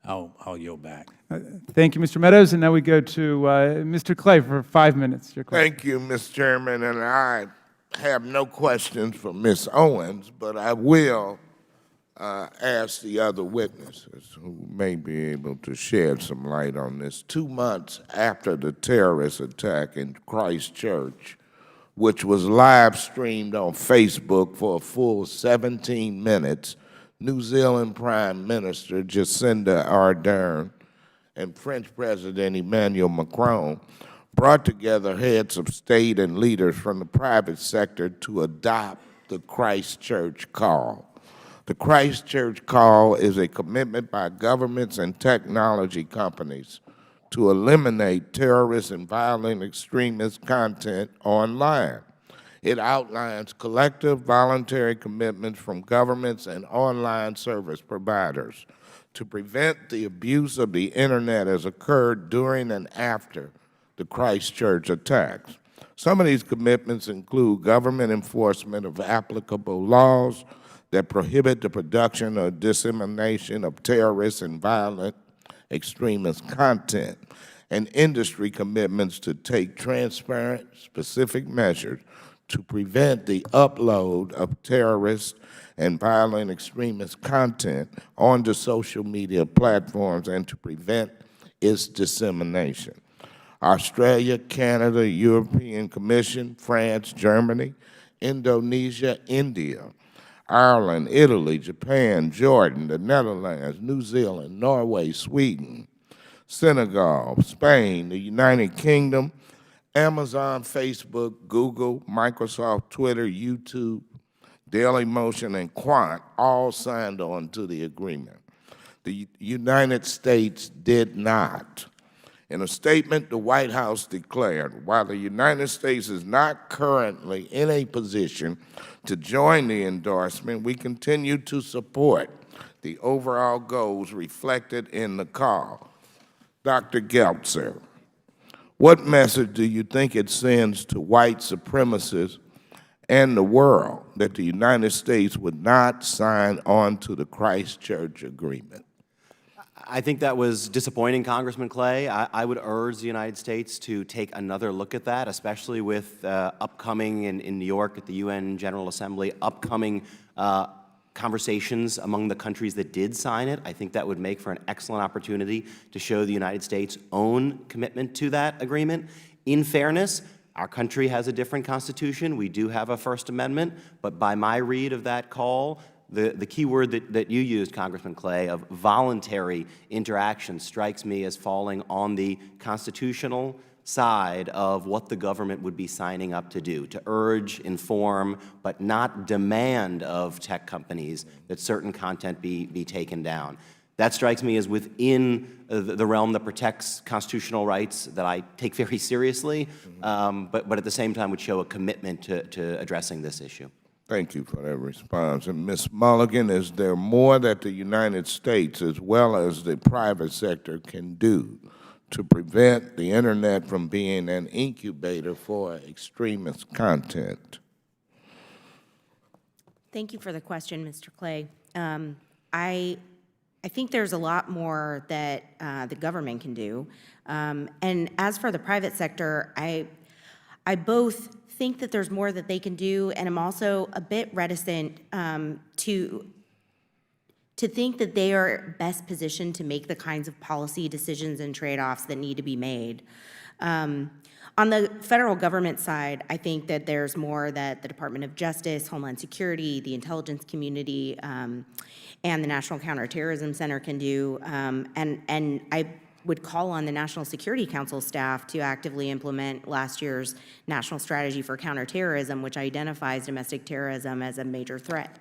I'll yield back. Thank you, Mr. Meadows. And now we go to Mr. Clay for 5 minutes. Thank you, Mr. Chairman. And I have no questions for Ms. Owens, but I will ask the other witnesses who may be able to shed some light on this. 2 months after the terrorist attack in Christchurch, which was live streamed on Facebook for a full 17 minutes, New Zealand Prime Minister Jacinda Ardern and French President Emmanuel Macron brought together heads of state and leaders from the private sector to adopt the Christchurch Call. The Christchurch Call is a commitment by governments and technology companies to eliminate terrorist and violent extremist content online. It outlines collective voluntary commitments from governments and online service providers to prevent the abuse of the internet as occurred during and after the Christchurch attacks. Some of these commitments include government enforcement of applicable laws that prohibit the production or dissemination of terrorist and violent extremist content, and industry commitments to take transparent, specific measures to prevent the upload of terrorist and violent extremist content onto social media platforms and to prevent its dissemination. Australia, Canada, European Commission, France, Germany, Indonesia, India, Ireland, Italy, Japan, Jordan, the Netherlands, New Zealand, Norway, Sweden, Senegal, Spain, the United Kingdom, Amazon, Facebook, Google, Microsoft, Twitter, YouTube, Dailymotion, and Quant all signed on to the agreement. The United States did not. In a statement, the White House declared, while the United States is not currently in a position to join the endorsement, we continue to support the overall goals reflected in the call. Dr. Geltzer, what message do you think it sends to white supremacists and the world that the United States would not sign on to the Christchurch Agreement? I think that was disappointing, Congressman Clay. I would urge the United States to take another look at that, especially with upcoming in New York at the UN General Assembly, upcoming conversations among the countries that did sign it. I think that would make for an excellent opportunity to show the United States' own commitment to that agreement. In fairness, our country has a different constitution. We do have a First Amendment, but by my read of that call, the key word that you used, Congressman Clay, of voluntary interaction strikes me as falling on the constitutional side of what the government would be signing up to do, to urge, inform, but not demand of tech companies that certain content be taken down. That strikes me as within the realm that protects constitutional rights that I take very seriously, but at the same time would show a commitment to addressing this issue. Thank you for that response. And Ms. Mulligan, is there more that the United States as well as the private sector can do to prevent the Internet from being an incubator for extremist content? Thank you for the question, Mr. Clay. I think there's a lot more that the government can do. And as for the private sector, I both think that there's more that they can do, and I'm also a bit reticent to think that they are best positioned to make the kinds of policy decisions and trade-offs that need to be made. On the federal government side, I think that there's more that the Department of Justice, Homeland Security, the intelligence community, and the National Counterterrorism Center can do. And I would call on the National Security Council staff to actively implement last year's National Strategy for Counterterrorism, which identifies domestic terrorism as a major threat.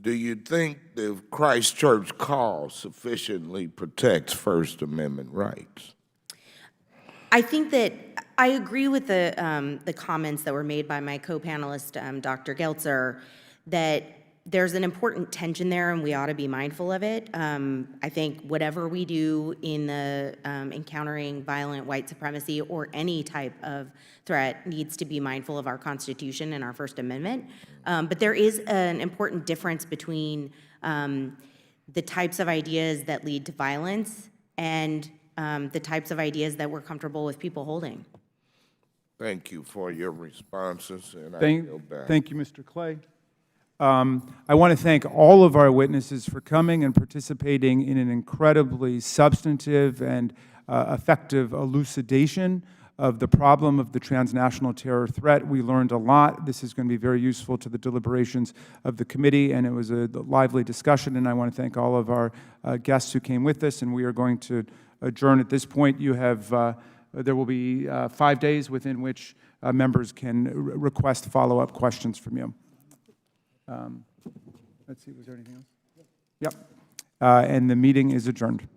Do you think the Christchurch call sufficiently protects First Amendment rights? I think that I agree with the comments that were made by my co-panelist, Dr. Geltzer, that there's an important tension there, and we ought to be mindful of it. I think whatever we do in the encountering violent white supremacy or any type of threat needs to be mindful of our Constitution and our First Amendment. But there is an important difference between the types of ideas that lead to violence and the types of ideas that we're comfortable with people holding. Thank you for your responses, and I yield back. Thank you, Mr. Clay. I want to thank all of our witnesses for coming and participating in an incredibly substantive and effective elucidation of the problem of the transnational terror threat. We learned a lot. This is going to be very useful to the deliberations of the committee, and it was a lively discussion, and I want to thank all of our guests who came with us, and we are going to adjourn at this point. You have, there will be 5 days within which members can request follow-up questions from you. Let's see, was there anything else? Yep. And the meeting is adjourned.